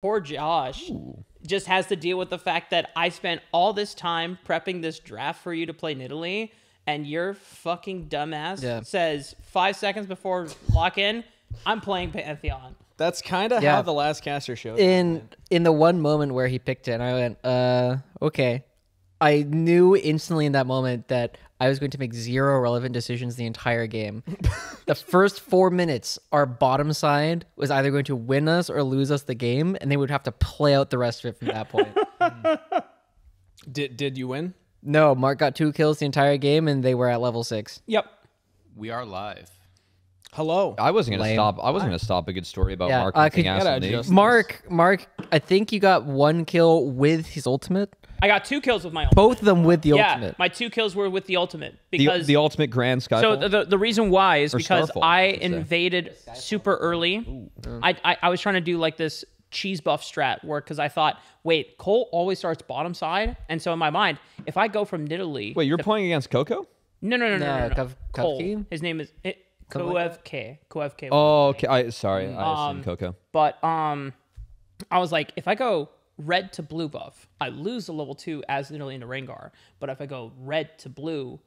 Poor Josh just has to deal with the fact that I spent all this time prepping this draft for you to play Nidalee, and your fucking dumbass says 5 seconds before lock in, I'm playing Pantheon. That's kind of how the last caster showed. In the one moment where he picked it, and I went, okay. I knew instantly in that moment that I was going to make 0 relevant decisions the entire game. The first 4 minutes, our bottom side was either going to win us or lose us the game, and they would have to play out the rest of it from that point. Did you win? No, Mark got 2 kills the entire game, and they were at level 6. Yep. We are live. Hello. I wasn't gonna stop. I wasn't gonna stop a good story about Mark kicking ass in the Mark, I think you got 1 kill with his ultimate. I got 2 kills with my ultimate. Both of them with the ultimate. Yeah, my 2 kills were with the ultimate. Because the ultimate Grand Skyfall. So the reason why is because Starfall, I invaded super early. I was trying to do like this cheese buff strat where, because I thought, wait, Cole always starts bottom side. And so in my mind, if I go from Nidalee... Wait, you're playing against Coco? No. Cole. His name is... Koevk. Oh, okay. I assumed Coco. But I was like, if I go red to blue buff, I lose the level 2 as Nidalee into Rengar. But if I go red to blue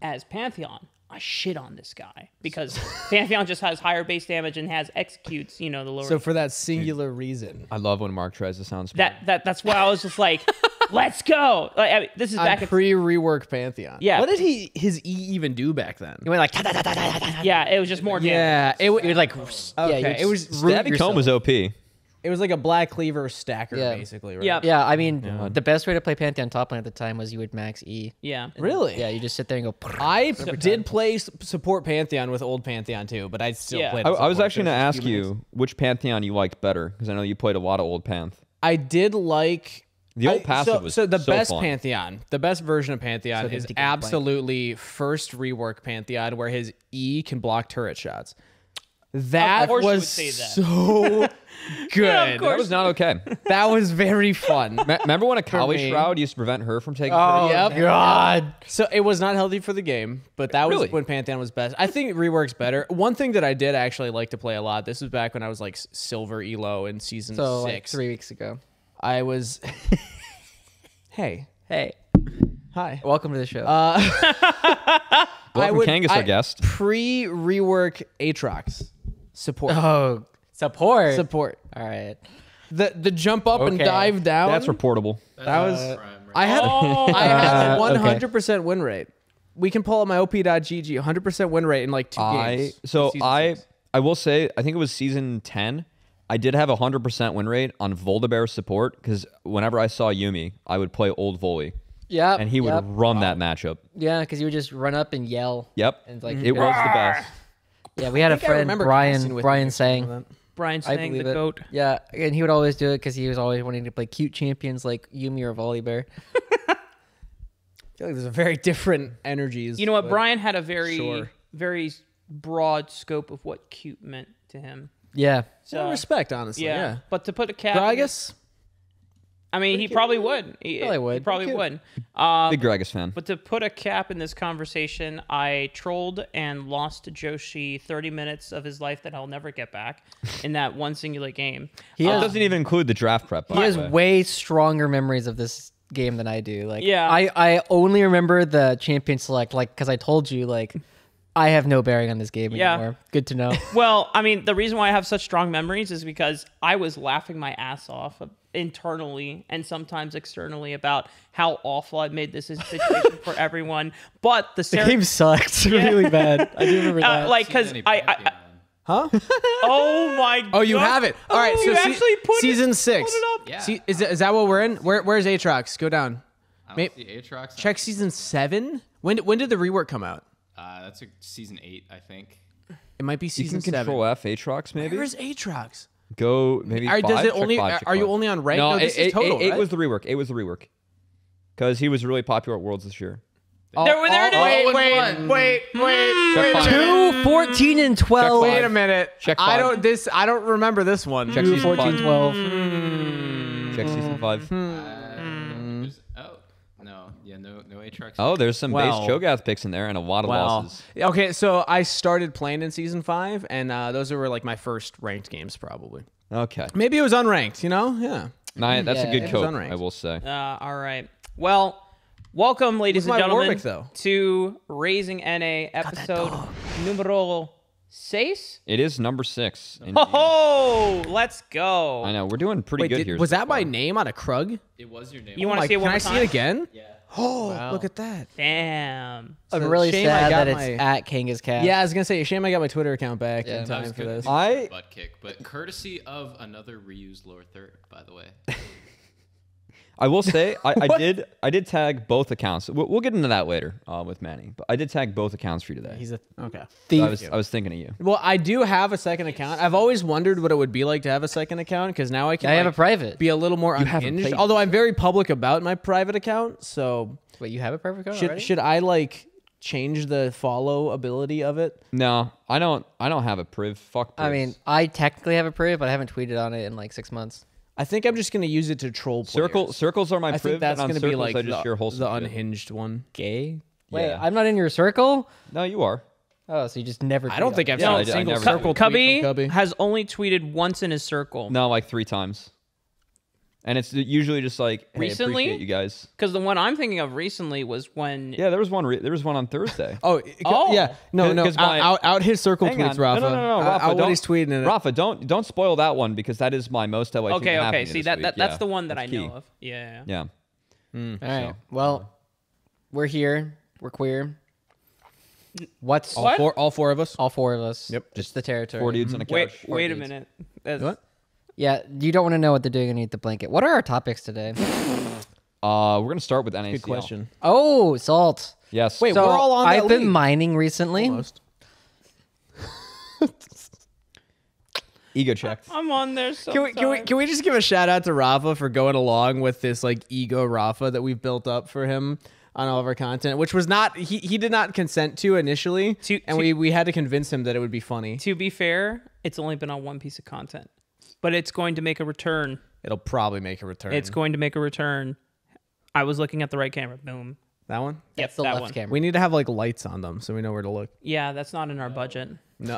as Pantheon, I shit on this guy because Pantheon just has higher base damage and has executes, the lower. So for that singular reason, I love when Mark tries to sound smart. That's why I was just like, let's go. Like, I mean, this is back at pre-rework Pantheon. Yeah. What did his E even do back then? You went like... Yeah, it was just more damage. Yeah, it was like... Okay, it was... Stabby Comb was OP. It was like a black cleaver stacker, basically, right? Yep. Yeah, I mean, the best way to play Pantheon top lane at the time was you would max E. Yeah. Really? Yeah, you just sit there and go... I did play support Pantheon with old Pantheon too, but I still played I was actually going to ask you which Pantheon you liked better, because I know you played a lot of old Panth. I did like... The old passive was so best fun. Pantheon, the best version of Pantheon is absolutely first rework Pantheon, where his E can block turret shots. That was so good. Yeah, that was not okay. That was very fun. Remember when a Kali Shroud used to prevent her from taking? Oh God! So it was not healthy for the game, but that was when Pantheon was best. I think rework's better. One thing that I did actually like to play a lot. This was back when I was like silver elo in season 6. Like 3 weeks ago. I was. Hey. Hi. Welcome to the show. Welcome, Kangas, our guest. Pre-rework Aatrox support. Oh, support. All right. The jump up and dive down. That's reportable. That was. I had a 100% win rate. We can pull up my op.gg 100% win rate in like 2 games. So I will say, I think it was season 10. I did have a 100% win rate on Voldabear support because whenever I saw Yumi, I would play old Volley. Yeah. And he would run that matchup. Yeah, because you would just run up and yell. Yep. And like, it was the best. Yeah, we had a friend, Brian sang. Brian sang the goat. Yeah, and he would always do it because he was always wanting to play cute champions like Yumi or Volibear. I feel like there's a very different energies. You know what? Brian had a very broad scope of what cute meant to him. Yeah. So respect, honestly. Yeah. But to put a cap... Gragas? I mean, he probably would. He probably would. Big Gragas fan. But to put a cap in this conversation, I trolled and lost to Joshi 30 minutes of his life that I'll never get back in that one singular game. It doesn't even include the draft prep. He has way stronger memories of this game than I do. Like, yeah. I only remember the champion select, like, because I told you, like, I have no bearing on this game anymore. Good to know. Well, I mean, the reason why I have such strong memories is because I was laughing my ass off internally and sometimes externally about how awful I made this situation for everyone. But the game sucked really bad. I do remember that. Like, because Huh? Oh my god. Oh, you have it. All right, so you actually put season 6. Put it up. Yeah. Is that what we're in? Where's Aatrox? Go down. I don't see Aatrox. Check season 7. When did the rework come out? That's season 8, I think. It might be season 7. Control F Aatrox, maybe. Where's Aatrox? Go maybe. Does it only? Are you only on rank? No, this is total. It right? was the rework. It was the rework. Because he was really popular at Worlds this year. There it is. Wait. 2, 14, and 12. Wait a minute. Check I 5. don't remember this one. Check 2, season 14, 5. 12. Check season 5. No Aatrox. Oh, there's some base Cho'Gath picks in there and a lot of losses. Okay, so I started playing in season 5, and those were like my first ranked games, probably. Okay. Maybe it was unranked, you know? Yeah. Nah, that's a good it was coat, unranked. I will say. All right. Well, welcome, ladies and my gentlemen, Warwick, though? to Raising NA episode numero 6. It is number 6. Oh, let's go. I know. We're doing pretty good here. Was so that my far. name on a Krug? It was your name. You want to see it one Can more I time? see it again? Yeah. Oh, look at that. Damn. I'm really shame I sad got that it's my- at Kangas Cast. Yeah, I was gonna say, shame I got my Twitter account back Yeah, in that time was for good. this. Butt kick, but courtesy of another reused lower third, by the way. I will say I did tag both accounts. We'll get into that later with Manny, but I did tag both accounts for you today. He's a okay. I was thinking of you. Well, I do have a second account. I've always wondered what it would be like to have a second account because now I can. I have like, a private. be a little more haven't unhinged. played. Although I'm very public about my private account, so Wait, you have a private account already? should I like change the follow ability of it? No, I don't have a priv. Fuck privs. I mean, I technically have a priv, but I haven't tweeted on it in like 6 months. I think I'm just gonna use it to troll players. Circles are my I priv. think that's and on gonna be Circles, like I just share wholesome the shit. unhinged one. Gay? Wait, Yeah. I'm not in your circle? No, you are. Oh, so you just never I don't tweet think on I've it. seen No, a I single never circle do. tweet from Cubby has only tweeted once in his circle. No, like 3 times. And it's usually just like, hey, Recently? appreciate you guys. Because the one I'm thinking of recently was when... Yeah, there was one. There was one on Thursday. Oh, yeah. No. 'Cause my- Out his circle Hang tweets, on. Rafa. No, Rafa, Out what don't- he's tweeting in it. Rafa, don't spoil that one because that is my most LA thing Okay, that happened okay. to See, this that's week. the one that That's I key. know of. Yeah. Yeah. All right. Well, we're here. We're queer. What's What? All four of us. all 4 of us? Yep. Just the territory. 4 dudes on a Wait, couch. wait a dudes. minute. What? Yeah, you don't want to know what they're doing underneath the blanket. What are our topics today? We're gonna start with NACL. Good question. Oh, salt. Yes. Wait, So we're all on that I've been league. mining recently. Almost. Ego checked. I'm on there Can we just give a shout out to Rafa for going along with this like ego Rafa that we've built up for him on all of our content, which was not he did not consent to initially, and we had to convince him that it would be funny. To be fair, it's only been on one piece of content, but it's going to make a return. It'll probably make a return. It's going to make a return. I was looking at the right camera. Boom. that one. That's the that left one. camera. We need to have like lights on them so we know where to look. Yeah, that's not in our budget. No.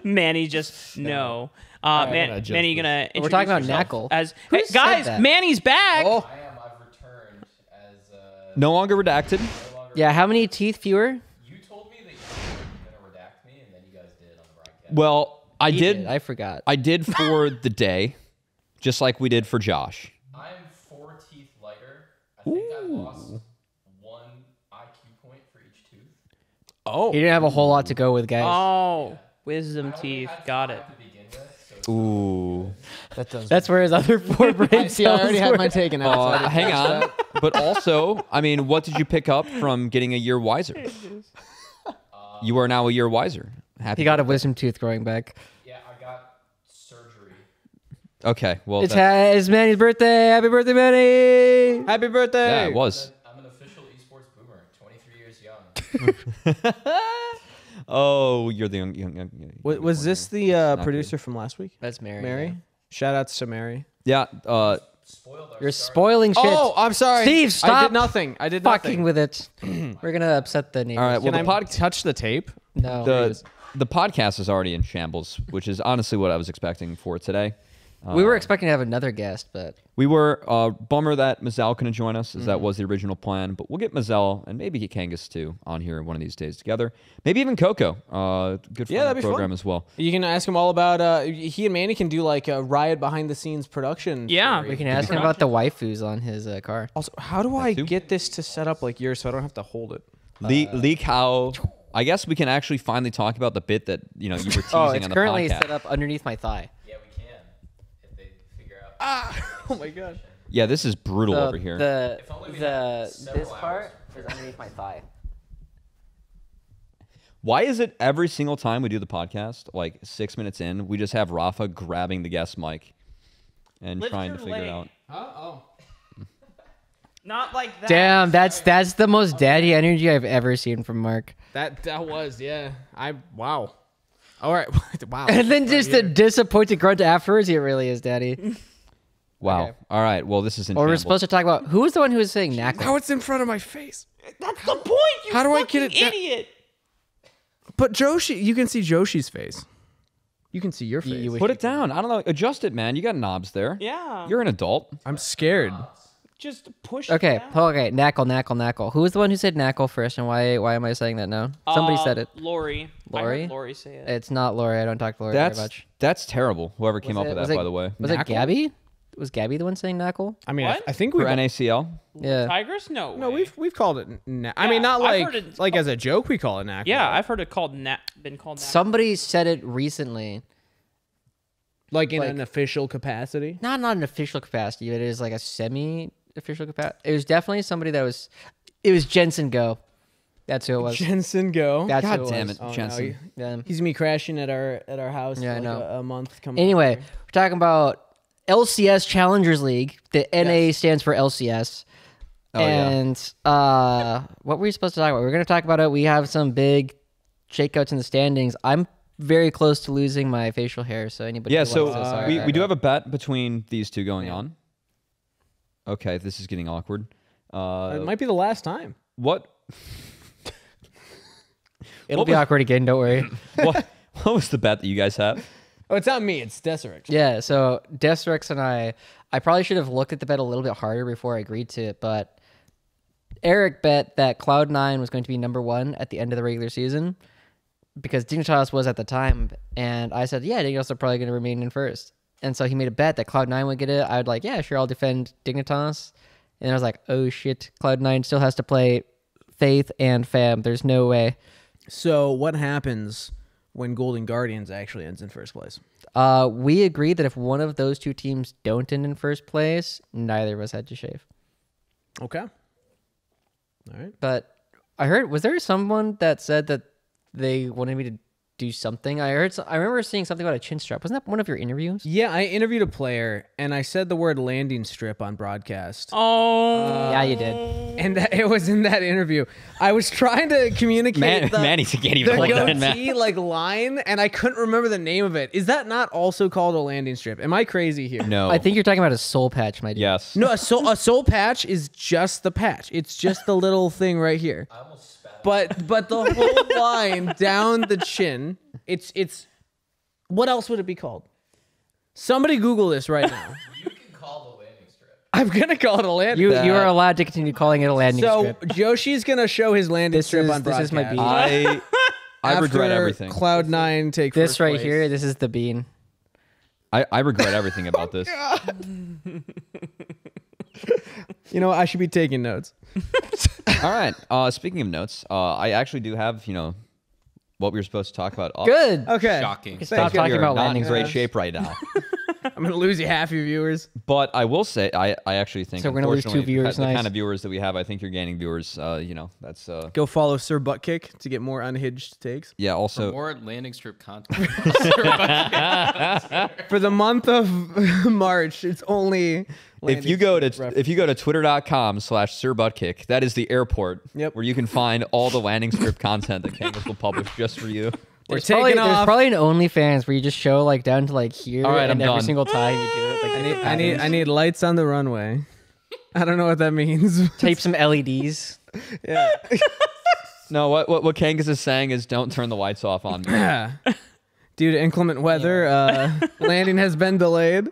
Manny just no. adjust Manny, you this. gonna We're talking introduce about yourself Knackle. as Who hey, said guys. that? Manny's back. Oh. I am. I've returned as. No longer redacted. Yeah, how many teeth fewer? You told me that you were going to redact me, and then you guys did on the broadcast. Well, I He did. I forgot. I did for the day, just like we did for Josh. I'm 4 teeth lighter. I think I lost 1 IQ point for each tooth. Oh. He didn't have a whole lot to go with, guys. Oh, wisdom I only teeth. had Got 5 it. to begin with, so Ooh. That does. That's where his other 4 brain See, I already cells had were. mine taken out. so I didn't Hang touch on. that. But also, I mean, what did you pick up from getting a year wiser? You are now a year wiser. Happy. He got a wisdom tooth growing back. yeah, I got surgery. Okay. Well, It's Manny's birthday. Happy birthday, Manny. Happy birthday. yeah, it was. I'm an official esports boomer, 23 years young. Oh, you're the young. Was this the Not producer from last week? That's Mary. Mary? yeah. Shout outs to Mary. Yeah. Spoiled our You're start. spoiling shit. Oh, I'm sorry. Steve, I stop did nothing. I did fucking nothing. with it. We're going to upset the neighbors. All right. Well, Can the I touch the tape? No. the podcast is already in shambles, which is honestly what I was expecting for today. We were expecting to have another guest, but We were bummer that Mazel couldn't join us, as that was the original plan. But we'll get Mazel and maybe get Kangas too on here one of these days together. Maybe even Coco. Good friend of that'd the be program fun. as well. You can ask him all about. He and Manny can do like a Riot behind the scenes production. Yeah. story. we can ask him about the waifus on his car. Also, how do I too. get this to set up like yours so I don't have to hold it? Leak how. I guess we can actually finally talk about the bit that you were teasing Oh, it's on the currently podcast. set up underneath my thigh. Yeah, we can. If they figure out. Oh my god. Yeah, this is brutal So over here. If only we had this several part hours. is underneath my thigh. Why is it every single time we do the podcast, like 6 minutes in, we just have Rafa grabbing the guest mic and Lift trying your to figure it leg. out? Oh. Not like that. Damn, that's the most daddy energy I've ever seen from Mark. That was wow. All right. Wow. And then just a disappointed grunt afterwards. It really is daddy. Wow. Okay. All right. Well, this is in Or we're shambles. supposed to talk about who was the one who was saying Knackle? Now it's in front of my face. That's the point. You How do I fucking get it da- idiot. But Joshi, you can see Joshi's face. You can see your face. you wish Put it down. I don't know. Adjust it, man. You got knobs there. Yeah. You're an adult. I'm scared. Just push. Okay, it down. okay. Knackle. Who was the one who said Knackle first, and why am I saying that now? Somebody said it. Lori. I Lori? heard Lori say it. It's not Lori. I don't talk to Lori very much. That's terrible. Whoever came up Was with it- that, by the way. Was it Knackle? Gabby? Was Gabby the one saying Knackle? I mean, What? I think For we. NACL. Yeah. Tigers? No. No, way. we've called it. I mean, Yeah, not I've like heard it like as a joke. We call it knack. Yeah, I've heard it called been called. Somebody said it recently. like in like- an official capacity. Not an official capacity, but it is like a semi-official capacity. It was definitely somebody that was. It was Jensen Go. That's who it was. Jensen go. That's God who it damn was. it, Oh, no, Jensen. Yeah. he's gonna be crashing at our house. Yeah, I for like know. a month coming. Anyway, up here. we're talking about LCS Challengers League. The NA Yes. stands for LCS. Oh, yeah. And what were we supposed to talk about? We're going to talk about it. We have some big shakeouts in the standings. I'm very close to losing my facial hair, so anybody. Yeah, who so wants this, sorry we about do that. have a bet between these two going on. Okay, this is getting awkward. It might be the last time. What? It'll what be was- awkward again. Don't worry. what was the bet that you guys have? Oh, it's not me. It's Desiree. Yeah, so Desrex and I probably should have looked at the bet a little bit harder before I agreed to it, but Eric bet that Cloud9 was going to be number 1 at the end of the regular season because Dignitas was at the time, and I said, yeah, Dignitas are probably going to remain in first. And so he made a bet that Cloud9 would get it. I would like, yeah, sure, I'll defend Dignitas. And I was like, oh shit, Cloud9 still has to play Faith and Fam. There's no way. So what happens when Golden Guardians actually ends in first place? We agreed that if one of those two teams don't end in first place, neither of us had to shave. Okay. All right. But I heard, was there someone that said that they wanted me to do something? I remember seeing something about a chin strap. Wasn't that one of your interviews? Yeah, I interviewed a player and I said the word landing strip on broadcast. Oh. Yeah, you did. And it was in that interview. I was trying to communicate Manny can't the even hold that, man. goatee like line, and I couldn't remember the name of it. Is that not also called a landing strip? Am I crazy here? No. I think you're talking about a soul patch, my dude. Yes. No, a soul patch is just the patch. It's just the little thing right here. I almost spat. But the whole line down the chin. It's what else would it be called? Somebody Google this right now. You can call the landing strip. I'm gonna call it a landing. You are allowed to continue calling it a landing So strip. Joshi's gonna show his landing strip on this broadcast. is my beat. I regret After everything. Cloud9 take This first right place. here, this is the bean. I regret everything about this. You know, I should be taking notes. All right. Speaking of notes, I actually do have, what we were supposed to talk about. Good. Okay. Shocking. Stop Thank you. talking You're about not landing in great strips. shape right now. I'm gonna lose you half your viewers. But I will say, I actually think, So we're gonna lose 2 unfortunately, viewers, the nice. kind of viewers that we have, I think you're gaining viewers. That's Go follow Sir Buttkick to get more unhinged takes. yeah. For Also, more landing strip content. For the month of March, it's only if you go to twitter.com/SirButtkick, that is the airport Yep. where you can find all the landing strip content that Kangas will publish just for you. we're There's taking there's off. probably an OnlyFans where you just show like down to like here, All right, and I'm every done. single time you do it, like I need lights on the runway. I don't know what that means. tape some LEDs. Yeah. No, what Kangas is saying is don't turn the lights off on me. Due to inclement weather, landing has been delayed.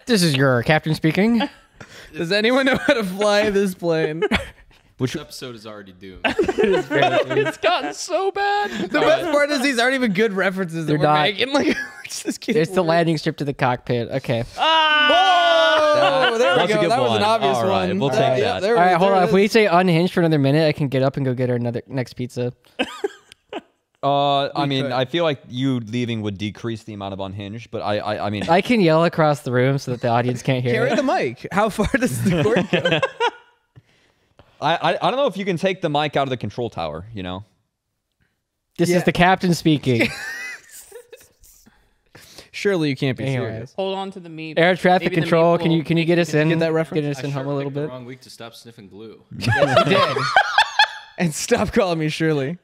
This is your captain speaking. Does anyone know how to fly this plane? This episode is already doomed. It's gotten so bad. The best part is these aren't even good references that They're we're not. making. Like, it's just getting It's the weird. landing strip to the cockpit. Okay. Oh, there we That's a go. good That was an one. obvious All right, one. we'll take Yeah, that. there All right, hold there on. it If we is. say unhinged for another minute, I can get up and go get our next pizza. I mean, could. I feel like you leaving would decrease the amount of unhinged, but I mean, I can yell across the room so that the audience can't hear Carry it. the mic. How far does the cord go? I don't know if you can take the mic out of the control tower. This Yeah. is the captain speaking. Surely you can't be Anyways. serious. Hold on to the meat. Air traffic Maybe the control. meat Can will- you get us in? get that reference? Get us in home a little The bit. wrong week to stop sniffing glue. Yes, you did. And stop calling me Shirley.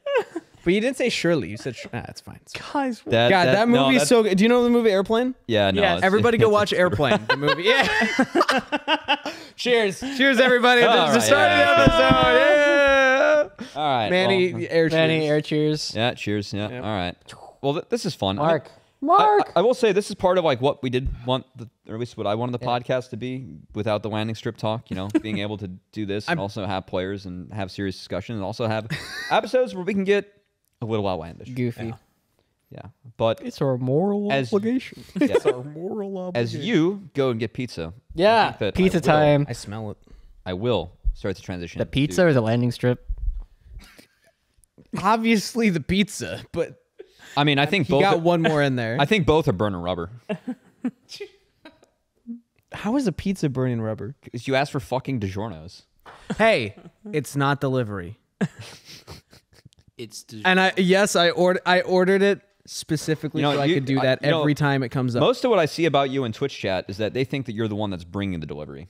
But you didn't say Shirley. You said, it's fine. It's fine. Guys, God, that no, movie is that's- so good. Do you know the movie Airplane? Yeah, no. Yes. Everybody go watch Airplane, the movie. Yeah. Cheers. Cheers, everybody. All This is the right, start of the yeah. episode. Yeah. All right, Manny, well, air Manny, cheers. air cheers. yeah, cheers. Yeah, all right. Well, this is fun. Mark. I will say this is part of like what we did want, or at least what I wanted the podcast to be without the landing strip talk. You know, being able to do this and also have players and have serious discussion and also have episodes where we can get a little outlandish. Goofy. Yeah. But It's our moral obligation. It's our moral obligation. as you go and get pizza, Yeah. think that Pizza I will- time. I smell it. I will start the transition. The pizza or the landing strip? Obviously the pizza, but I mean, I think he both. got one more in there. I think both are burning rubber. How is a pizza burning rubber? Because you asked for fucking DiGiorno's. Hey, it's not delivery. It's And I ordered it specifically You know, so I you- could do I- that you know, every time it comes up. Most of what I see about you in Twitch chat is that they think that you're the one that's bringing the delivery.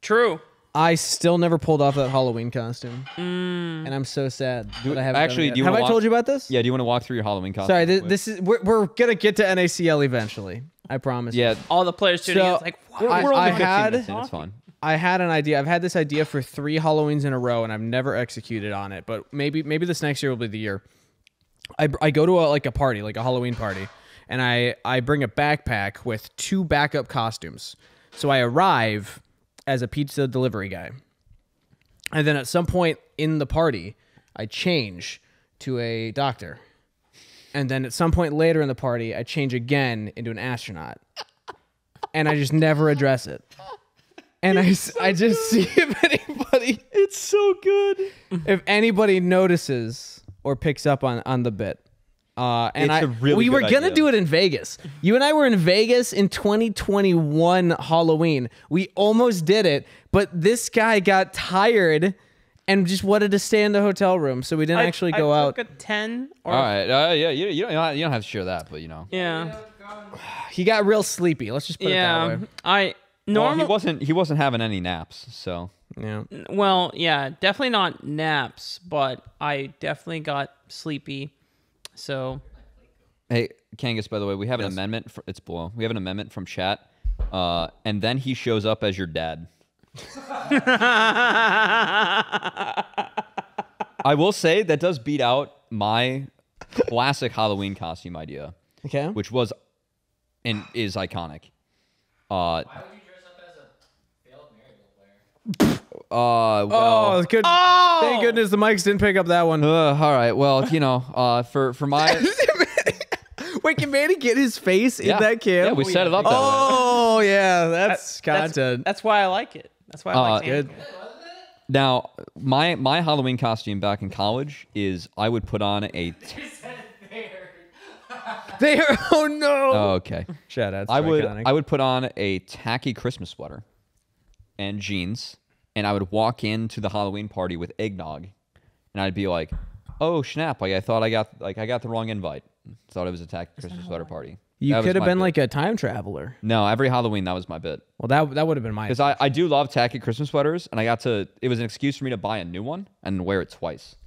True. I still never pulled off that Halloween costume, and I'm so sad that I haven't. actually, done it do you yet. Have wanna I walk- told you about this? Yeah, do you want to walk through your Halloween costume? Sorry, quick? this is we're gonna get to NACL eventually. I promise. you. Yeah, All the players tuning in. So, It's like, what? we're only I 15 had- minutes in, it's fine. I had an idea. I've had this idea for 3 Halloweens in a row, and I've never executed on it. But maybe this next year will be the year. I go to a party, like a Halloween party, and I bring a backpack with 2 backup costumes. So I arrive as a pizza delivery guy, and then at some point in the party, I change to a doctor, and then at some point later in the party, I change again into an astronaut, and I just never address it. And I just see if anybody, it's so good. If anybody notices or picks up on the bit. And It's a really we were good going to idea. do it in Vegas. You and I were in Vegas in 2021 Halloween. We almost did it, but this guy got tired and just wanted to stay in the hotel room. So we didn't actually go I out. took a 10 or All right, yeah, you don't have to share that, but you know. yeah. He got real sleepy. Let's just put it that Yeah. way. I Well, normal he wasn't having any naps, so Yeah. well, yeah, definitely not naps, but I definitely got sleepy. So hey, Kangas, by the way, we have an amendment. It's below. We have an amendment from chat, and then he shows up as your dad. I will say that does beat out my classic Halloween costume idea, Okay. which was and is iconic. Why would you dress up as a failed Mario player? Well, Oh, good. Thank goodness the mics didn't pick up that one. all right. Well, you know, for my Wait, can Manny get his face in yeah, that cam? yeah, we set it up that way. Oh, yeah, that's content. that's why I like it. That's why I like good. Now, my Halloween costume back in college is I would put on a. There. Oh no. Oh, okay. Shout out. I would put on a tacky Christmas sweater and jeans, and I would walk into the Halloween party with eggnog, and I'd be like, "Oh snap! Like I thought I got the wrong invite. Thought it was a tacky Christmas sweater party." You That was could have my been bit. like a time traveler. No, every Halloween that was my bit Well, that would have been my. because I do love tacky Christmas sweaters, and it was an excuse for me to buy a new one and wear it twice.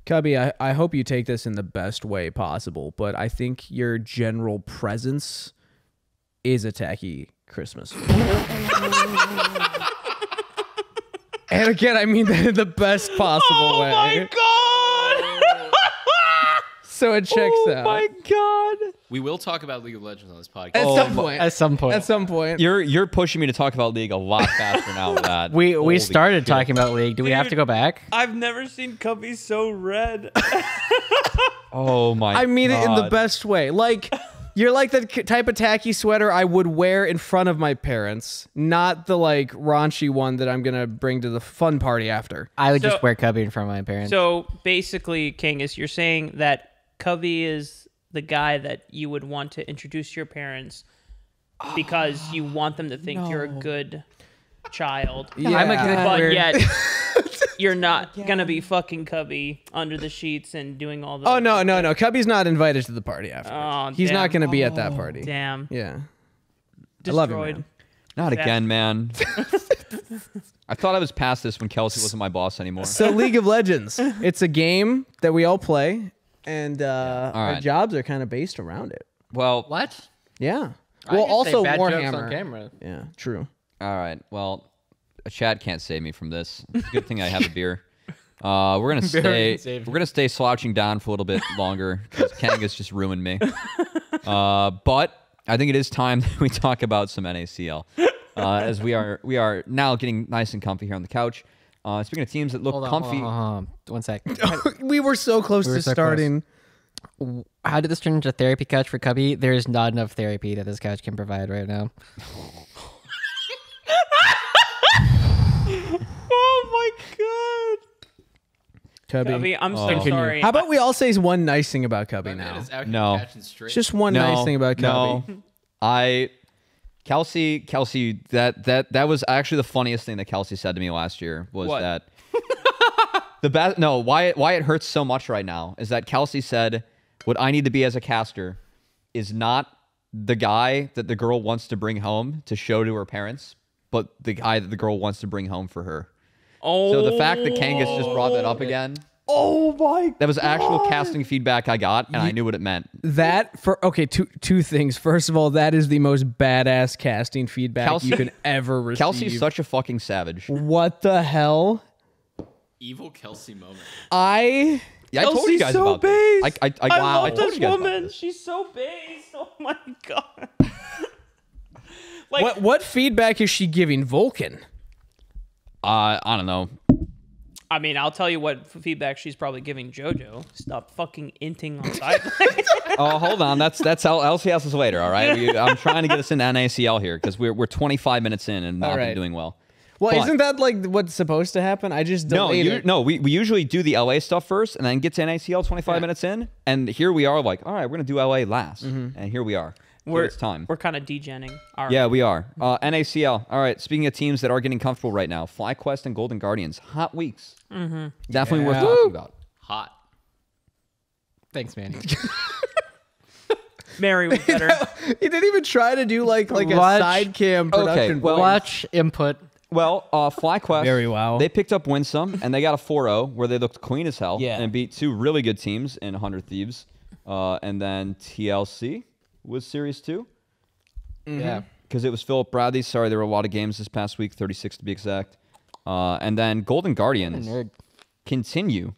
Cubby, I hope you take this in the best way possible, but I think your general presence is a tacky Christmas. And again, I mean that in the best possible way. Oh my god! So it checks out. my god! We will talk about League of Legends on this podcast. At some point. At some point. At some point. You're pushing me to talk about League a lot faster now with that. We Holy started shit. talking about League. Do we have to go back? I've never seen Cubby so red. Oh my! I mean it in the God. best way. Like, you're like the type of tacky sweater I would wear in front of my parents, not the like raunchy one that I'm gonna bring to the fun party after. I would So- just wear Cubby in front of my parents. So basically, Kangas, you're saying that Cubby is the guy that you would want to introduce to your parents because you want them to think you're a good child. Yeah. I'm a good But weird- yet, you're not gonna be fucking Cubby under the sheets and doing all the. Oh no! Cubby's not invited to the party after. Oh, He's damn. not gonna be at that party. Damn. Yeah. I Destroyed. love you, man. Not again, man. I thought I was past this when Kelsey wasn't my boss anymore. So League of Legends, it's a game that we all play, and our right. jobs are kind of based around it. Well, What? Yeah. I Well, can say also bad jokes on Warhammer. camera. Yeah, true. all right. Well, a chat can't save me from this. It's a good thing I have a beer. We're gonna stay. safe. We're gonna stay slouching down for a little bit longer because Kangas just ruined me. But I think it is time that we talk about some NACL, as we are now getting nice and comfy here on the couch. Speaking of teams that look comfy, Hold on. 1 sec. We were so close to starting. How did this turn into a therapy couch for Cubby? There is not enough therapy that this couch can provide right now. Oh my god. Cubby. I'm so sorry. How about we all say one nice thing about Cubby Man now? is out here No. catching straight. Just one nice thing about Cubby. No, Kelsey, that was actually the funniest thing that Kelsey said to me last year was What? that why it hurts so much right now is that Kelsey said what I need to be as a caster is not the guy that the girl wants to bring home to show to her parents, but the guy that the girl wants to bring home for her. Oh. So the fact that Kangas just brought that up again, Oh my! that was actual casting feedback I got, and I knew what it meant. Two things. First of all, that is the most badass casting feedback you can ever receive. Kelsey's such a fucking savage. What the hell? Evil Kelsey moment. Yeah, I told you guys so about based. this. I I wow, love I told this you guys about woman. this. She's so based. Oh my god. What feedback is she giving Vulcan? I don't know. I mean, I'll tell you what feedback she's probably giving JoJo. Stop fucking inting on sidelines. Oh, hold on. That's LCS is later. All right. I'm trying to get us into NACL here because we're 25 minutes in and not been doing well. Well, But- isn't that like what's supposed to happen? I just delayed it. We usually do the LA stuff first and then get to NACL 25 minutes in. And here we are like, all right, we're going to do LA last. And here we are. It's time. We're kind of degenning. All right. Yeah, we are. NACL. All right. Speaking of teams that are getting comfortable right now, FlyQuest and Golden Guardians. Hot weeks. Definitely worth talking about. Hot. Thanks, Manny. Mary was better. He didn't even try to do like a side cam production. well- Watch input. Well, FlyQuest, Very well. They picked up Winsome, and they got a 4-0 where they looked clean as hell Yeah. and beat two really good teams in 100 Thieves. And then TLC was Series 2 Yeah. because it was Philip Bradley. Sorry, there were a lot of games this past week, 36 to be exact. And then Golden Guardians Nerd. continue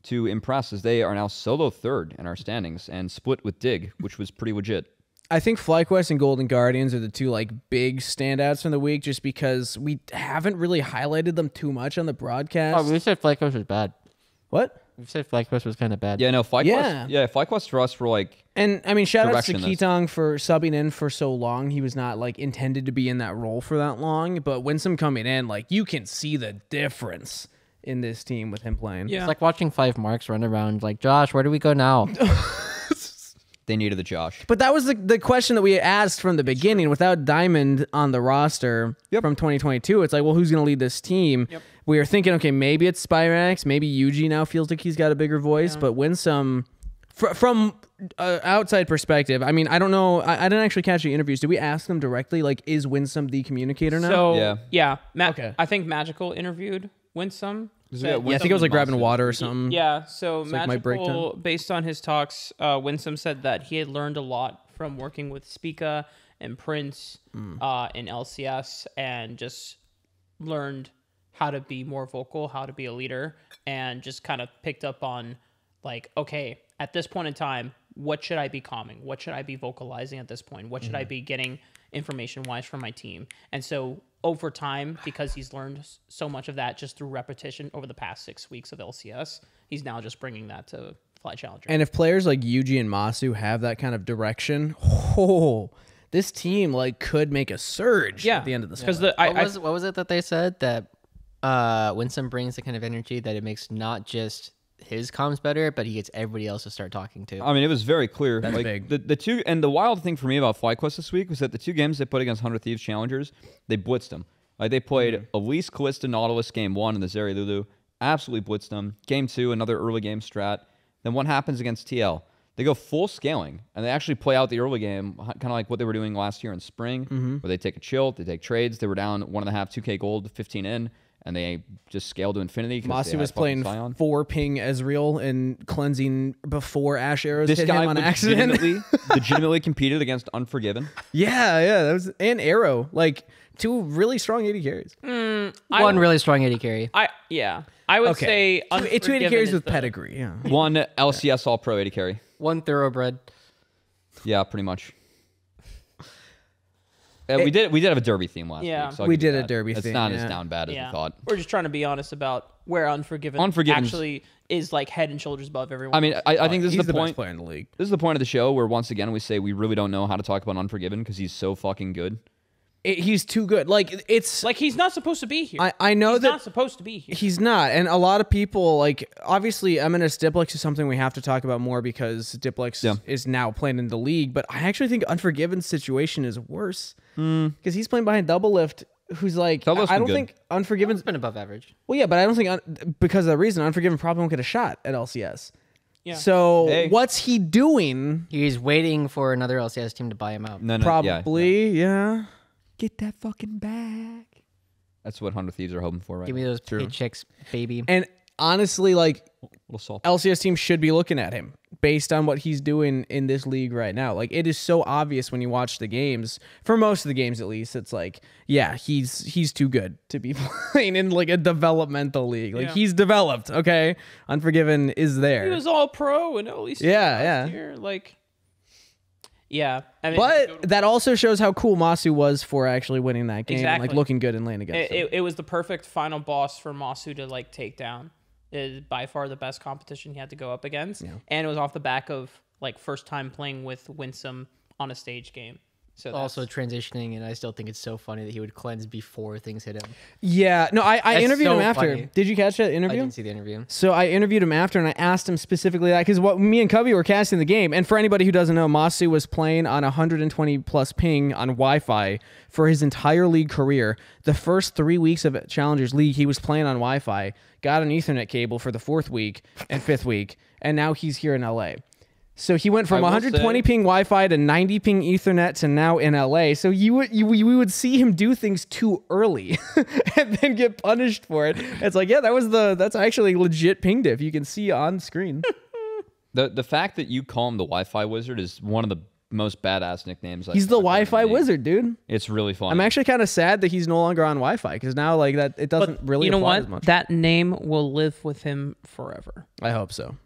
to impress as they are now solo third in our standings and split with Dig, which was pretty legit. I think FlyQuest and Golden Guardians are the two like big standouts from the week, just because we haven't really highlighted them too much on the broadcast. Oh, we said FlyQuest was bad. What? We said FlyQuest was kind of bad. Yeah, no, FlyQuest. Yeah. FlyQuest for us were like. And I mean, shout out to Direction is- Keetong for subbing in for so long. He was not like intended to be in that role for that long, but Winsome coming in, like you can see the difference in this team with him playing. Yeah. It's like watching 5 marks run around like, Josh, where do we go now? They needed a Josh. But that was the question that we asked from the beginning. Without Diamond on the roster from 2022, it's like, well, who's going to lead this team? We were thinking, okay, maybe it's Spyrax. Maybe Yuji now feels like he's got a bigger voice. But Winsome, from outside perspective, I mean, I don't know. I didn't actually catch the interviews. Did we ask them directly, like, is Winsome the communicator now? So Yeah. Okay. I think Magical interviewed Winsome. Yeah, I think it was like grabbing water or something. Yeah, so like my break Magical, based on his talks, Winsome said that he had learned a lot from working with Spica and Prince in LCS, and just learned how to be more vocal, how to be a leader, and just kind of picked up on like, okay, at this point in time, what should I be calming? What should I be vocalizing at this point? What should I be getting information-wise from my team? And so over time, because he's learned so much of that just through repetition over the past 6 weeks of LCS, he's now just bringing that to Fly Challenger. And if players like Yuji and Massu have that kind of direction, this team like could make a surge at the end of the because split. What was it that they said? That Winsome brings the kind of energy that it makes not just his comms better, but he gets everybody else to start talking to. I mean, it was very clear. That's like big. the two, and the wild thing for me about FlyQuest this week was that the two games they put against 100 Thieves challengers, they blitzed them. Like they played Elise, Callista, Nautilus game 1 and the Zeri Lulu, absolutely blitzed them. Game 2, another early game strat. Then what happens against TL? They go full scaling, and they actually play out the early game, kind of like what they were doing last year in spring, where they take a chill, they take trades. They were down 1.5, 2K gold, 15 in, and they just scaled to infinity. Massu was playing 4 ping Ezreal and cleansing before Ash arrows hit him on accident. legitimately competed against Unforgiven. Yeah, that was an arrow. Like 2 really strong AD carries. One really strong AD carry. I would say 2 AD carries with pedigree. Yeah. One LCS All Pro AD carry. One thoroughbred. Yeah, pretty much. We did have a derby theme last week. So we did a derby theme. It's not as down bad as we thought. We're just trying to be honest about where Unforgiven actually is like head and shoulders above everyone. I mean, I think this is the point. Best player in the league. This is the point of the show where once again we say we really don't know how to talk about Unforgiven because he's so fucking good. He's too good. Like it's like he's not supposed to be here. I know he's that not supposed to be here. He's not, and a lot of people like obviously MNS Diplex is something we have to talk about more because Diplex is now playing in the league. But I actually think Unforgiven's situation is worse because he's playing behind Double Lift, who's like I don't think Unforgiven's been above average. Well, yeah, but I don't think because of that reason Unforgiven probably won't get a shot at LCS. Yeah. So what's he doing? He's waiting for another LCS team to buy him out. No, probably, yeah. Get that fucking bag. That's what 100 Thieves are hoping for right now. Give me those paychecks, baby. And honestly, like, salt. LCS teams should be looking at him based on what he's doing in this league right now. Like, it is so obvious when you watch the games, for most of the games at least, it's like, yeah, he's too good to be playing in, like, a developmental league. Like, he's developed, okay? Unforgiven is there. He was all pro and at least year. Like... Yeah, I mean, but that also shows how cool Massu was for actually winning that game, and, like looking good in lane against him. It was the perfect final boss for Massu to like take down. It is by far the best competition he had to go up against, and it was off the back of like first time playing with Winsome on a stage game. So also transitioning, and I still think it's so funny that he would cleanse before things hit him. Yeah, no, I interviewed him after. Funny. Did you catch that interview? I didn't see the interview. So I interviewed him after, and I asked him specifically that because what me and Cubby were casting the game, and for anybody who doesn't know, Massu was playing on 120 plus ping on Wi-Fi for his entire league career. The first 3 weeks of Challengers League, he was playing on Wi-Fi, got an Ethernet cable for the 4th week and 5th week, and now he's here in LA. So he went from 120 ping Wi-Fi to 90 ping Ethernet to now in LA. So we would see him do things too early and then get punished for it. It's like, yeah, that's actually legit ping diff. You can see on screen. The fact that you call him the Wi-Fi Wizard is one of the most badass nicknames. He's the Wi-Fi Wizard, dude. It's really fun. I'm actually kind of sad that he's no longer on Wi-Fi because now like that it doesn't really apply as much. That name will live with him forever. I hope so.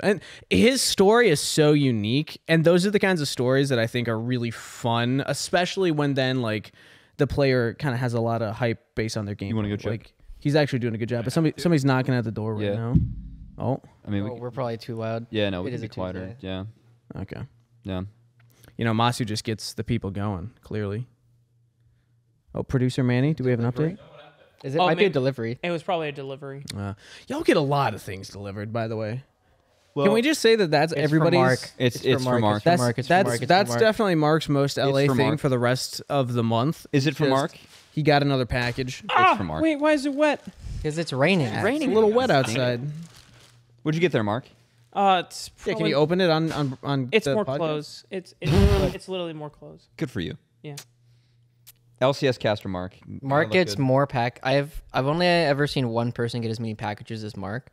And his story is so unique, and those are the kinds of stories that I think are really fun, especially when then like the player kind of has a lot of hype based on their game. You want to go check? Like he's actually doing a good job, but somebody's knocking at the door right now. Oh, I mean, we're probably too loud. Yeah, no, we can be quieter. Tuesday. Yeah. Okay. Yeah. You know, Massu just gets the people going. Clearly. Oh, producer Manny, do we have an update? Is it might be a delivery? It was probably a delivery. Y'all get a lot of things delivered, by the way. Well, can we just say that that's everybody's? Mark. It's for Mark. That's definitely Mark's most LA thing for the rest of the month. Is it for Mark? He got another package. It's for Mark. Wait, why is it wet? Because it's raining. It's raining. It's a little wet outside. What'd you get there, Mark? It's yeah. Can you open it on? It's the more podcast? clothes. It's literally more clothes. Good for you. Yeah. LCS caster Mark. Mark gets more pack. I've only ever seen one person get as many packages as Mark,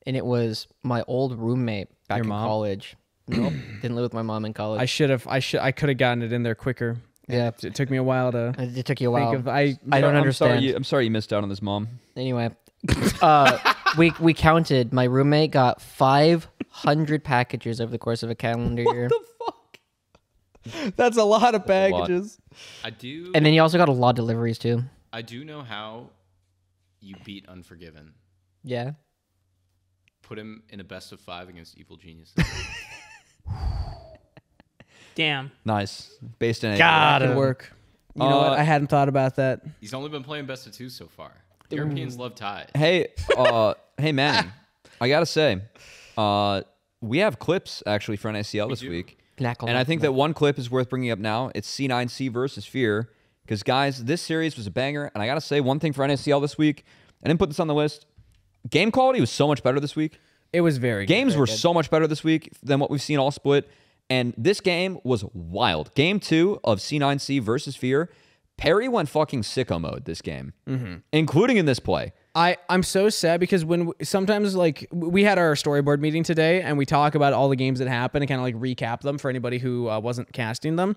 and it was my old roommate back in college. Nope, didn't live with my mom in college. I could have gotten it in there quicker. Yeah, it took me a while to. It took you a while. I don't understand. I'm sorry you missed out on this, Mom. Anyway, we counted. My roommate got 500 packages over the course of a calendar year. What the fuck? That's a lot of packages. I do. And then he also got a lot of deliveries too. I do know how you beat Unforgiven. Yeah. Put him in a best of 5 against Evil Genius. Damn. Nice. Based in that could work. You know what? I hadn't thought about that. He's only been playing best of 2 so far. Europeans love ties. Hey, hey, Manny. I gotta say, we have clips actually for NACL this week. Knackle, and I think that one clip is worth bringing up now. It's C9C versus Fear. Because, guys, this series was a banger. And I got to say, one thing for NACL this week, I didn't put this on the list. Game quality was so much better this week. It was very good. Games were so much better this week than what we've seen all split. And this game was wild. Game 2 of C9C versus Fear. Perry went fucking sicko mode this game, including in this play. I'm so sad because sometimes like we had our storyboard meeting today and we talk about all the games that happened and kind of like recap them for anybody who wasn't casting them.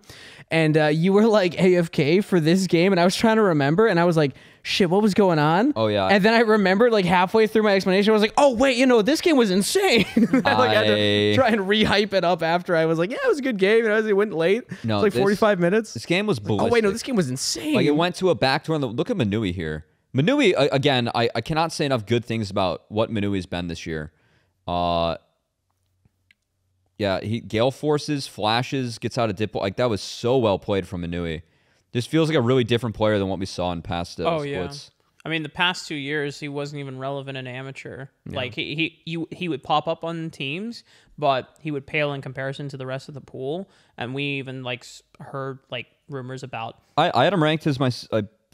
And you were like AFK for this game and I was trying to remember and I was like, shit, what was going on? Oh yeah. And then I remembered like halfway through my explanation, I was like, oh wait, this game was insane. I had to try and re-hype it up after I was like, yeah, it was a good game. And it went late. No, it was like 45 minutes. This game was ballistic. Oh wait, no, this game was insane. Like it went to a backdoor. Look at Manui here. Manui, again, I cannot say enough good things about what Manui's been this year. Yeah, he Gale Forces, flashes, gets out of dip. Like, that was so well played from Manui. Just feels like a really different player than what we saw in past splits. Yeah. I mean, the past 2 years, he wasn't even relevant in amateur. Yeah. Like, he would pop up on teams, but he would pale in comparison to the rest of the pool. And we even, like, heard, like, rumors about... I had him ranked as my...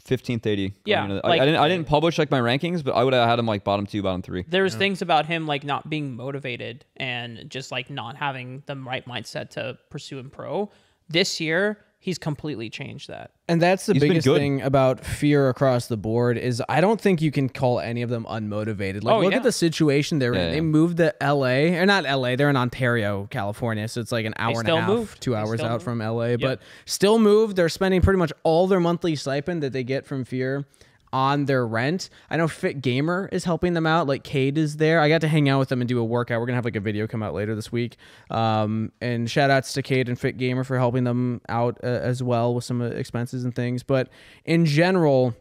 15th 80. Yeah, I didn't publish like my rankings, but I would have had him like bottom 2, bottom 3. There's things about him like not being motivated and just like not having the right mindset to pursue in pro. This year, he's completely changed that. And that's the biggest thing about Fear across the board is I don't think you can call any of them unmotivated. Like, look at the situation they're in. They moved to LA, or not LA, they're in Ontario, California. So it's like an hour and a half, 2 hours out from LA, but still moved. They're spending pretty much all their monthly stipend that they get from Fear on their rent. I know Fit Gamer is helping them out. Like Cade is there. I got to hang out with them and do a workout. We're gonna have like a video come out later this week. And shout outs to Cade and Fit Gamer for helping them out as well with some expenses and things. But in general,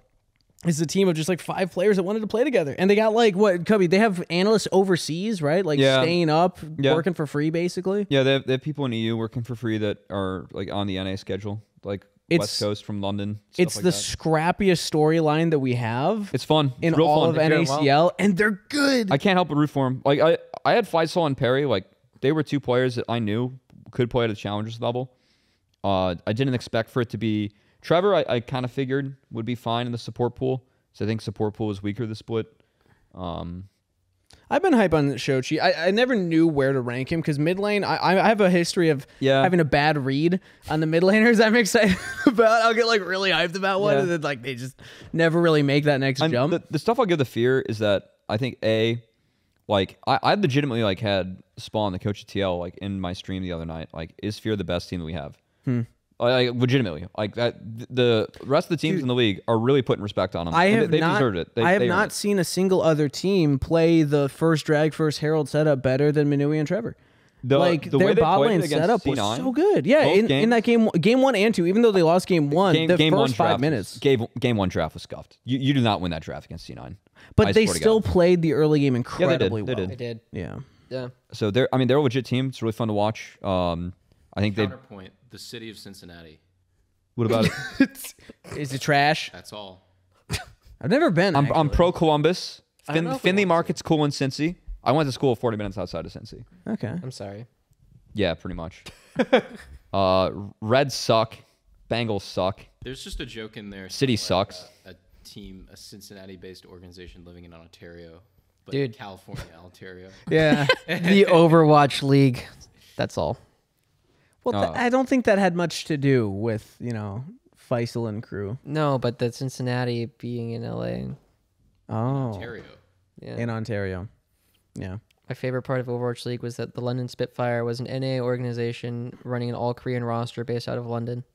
it's a team of just like 5 players that wanted to play together. And they got like what, Cubby, they have analysts overseas, right? Like staying up, working for free basically. Yeah, they have people in EU working for free that are like on the NA schedule. Like West Coast from London. It's like the scrappiest storyline that we have. It's fun. In real all fun. of NACL, and they're good. I can't help but root for them. Like I had FLYC and Perry. Like they were 2 players that I knew could play at a challengers level. I didn't expect for it to be Trevor. I kind of figured would be fine in the support pool. So I think support pool was weaker this split. I've been hype on Shochi. I never knew where to rank him because mid lane, I have a history of having a bad read on the mid laners I'm excited about. I'll get like really hyped about one and then like they just never really make that next jump. The stuff I'll give the Fear is that I think like I legitimately like had Spawn, the coach of TL, like in my stream the other night. Like, is Fear the best team that we have? Like legitimately, like that. The rest of the teams in the league are really putting respect on them. They deserved it. I have not seen a single other team play the first drag, first Herald setup better than Manui and Trevor. The their bot lane setup was so good. Yeah, in that game 1 and 2, even though they lost game 1, the first 5 minutes. Game 1 draft was scuffed. You do not win that draft against C9. But they still played the early game incredibly well. They did. Yeah. So they're a legit team. It's really fun to watch. I think Counterpoint, the city of Cincinnati. What about it? Is it trash? That's all. I've never been. I'm pro Columbus. Finley it Market's cool in Cincy. I went to school 40 minutes outside of Cincy. Okay. I'm sorry. Yeah, pretty much. Reds suck. Bengals suck. There's just a joke in there. City like, sucks. A Cincinnati-based organization living in Ontario, but Dude. California, Ontario. Yeah. The Overwatch League. That's all. Well, I don't think that had much to do with, Faisal and crew. No, but the Cincinnati being in LA. Oh. Ontario. Yeah. In Ontario. Yeah. My favorite part of Overwatch League was that the London Spitfire was an NA organization running an all-Korean roster based out of London.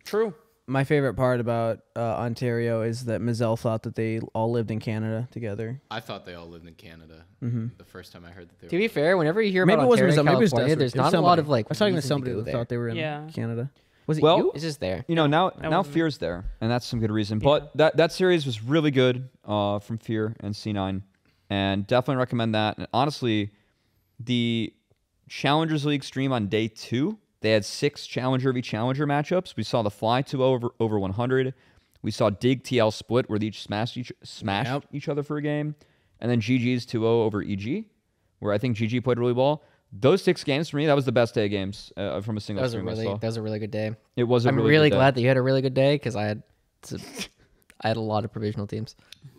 True. My favorite part about Ontario is that Mazel thought that they all lived in Canada together. I thought they all lived in Canada. The first time I heard that they were. To be fair, whenever you hear Maybe about it wasn't Ontario, Mazel, California, there's not a lot of like. I was talking to reason somebody go who there. thought they were in Canada. Was it Well, you? It's just there. Now Fear's there, and that's some good reason. But that series was really good from Fear and C9, and definitely recommend that. And honestly, the Challengers League stream on day 2, they had 6 Challenger v Challenger matchups. We saw the FLYC over 100. We saw Dig TL split where they each smashed each other for a game, and then GG's 2-0 over EG, where I think GG played really well. Those 6 games for me, that was the best day of games from a single stream I saw. That was a really good day. It was. I'm really glad that you had a really good day because I had a lot of provisional teams.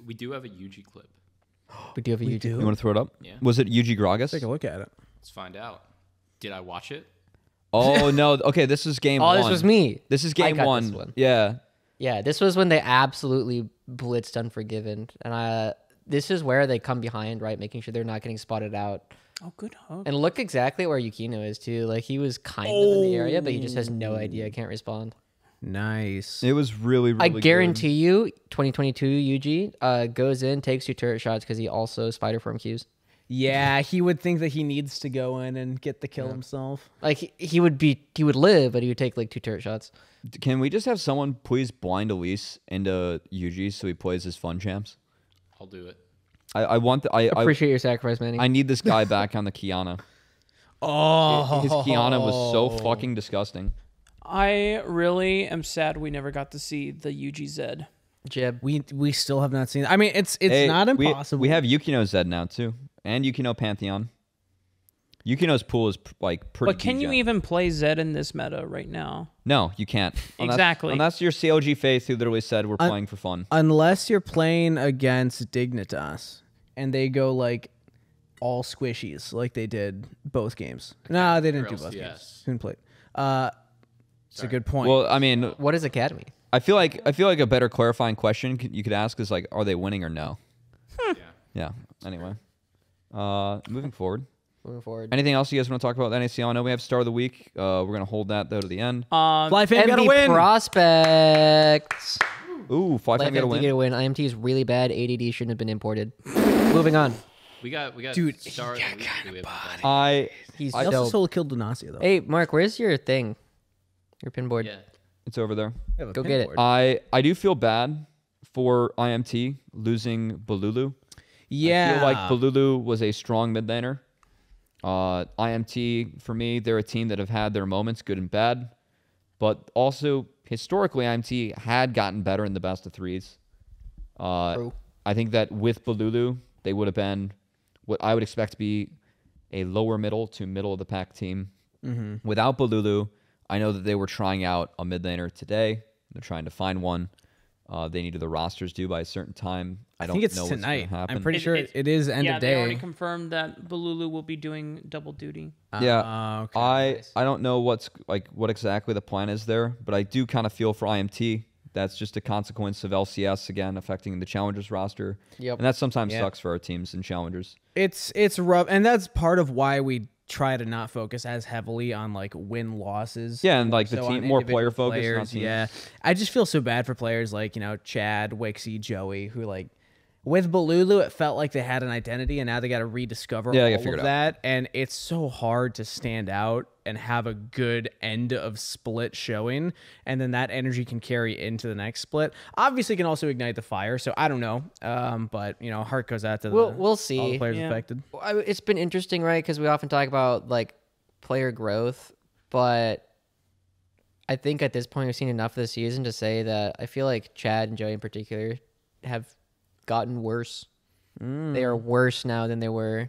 We do have a UG clip. We do have a YouTube. You want to throw it up? Yeah. Was it UG Gragas? Take a look at it. Let's find out. Did I watch it? Oh no! Okay, this is game 1. Oh, this was me. This is I game got 1. this one. Yeah. Yeah, this was when they absolutely blitzed Unforgiven, and this is where they come behind, right, making sure they're not getting spotted out. Oh, good hook. And look exactly where Yukino is too. Like he was kind of in the area, but he just has no idea, can't respond. Nice. It was really, really I guarantee you, 2022 UG goes in, takes 2 turret shots because he also spider form Qs. Yeah, he would think that he needs to go in and get the kill himself. Like he would live, but he would take like 2 turret shots. Can we just have someone please blind Elise into UG so he plays his fun champs? I'll do it. I want the, I Appreciate your sacrifice, Manny. I need this guy back on the Kiana. Oh, His Kiana was so fucking disgusting. I really am sad we never got to see the UGZ. Jeb. we still have not seen. I mean, it's Hey, not impossible. We have Yukino Zed now too, and Yukino Pantheon. Yukino's pool is like pretty. But can you degen. even play Zed in this meta right now? No, you can't. Exactly. Unless your CLG Faith, who literally said we're playing for fun. Unless you're playing against Dignitas and they go like all squishies like they did both games. No, they didn't do both games. Didn't play. It's a good point. Well, I mean, What is Academy? I feel like a better clarifying question you could ask is like, are they winning or no? Yeah. Anyway, moving forward. Moving forward. Anything else you guys want to talk about NACL? I know we have Star of the Week. We're gonna hold that though to the end. Fly Fam gotta MB win. prospects. Ooh, Fly Fam gotta win. Get a win. IMT is really bad. ADD shouldn't have been imported. Moving on. We got Dude, Star of the Week. Do we have one? He's I also dope. solo killed Denacia though. Hey, Mark, where's your thing? Your pin board. Yeah. It's over there. Go get it. I do feel bad for IMT losing Balulu. Yeah. I feel like Balulu was a strong mid laner. IMT, for me, they're a team that have had their moments, good and bad. But also, historically, IMT had gotten better in the best of threes. True. I think that with Balulu, they would have been what I would expect to be a lower middle to middle of the pack team. Without Balulu, I know that they were trying out a mid laner today. They're trying to find one. They needed the rosters due by a certain time. I don't think it's know tonight. what's gonna happen. I'm pretty sure it is end yeah, of they already day. confirmed that Balulu will be doing double duty. Yeah, okay. I don't know what exactly the plan is there, but I do kind of feel for IMT. That's just a consequence of LCS again affecting the challengers roster. Yep. And that sometimes sucks for our teams and challengers. It's rough, and that's part of why we try to not focus as heavily on like win losses. Yeah, and like the So team on more individual player focused. players, Not team. yeah. I just feel so bad for players like Chad, Wixie, Joey, who like with Balulu, it felt like they had an identity, and now they got to rediscover Yeah, they gotta all figure of it out. that. And it's so hard to stand out and have a good end of split showing, and then that energy can carry into the next split. Obviously, it can also ignite the fire. So I don't know, but heart goes out to We'll see. all the players Yeah. affected. It's been interesting, right? Because we often talk about like player growth, but I think at this point we've seen enough this season to say that I feel like Chad and Joey in particular have gotten worse. They are worse now than they were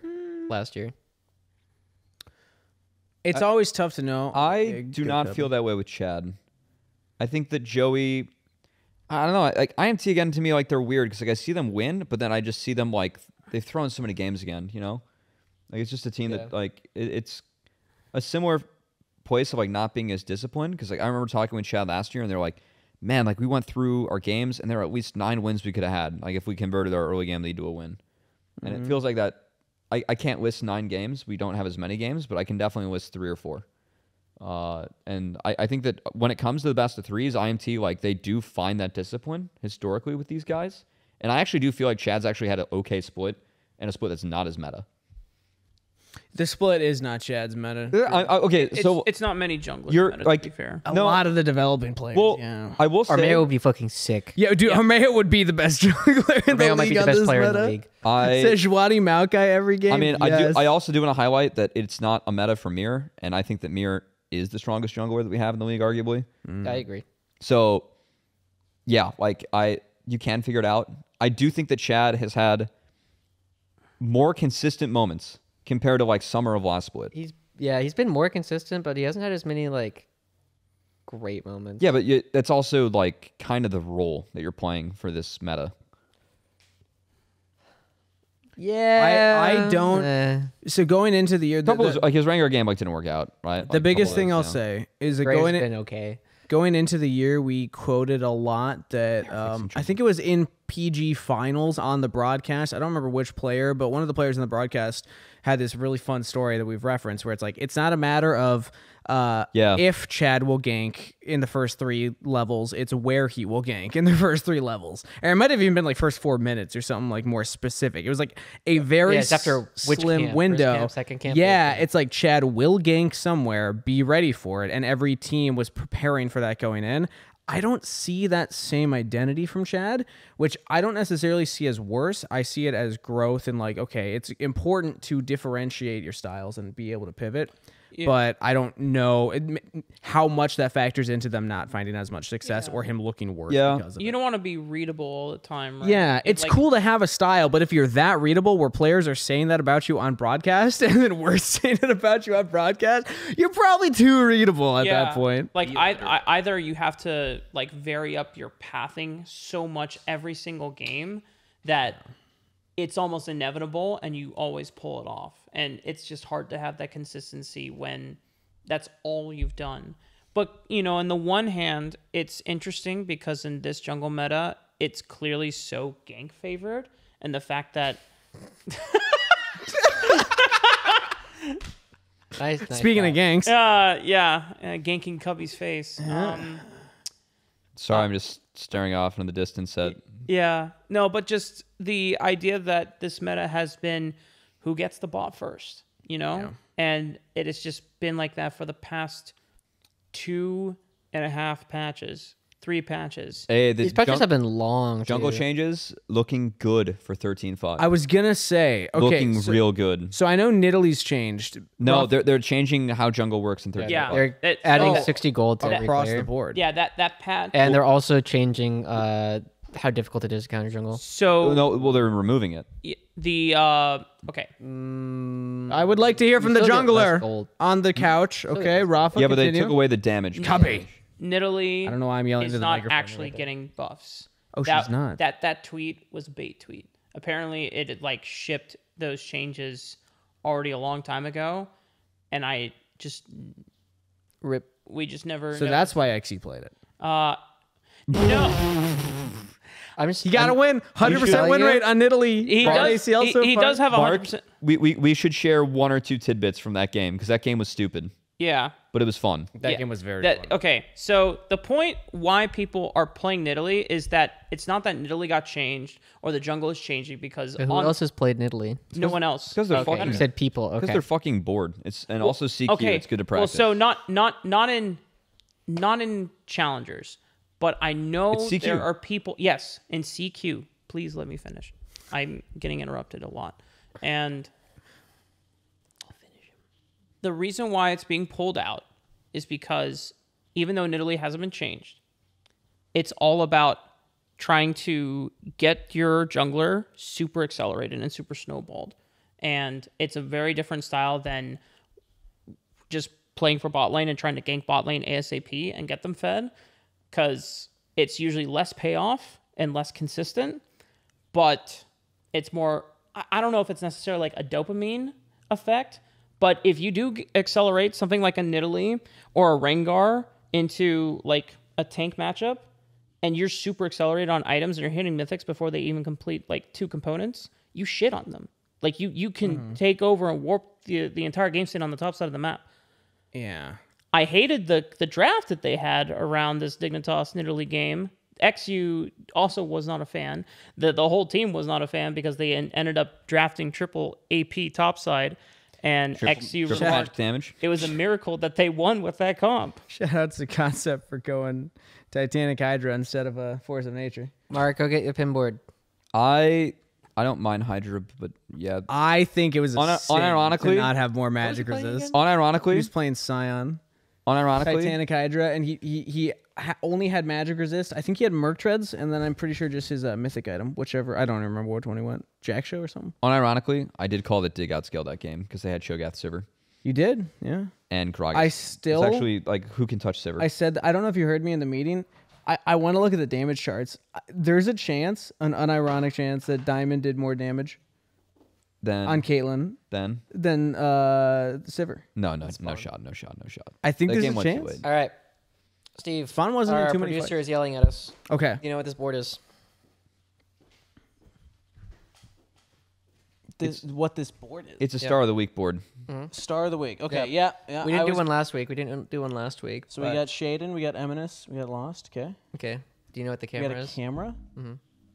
last year. It's always tough to know. I do not feel that way with Chad. I think that Joey, I don't know, like IMT again to me, like they're weird because like I see them win, but then I just see them like they've thrown so many games again, Like it's just a team that like it's a similar place of like not being as disciplined because like I remember talking with Chad last year and they're like, man, like we went through our games and there were at least 9 wins we could have had. Like if we converted our early game lead to a win. And it feels like that I can't list 9 games. We don't have as many games, but I can definitely list 3 or 4. And I think that when it comes to the best of threes, IMT, like they do find that discipline historically with these guys. And I actually do feel like Chad's actually had an okay split and a split that's not as meta. The split is not Chad's meta. Okay, so It's not many junglers. you're, meta, like- to be fair. A no. lot of the developing players. well, yeah. I will say Armeo would be fucking sick. Yeah, dude, Armeo would be the best jungler in the Armeo might league be the on best this player in meta. the league. Sejuani Maokai every game. I mean, yes. I also do want to highlight that it's not a meta for Mir, and I think that Mir is the strongest jungler that we have in the league, arguably. I agree. So, yeah, like you can figure it out. I do think that Chad has had more consistent moments compared to like summer of last split. He's been more consistent, but he hasn't had as many like great moments. Yeah, but that's also like kind of the role that you're playing for this meta. Yeah. I don't. So going into the year, Like his Rengar game like didn't work out, right? the Like, biggest couple thing of I'll those, say is that Graves going in, been okay. going into the year, we quoted a lot that I think it was in PG finals on the broadcast. I don't remember which player, but one of the players in the broadcast had this really fun story that we've referenced where it's like, it's not a matter of if Chad will gank in the first 3 levels, it's where he will gank in the first 3 levels. And it might have even been like first 4 minutes or something like more specific. It was like a very it's after which slim camp? window. First camp, second camp, yeah, third camp. it's like Chad will gank somewhere, be ready for it. And every team was preparing for that going in. I don't see that same identity from Chad, which I don't necessarily see as worse. I see it as growth and like, okay, it's important to differentiate your styles and be able to pivot. Yeah. But I don't know how much that factors into them not finding as much success or him looking worse because of You it. don't want to be readable all the time, right? Yeah, it's like, cool to have a style, but if you're that readable where players are saying that about you on broadcast and then we're saying it about you on broadcast, you're probably too readable at that point. Like either you have to like vary up your pathing so much every single game that it's almost inevitable and you always pull it off. And it's just hard to have that consistency when that's all you've done. But, you know, on the one hand, it's interesting because in this jungle meta, it's clearly so gank favored. And the fact that... Nice, Speaking of ganks. ganking Cubby's face. Sorry, I'm just staring off in the distance at... Yeah. No, but just the idea that this meta has been who gets the bot first, you know? Yeah. And it has just been like that for the past 2.5 patches, 3 patches. Hey, These patches have been long. Jungle too. changes looking good for 13.5. I was going to say, okay. Looking real good. So I know Nidalee's changed. No, they're changing how jungle works in 13.5. Yeah. They're adding 60 gold to every across player. the board. Yeah, that patch. And they're also changing how difficult it is to counter jungle. So they're removing it. Okay. I would like to hear from the still get less jungler gold. on the couch. Okay, Rafa, Yeah, but they continue. took away the damage. Copy. Nidalee I don't know why I'm yelling is into the not microphone actually like that. getting buffs. Oh, she's not. That tweet was a bait tweet. Apparently, it had like shipped those changes already a long time ago, and I just Rip. we just never. So that's why XE played it. No. I'm just, You got to win. 100% win rate on Nidalee. He Brought does. ACL so He far. does have Mark, 100%. we should share 1 or 2 tidbits from that game because that game was stupid, Yeah. but it was fun. That game was very fun. Okay, so the point why people are playing Nidalee is that it's not that Nidalee got changed or the jungle is changing because who else has played Nidalee? no one else. Because they're Okay, fucking. you said people. Because Okay. they're fucking bored. And also CQ. Okay, It's good to practice. Well, so not in challengers, but I know It's CQ. there are people. Yes, in CQ. Please let me finish. I'm getting interrupted a lot, and the reason why it's being pulled out is because even though Nidalee hasn't been changed, it's all about trying to get your jungler super accelerated and super snowballed. And it's a very different style than just playing for bot lane and trying to gank bot lane ASAP and get them fed, because it's usually less payoff and less consistent, but it's more, I don't know if it's necessarily like a dopamine effect, but if you do accelerate something like a Nidalee or a Rengar into like a tank matchup, and you're super accelerated on items and you're hitting mythics before they even complete like 2 components, you shit on them. Like you can take over and warp the entire game state on the top side of the map. Yeah. I hated the draft that they had around this Dignitas Nidalee game. XU also was not a fan. The whole team was not a fan because they ended up drafting triple AP topside, and XU Triple magic damage. It was a miracle that they won with that comp. Shout out to Concept for going Titanic Hydra instead of a Force of Nature. Mark, go get your pin board. I don't mind Hydra, but yeah. I think it was a sin unironically- to not have more magic resist. He Unironically, was playing Scion. unironically, Titanic Hydra, and he only had magic resist. I think he had Merc Treads, and then I'm pretty sure just his mythic item, whichever. I don't remember which one he went. Jack Show or something? unironically, I did call it dig out scale that game because they had Shogath Sivir You did? Yeah. and Gragas. I still... It's actually like who can touch Sivir. I said, I don't know if you heard me in the meeting. I want to look at the damage charts. There's a chance, an unironic chance, that Diamond did more damage then on Caitlyn then than Sivir. no shot. I think That there's game a went too chance. late. All right. Steve, Fun wasn't in our too many producer fights. is yelling at us. Okay. You know what this board is? What this board is. It's a Star of the Week board. Star of the week. Okay, Yep. yeah. We didn't do one last week. We didn't do one last week. So we got Shaden, we got Eminus, we got Lost. Okay. Okay. Do you know what the We camera got a is? camera.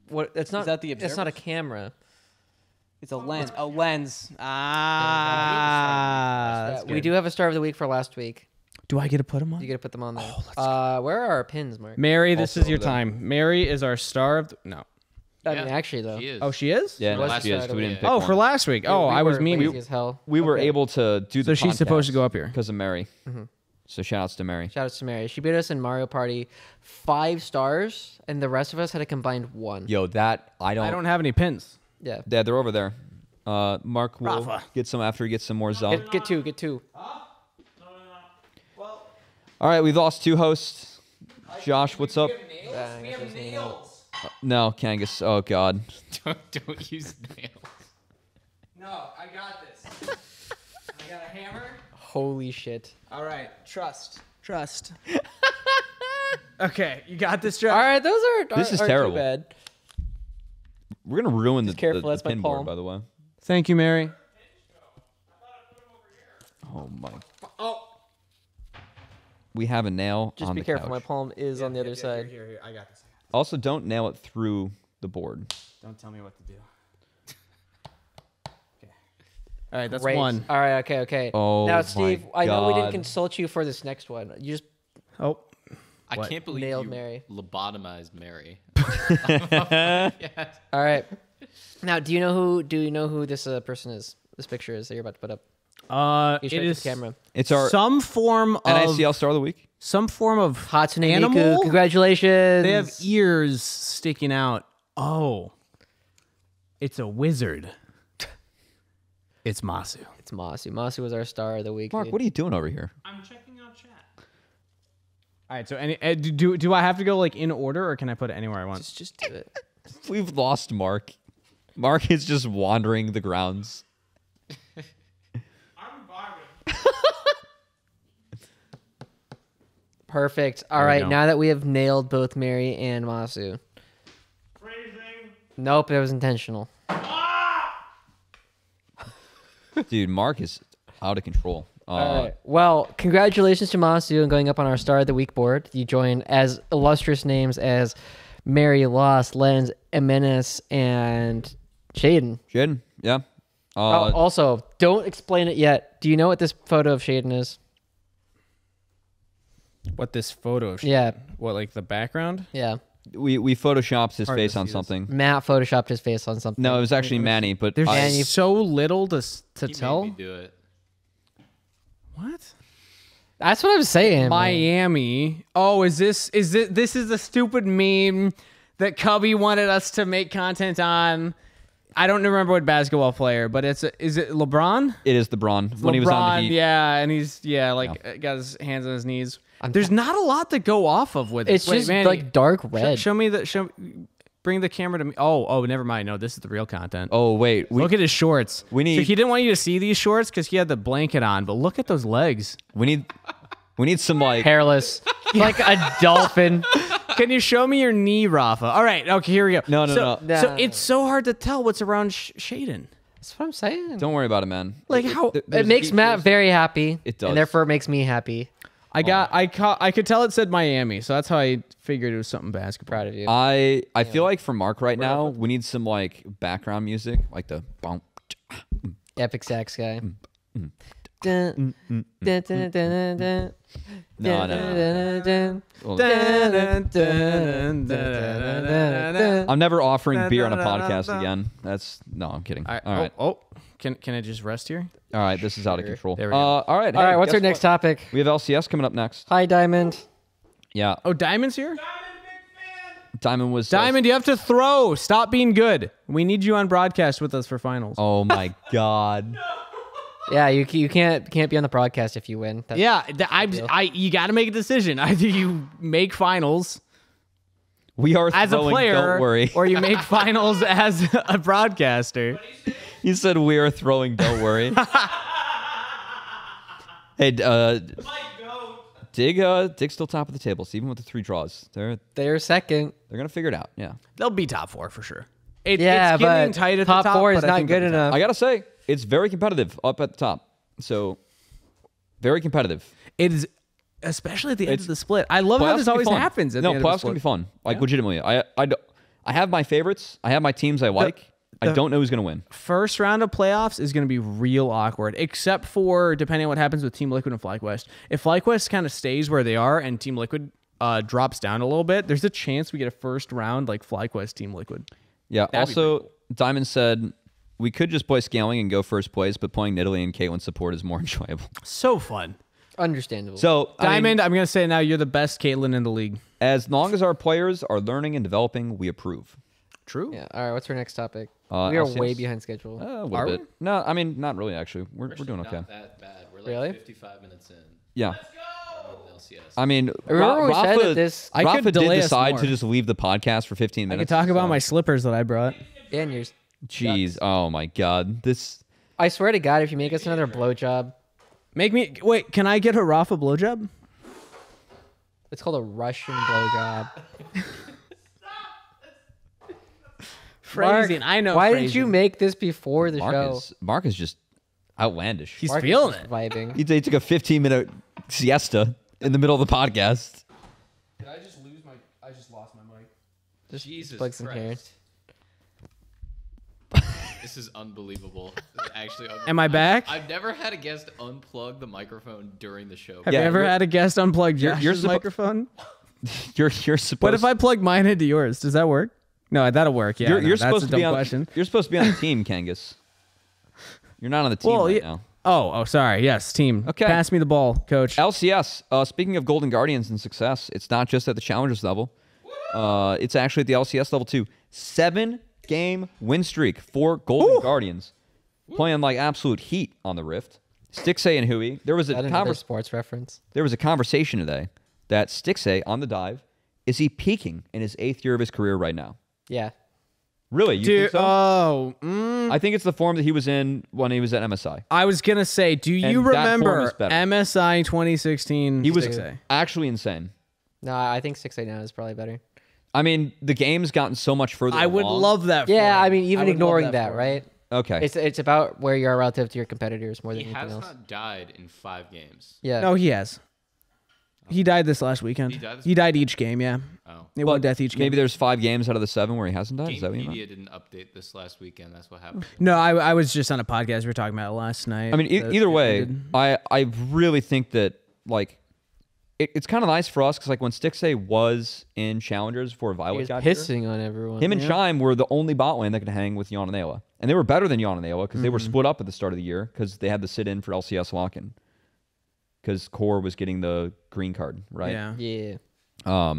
What? It's not. that the It's not a camera. It's a lens. A lens. Yeah, That's we good. do have a star of the week for last week. Do I get to put them on? You got to put them on there. Where are our pins, Mark? Mary, this Also is your the- time. Mary is our star of. No. I Yeah, mean, actually, though. She is. Oh, she is. Yeah, Was no, she is. Star of 'Cause we the didn't Week. pick Oh, one. for last week. Oh, We I was were mean. lazy as hell. We were Okay. able to do the So she's supposed to go up here. because of Mary. So shout outs to Mary. Shout out to Mary. She beat us in Mario Party 5 stars, and the rest of us had a combined 1. Yo, that I don't. have any pins. Yeah. Yeah, they're over there. Mark will Rafa. get some after he gets some more Zell. Get 2. Get 2. All right, we've lost 2 hosts. Josh, what's up? No, Kangas. Oh God. Don't use nails. No, I got this. I got a hammer. Holy shit. All right, trust. Okay, you got this, Josh. All right, those are. This is aren't terrible. Too bad. We're gonna ruin the careful, that's my pin board, palm. by the way. Thank you, Mary. Oh my. Oh. We have a nail Just on be the careful. couch. My palm is on the other side. Here, I got this. Also, don't nail it through the board. Don't tell me what to do. Okay. All right, that's Great. one. All right. Okay. Oh Now, my Steve, I know we didn't God. consult you for this next one. You just Oh, I What? can't believe Nailed you Mary. lobotomized Mary. all right. Now, do you know who this person is? This picture is that you're about to put up. You it show it to is the camera. It's our some form of NACL Star of the Week. Hatsune animal. Miku. Congratulations. They have ears sticking out. Oh, it's a wizard. It's Massu. It's Massu. Massu was our star of the week. Mark, what are you doing over here? I'm checking out chat. All right, so do I have to go like in order, or can I put it anywhere I want? Just do it. We've lost Mark. Mark is just wandering the grounds. I'm vibing. Perfect. All There we right. go. Now that we have nailed both Mary and Massu. Phrasing. Nope, it was intentional. Dude, Mark is out of control. All right. Well, congratulations to Massu on going up on our Star of the Week board. You join as illustrious names as Mary, Lost, Lens, Emenis, and Shaden. Jaden, yeah. Also, don't explain it yet. Do you know what this photo of Shaden is? What this photo? Yeah. What, like the background? Yeah. We photoshopped his Hard to face on see this. something. Matt photoshopped his face on something. No, it was actually Manny, but There's Manny- so little to He tell. made me do it. What? That's what I'm saying. man. Miami. Oh, this is the stupid meme that Cubby wanted us to make content on. I don't remember what basketball player, but is it LeBron? it is the Braun when he was on the Heat. Yeah, and he's got his hands on his knees. There's not a lot to go off of with it. It's Wait, just Manny, like dark red. Show me bring the camera to me. Oh, never mind. No, this is the real content. Oh wait, Look at his shorts. we need- So he didn't want you to see these shorts because he had the blanket on, but look at those legs. we need some like Hairless. Like a dolphin. Can you show me your knee, Rafa? All right. Okay, here we go. No. So No. it's so hard to tell what's around Shaden. That's what I'm saying. Don't worry about it, man. Like how It makes Matt very happy. It does. And therefore it makes me happy. I could tell it said Miami, so that's how I figured it was something basketball. Proud of you. I feel like for Mark right now, we need some like background music, like the bump. Epic sax guy. Dun, dun, dun, dun, dun, dun. No. Dun, dun, Well, dun, dun, dun. I'm never offering beer on a podcast again. I'm kidding. All right. All right. Oh, can I just rest here? All right. This is out of control. There we go. All right. All hey, right, what's guess our next what? topic? We have LCS coming up next. Hi, Diamond. Yeah. Oh, Diamond's here? Diamond was Diamond, you have to throw. Stop being good. We need you on broadcast with us for finals. Oh my God. Yeah, you can't be on the broadcast if you win. That's, Yeah, you got to make a decision. Either you make finals We are as a throwing, player, Don't worry. or you make finals as a broadcaster. You said we are throwing. Don't worry. Hey, Dig still top of the table. So even with the 3 draws, They're second. they're gonna figure it out. Yeah. They'll be top 4 for sure. Yeah, it's getting but tight at top the top 4 is but I not think good they'll be top. enough. I gotta say, it's very competitive up at the top. So very competitive. It is, especially at the end of the split. I love how this always happens at the end of the playoffs split. can be fun. Like legitimately, I have my favorites. I have my teams I like. I don't know who's gonna win. First round of playoffs is going to be real awkward, except for depending on what happens with Team Liquid and FlyQuest. If FlyQuest kind of stays where they are and Team Liquid drops down a little bit, there's a chance we get a first round like FlyQuest Team Liquid. Yeah. That'd be Also, pretty Diamond said we could just play scaling and go first place, but playing Nidalee and Caitlyn support is more enjoyable. So fun. Understandable. So Diamond, I'm going to say now you're the best Caitlyn in the league. as long as our players are learning and developing, we approve. True. Yeah. All right. What's our next topic? we are LCS? way behind schedule. A little Are bit. we? No, I mean not really. Actually, we're Actually, doing okay. Not that bad. We're like Really? 55 minutes in. Yeah. On LCS. I mean, Remember we said that this I could Rafa did delay us decide more. to just leave the podcast for 15 I minutes. can talk about so- my slippers that I brought. and yours. Jeez, oh my God, this. I swear to God, if you make us another blowjob, Wait, can I get a Rafa blowjob? it's called a Russian blowjob. Phrasing. I know. Why phrasing. didn't you make this before the show? Mark is just outlandish. He's Mark is feeling just it. vibing. He took a 15-minute siesta in the middle of the podcast. Did I just lose my? I just lost my mic. Just Jesus plug some hair. Christ. This is unbelievable. This is actually Am I back? I've never had a guest unplug the microphone during the show. Have Yeah, you ever you're- had a guest unplug you're Josh's suppo- microphone? You're supposed. What if I plug mine into yours? Does that work? No, that'll work. Yeah, You're, no, you're that's supposed a to dumb be on. question. You're supposed to be on the team, Kangas. You're not on the team Well, right yeah- now. Oh, sorry. Yes, team. Okay. Pass me the ball, coach. LCS. Speaking of Golden Guardians and success, it's not just at the Challengers level. It's actually at the LCS level too. 7-game win streak for Golden Guardians, playing like absolute heat on the Rift. Stixay and Hui. There was a That another sports reference. There was a conversation today that Stixay on the dive, is he peaking in his 8th year of his career right now? Yeah. Really? You Dude, think so? I I think it's the form that he was in when he was at MSI. was gonna say, do you And that form remember is better. MSI 2016? He was Stixay? actually insane. No, I think 6A now is probably better. I mean, the game's gotten so much further I would along. love that. Yeah, for I him. mean, I even would love ignoring that, for him. right? Okay. It's about where you are relative to your competitors more than He anything has else. not died in 5 games. Yeah. No, he has. He died this last weekend. He died this each game. Yeah, Oh. it won death each game. Maybe there's 5 games out of the 7 where he hasn't died. Is that what you meant? Gamepedia didn't update this last weekend. That's what happened. No, I was just on a podcast. We were talking about it last night. I mean, that either it way, ended. I really think that like it's kind of nice for us because like when Stixay was in Challengers before He Violet was got here, pissing on everyone. him and Shime were the only bot lane that could hang with Yon and Ayla. And they were better than Yon and Ayla because they were split up at the start of the year because they had to sit in for LCS lock-in because Core was getting the green card, right? Yeah. Yeah.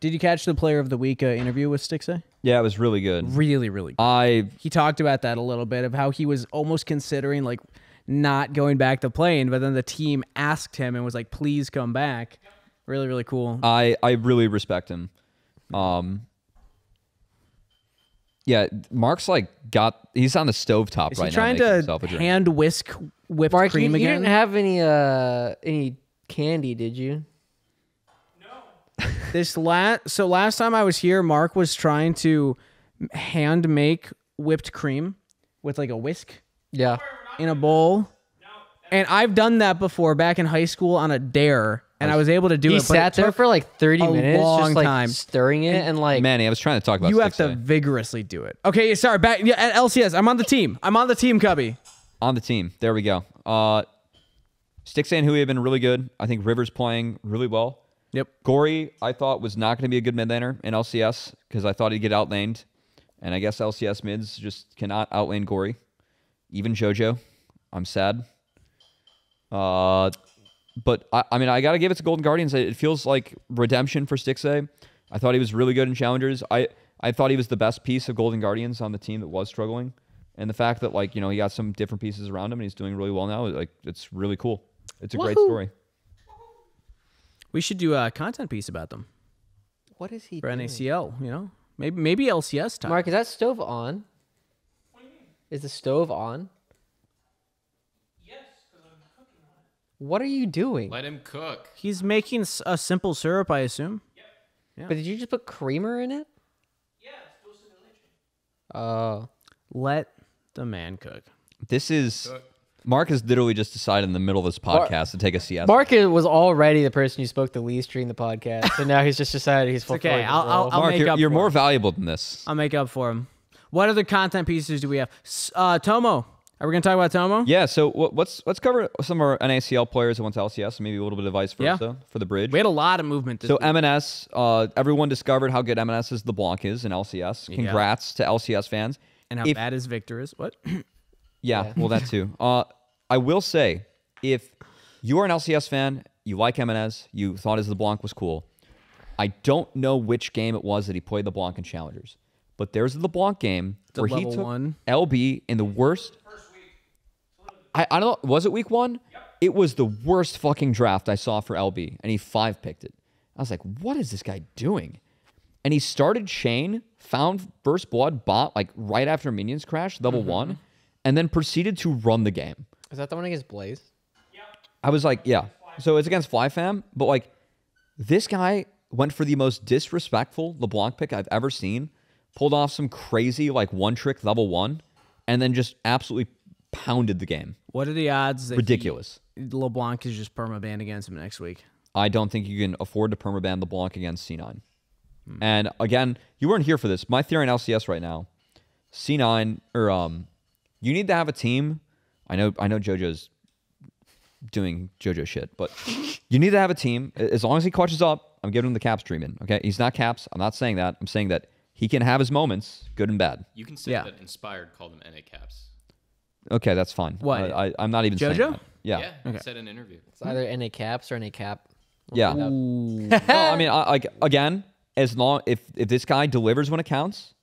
Did you catch the Player of the Week interview with Stixay? Yeah, it was really good. Really, really good. I He talked about that a little bit of how he was almost considering like not going back to playing, but then the team asked him and was like, "Please come back." Really, really cool. I really respect him. Yeah, Mark's like he's on the stovetop Is right he now. trying making to himself a drink. hand whisk whipped Mark, you cream again? didn't have any candy, did you? Last time I was here, Mark was trying to hand make whipped cream with like a whisk Yeah. in a bowl. And I've done that before back in high school on a dare, and I was able to do He it. but sat it there took for like 30 a minutes, long just like time. stirring it and like. Manny, I was trying to talk about You have to Stixay. vigorously do it. Okay, sorry. Back at LCS, I'm on the team. Cubby. On the team. There we go. Stixay and Hui have been really good. I think River's playing really well. Yep. Gory, I thought, was not going to be a good mid laner in LCS because I thought he'd get outlaned. And I guess LCS mids just cannot outlane Gory. Even JoJo. I'm sad. But, I mean, I got to give it to Golden Guardians. It feels like redemption for Stixay. I thought he was really good in Challengers. I thought he was the best piece of Golden Guardians on the team that was struggling. And the fact that, like, you know, he got some different pieces around him and he's doing really well now, like, it's really cool. It's a great story. We should do a content piece about them What is he for doing? NACL. You know, maybe LCS time. Mark, is that stove on? Is the stove on? Yes, because I'm cooking on it. What are you doing? Let him cook. He's making a simple syrup, I assume. But did you just put creamer in it? Yeah, it's supposed to be Oh. Let the man cook. This is Mark has literally just decided in the middle of this podcast to take a siesta. Mark was already the person you spoke the least during the podcast, and now he's just decided he's okay, fulfilling his I'll role. Mark, make up you're for more him. valuable than this. I'll make up for him. What other content pieces do we have? Tomo. Are we gonna talk about Tomo? Yeah, so let's cover some of our NACL players that went to LCS, and maybe a little bit of vice versa for the bridge. We had a lot of movement this So week. MNS, everyone discovered how good MNS's LeBlanc is in LCS. Congrats to LCS fans. and how bad his Victor is. What? Yeah, well, that too. I will say, if you are an LCS fan, you like MNS, you thought his LeBlanc was cool, I don't know which game it was that he played LeBlanc in Challengers, but there's the LeBlanc game where he level took 1. LB in the worst. I don't know. Was it week 1? It was the worst fucking draft I saw for LB, and he 5-picked it. I was like, what is this guy doing? And he started Chain, found First Blood, bot like right after Minions crashed, level 1, and then proceeded to run the game. Is that the one against Blaze? I was like, yeah. So it's against FlyFam, but like this guy went for the most disrespectful LeBlanc pick I've ever seen, pulled off some crazy like one-trick level 1, and then just absolutely pounded the game. What are the odds that Ridiculous. LeBlanc is just permaban against him next week? I don't think you can afford to permaban LeBlanc against C9. And again, you weren't here for this. My theory in LCS right now, C9 or you need to have a team. I know JoJo's doing JoJo shit, but you need to have a team. As long as he clutches up, I'm giving him the Caps treatment. Okay, he's not Caps. I'm not saying that. I'm saying that he can have his moments, good and bad. You can say that Inspired called him NA Caps. Okay, that's fine. What? I'm not even saying JoJo? that. Yeah. Yeah, he said in an interview. It's either NA Caps or NA Cap. Yeah. No, I mean, like again, as long if this guy delivers when it counts,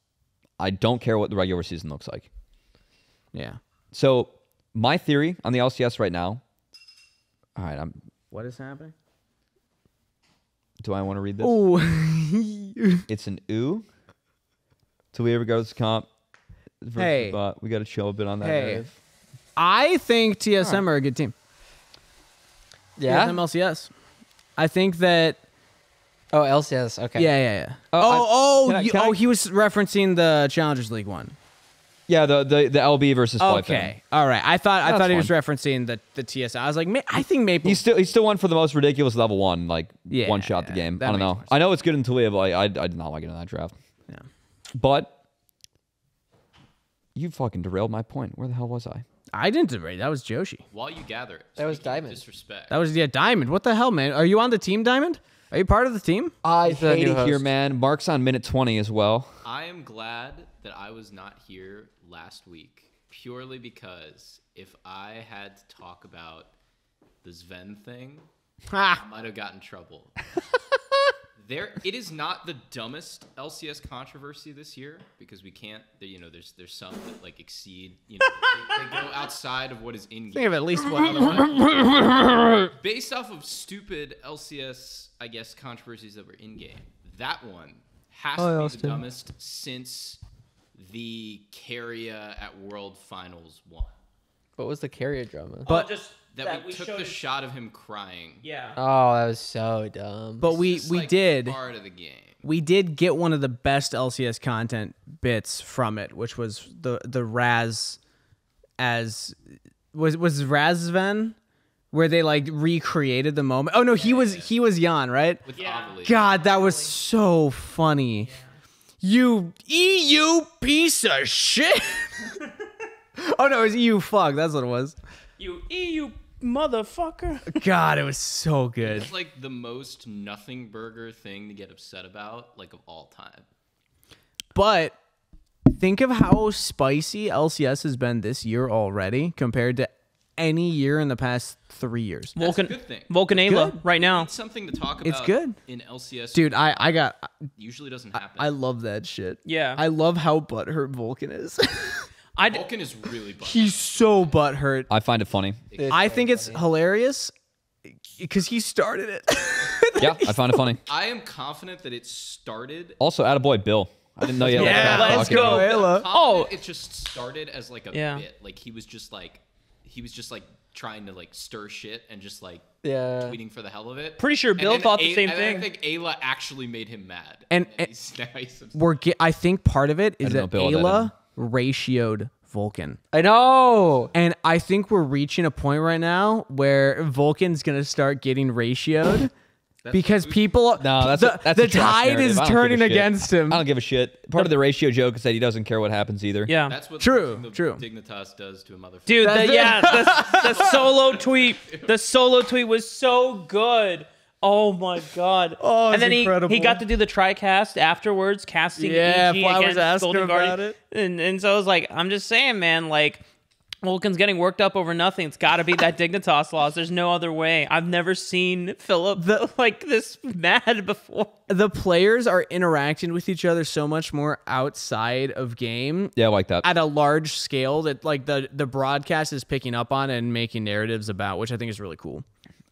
I don't care what the regular season looks like. Yeah. So my theory on the LCS right now. All right, What is happening? do I want to read this? Oh, It's an ooh. Till we ever go to the comp. Hey. We got to chill a bit on that. hey. narrative. I think TSM are a good team. Yeah. TSM LCS. I think that. Oh, LCS. Okay. Yeah. Oh, can I- He was referencing the Challengers League one. Yeah, the LB versus FlyFam. Okay, all right. I thought That's he was referencing the TSM. I was like, I think Maple. He still went for the most ridiculous level 1, like Yeah, one shot the yeah, game. that I don't makes know. more sense. I know it's good in Talia, but I did not like it in that draft. Yeah. But you fucking derailed my point. Where the hell was I? I didn't debate. That was Joshi. While you gather it. That was speaking of Diamond. Disrespect. That was Diamond. What the hell, man? Are you on the team, Diamond? Are you part of the team? I He's the hate new it here, host. man. Mark's on minute 20 as well. I am glad that I was not here last week, purely because if I had to talk about the Sven thing, I might have gotten in trouble. It is not the dumbest LCS controversy this year because we can't. There's some that like exceed. They go outside of what is in game. Think of at least one other one. Based off of stupid LCS, I guess, controversies that were in game, that one has to be the dumbest since the Carrier at World Finals 1. What was the carrier drama? But That we took the shot of him crying. Yeah. Oh, that was so dumb. but we It's like did part of the game. we did get one of the best LCS content bits from it, which was the Raz as was Raz Sven, where they like recreated the moment. Oh no, he was Jan, right? With Yeah. Amelie. God, that was so funny. You EU piece of shit. Oh no, it was EU fuck. That's what it was. You EU motherfucker. God, it was so good. It's like the most nothing burger thing to get upset about, like of all time. But think of how spicy LCS has been this year already compared to any year in the past 3 years. That's Vulcan, a good thing. Vulcan Ayla Good. right now. It's something to talk about. It's good. In LCS. Dude, I usually doesn't happen. I love that shit. Yeah. I love how butthurt Vulcan is. Vulcan is really bummed. He's so butthurt. I find it funny. I think it's hilarious because he started it. Yeah, I find it funny. I am confident that it started. Also, attaboy Bill. I didn't know you had Yeah, like, let's fucking- go. Ayla. Oh, it just started as like a Yeah. bit. Like he was just like trying to like stir shit and just like Yeah. tweeting for the hell of it. Pretty sure Bill thought the same and thing. I think Ayla actually made him mad. And he's I think part of it is I don't know, that Bill, that Ayla ratioed Vulcan. I know. And I think we're reaching a point right now where Vulcan's going to start getting ratioed because people... No, that's the a trash tide narrative. is I don't give a turning shit. against him. I don't give a shit. Part of the ratio joke is that he doesn't care what happens either. Yeah. That's what True, the true. Dignitas does to a motherfucker. Dude, That's it. the solo tweet. The solo tweet was so good. Oh my god! Oh, it's and then incredible. he got to do the TriCast afterwards, casting Yeah, EG Fly was against asking Golden about Guardian. And so I was like, I'm just saying, man, like Vulcan's getting worked up over nothing. It's got to be that Dignitas loss. There's no other way. I've never seen Philip like this mad before. The players are interacting with each other so much more outside of game. Yeah, I like that. At a large scale that like the broadcast is picking up on and making narratives about, which I think is really cool.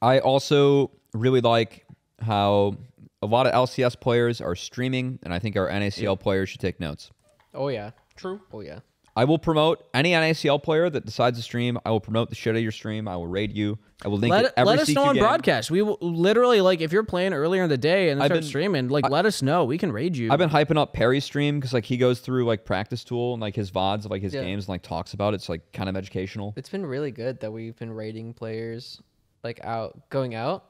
I also really like how a lot of LCS players are streaming, and I think our NACL players should take notes. Oh yeah. True. Oh yeah. I will promote any NACL player that decides to stream. I will promote the shit out of your stream. I will raid you. I will link it every let us know CQ on game. broadcast. We will literally, like, if you're playing earlier in the day and then start streaming, like, let us know. We can raid you. I've been hyping up Perry's stream because like he goes through like practice tool and like his VODs of like his games and like talks about it. It's like kind of educational. It's been really good that we've been rating players like going out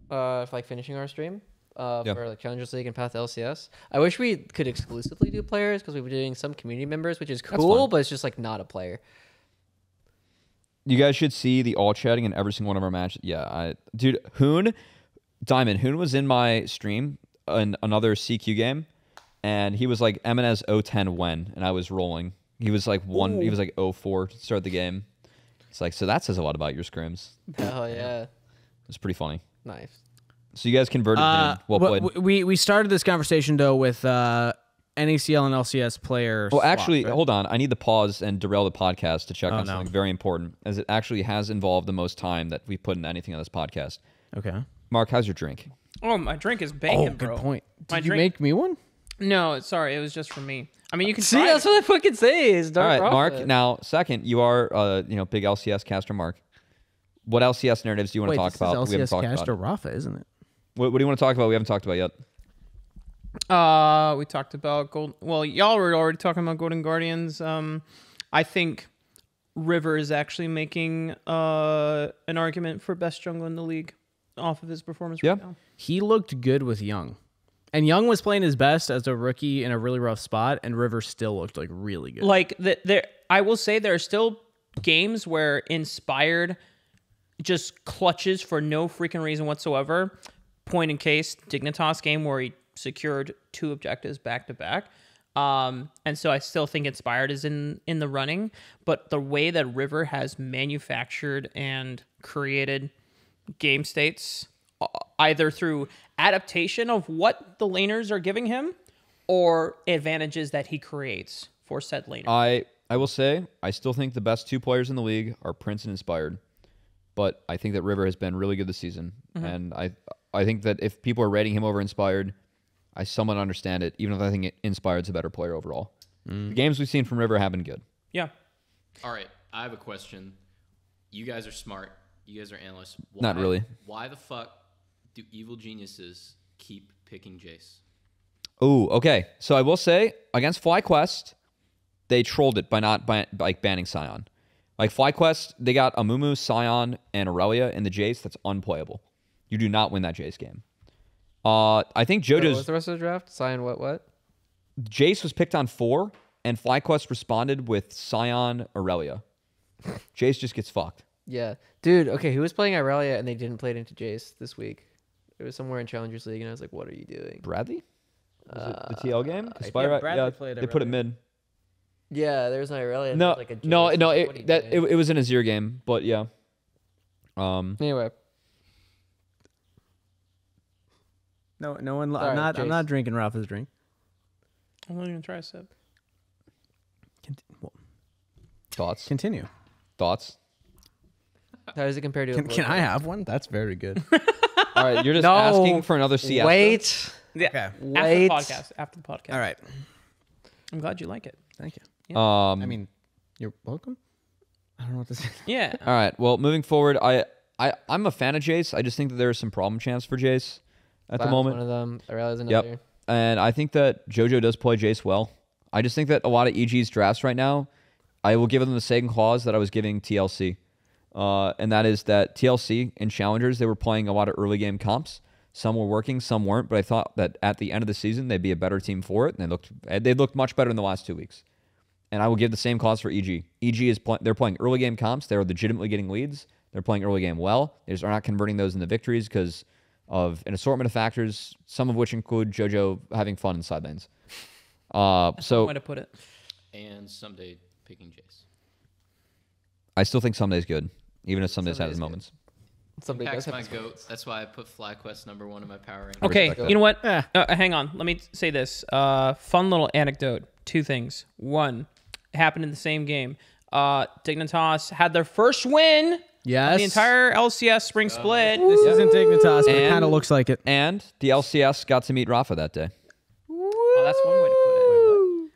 for like finishing our stream for like Challengers League and Path to LCS. I wish we could exclusively do players because we've been doing some community members, which is cool, but it's just like not a player. You guys should see the all chatting in every single one of our matches. Yeah, dude, Hoon was in my stream in another CQ game, and he was like MNS 010 when, and I was rolling. He was like he was like 04 to start the game. It's like, so that says a lot about your scrims. Hell yeah. It's pretty funny. Nice. So you guys converted him. Well played. We started this conversation though with NACL and LCS players. Well, actually, hold on. I need to pause and derail the podcast to check on no. something very important, as it actually has involved the most time that we put in anything on this podcast. Okay. Mark, how's your drink? Oh, my drink is bacon, Good bro. point. My Did you drink- make me one? No, sorry, it was just for me. I mean, you can See, try that's it. what I fucking say. Is All right, Dark Mark. Prophet. Now, second, you are big LCS caster, Mark. What LCS narratives do you want to talk about? This We haven't is talked LCS Caster about. Rafa, isn't it? What do you want to talk about? We haven't talked about yet. We talked about gold. Well, y'all were already talking about Golden Guardians. I think River is actually making an argument for best jungle in the league off of his performance right now. He looked good with Young. And Young was playing his best as a rookie in a really rough spot, and River still looked like really good. Like I will say there are still games where Inspired just clutches for no freaking reason whatsoever. Point in case, Dignitas game where he secured 2 objectives back to back. And so I still think Inspired is in the running, but the way that River has manufactured and created game states, either through adaptation of what the laners are giving him or advantages that he creates for said laner. I will say, I still think the best 2 players in the league are Prince and Inspired, but I think that River has been really good this season, and I think that if people are rating him over Inspired, I somewhat understand it, even if I think Inspired's a better player overall. The games we've seen from River have been good. Yeah. All right, I have a question. You guys are smart. You guys are analysts. Not really. Why the fuck do evil geniuses keep picking Jace? Oh, okay. So I will say, against FlyQuest, they trolled it by banning Sion. Like FlyQuest, they got Amumu, Sion, and Aurelia in the Jace. That's unplayable. You do not win that Jace game. I think What was JoJo's the rest of the draft? Sion, what? Jace was picked on 4, and FlyQuest responded with Sion, Aurelia. Jace just gets fucked. Yeah. Dude, okay, who was playing Irelia and they didn't play it into Jace this week? It was somewhere in Challengers League, and I was like, what are you doing? Bradley? Was it the TL game? Bradley played they put it mid. Yeah, there's an Irelia. No, like a Jace. no, What are you doing? it was an Azir game, but yeah. Anyway. No one. Sorry, I'm Jace. not drinking Rafa's drink. I'm not even try a sip. Thoughts? Continue. Thoughts? How does it compare to Can I have one? That's very good. All right, you're just No. asking for another CS. Wait. Yeah. Okay. Wait. After the podcast. All right. I'm glad you like it. Thank you. I I mean, you're welcome. I don't know what to say. Yeah. All right. Well, moving forward, I'm a fan of Jace. I just think that there are some problem champs for Jace at the Cloud's moment. one of them. Aurella's another. Yep. And I think that JoJo does play Jace well. I just think that a lot of EG's drafts right now, I will give them the same clause that I was giving TLC. And that is that TLC and Challengers, they were playing a lot of early game comps. Some were working, some weren't. But I thought that at the end of the season, they'd be a better team for it. And they looked much better in the last 2 weeks. And I will give the same clause for EG. EG is they're playing early game comps. They're legitimately getting leads. They're playing early game well. They just are not converting those into victories because of an assortment of factors, some of which include JoJo having fun in side lanes. So way to put it. And someday picking Jace. I still think Sunday's good, even if Sunday's has moments. Somebody does Impact's have my goat. That's why I put FlyQuest #1 in my power ranking. Okay, respect you know what? Hang on. Let me say this. Fun little anecdote. 2 things. 1, it happened in the same game. Dignitas had their first win. Yes. The entire LCS spring split. This isn't Dignitas, but it kind of looks like it. And the LCS got to meet Raafaa that day. Oh, that's one way to put it.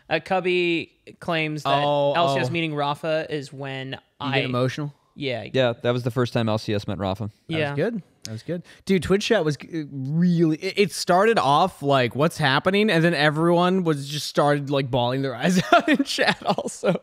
Yeah. Cubby claims that LCS meeting Raafaa is when You get emotional. Yeah. Yeah, that was the first time LCS met Raafaa. Yeah. That was good. That was good. Dude, Twitch chat was really... It started off like, what's happening? And then everyone was just started like bawling their eyes out in chat also.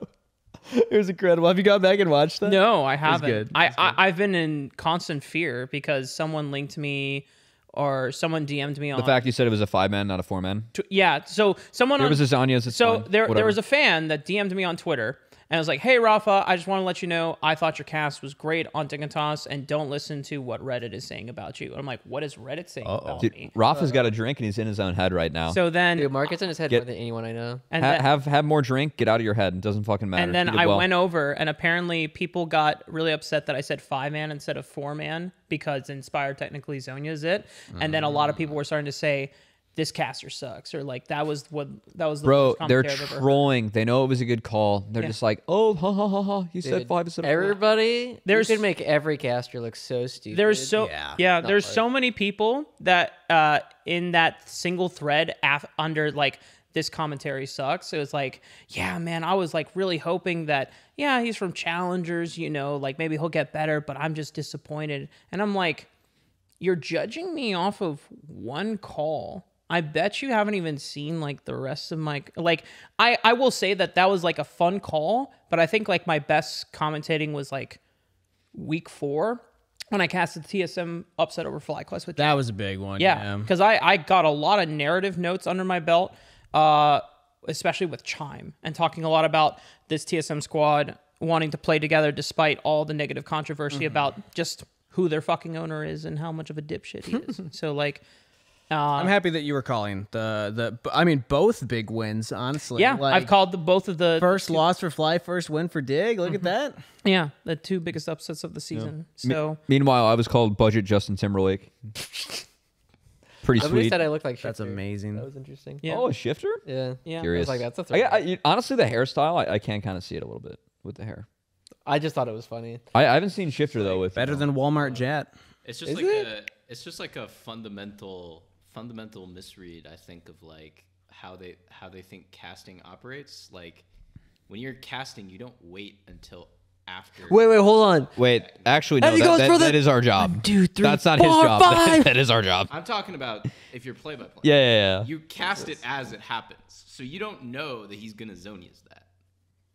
It was incredible. Have you gone back and watched that? No, I haven't. good. I've been in constant fear because someone linked me or someone DM'd me on... The fact you said it was a 5-man, not a 4-man. Yeah, so someone There on... was a Zanya's. It's So fine. there Whatever. was a fan that DM'd me on Twitter, and I was like, "Hey Rafa, I just want to let you know I thought your cast was great on Dignitas, and don't listen to what Reddit is saying about you." And I'm like, "What is Reddit saying about Dude, me?" Rafa's got a drink and he's in his own head right now. So then, Dude, Mark gets in his head more than anyone I know. and then, have more drink, get out of your head. It doesn't fucking matter. and then You did I well. went over, and apparently people got really upset that I said 5-man instead of 4-man because Inspire technically Zonya's it, and then a lot of people were starting to say, "This caster sucks," or like that was the Bro, worst they're commentary I've ever heard. trolling. They know it was a good call. They're just like, oh, ha ha ha ha. You said Dude, 5 instead of 4. Everybody, There's- you could make every caster look so stupid. There's so Yeah. there's so many people that in that single thread under like this commentary sucks. So it's like, yeah, man, I was like really hoping that he's from Challengers, like maybe he'll get better, but I'm just disappointed. And I'm like, you're judging me off of one call. I bet you haven't even seen like the rest of my like. I will say that was like a fun call, but I think like my best commentating was like week 4 when I casted the TSM upset over FlyQuest with That was a big one. yeah, because I got a lot of narrative notes under my belt, especially with Chime and talking a lot about this TSM squad wanting to play together despite all the negative controversy about just who their fucking owner is and how much of a dipshit he is. So like. I'm happy that you were calling I mean, both big wins, honestly. Yeah, Like, I've called both of the first loss for Fly, first win for Dig. Look at that. Yeah, the 2 biggest upsets of the season. So Meanwhile, I was called Budget Justin Timberlake. Pretty Somebody sweet. said I look like Shifter. That's amazing. That was interesting. yeah, Oh, a shifter? Yeah. yeah. Curious. I was like, that's a Honestly, the hairstyle, I can kind of see it a little bit with the hair. I just thought it was funny. I haven't seen shifter though with Better than Walmart Jet. It's just it's just like a fundamental misread, I think, of like how they think casting operates. Like when you're casting, you don't wait until after. Wait, hold on. Wait, actually, no, Have you gone through that the- is our job. 1, 2, 3, That's not his 4, job. 5. That is our job. I'm talking about if you're play by play. Yeah. You cast it as it happens, so you don't know that he's gonna Zonias that.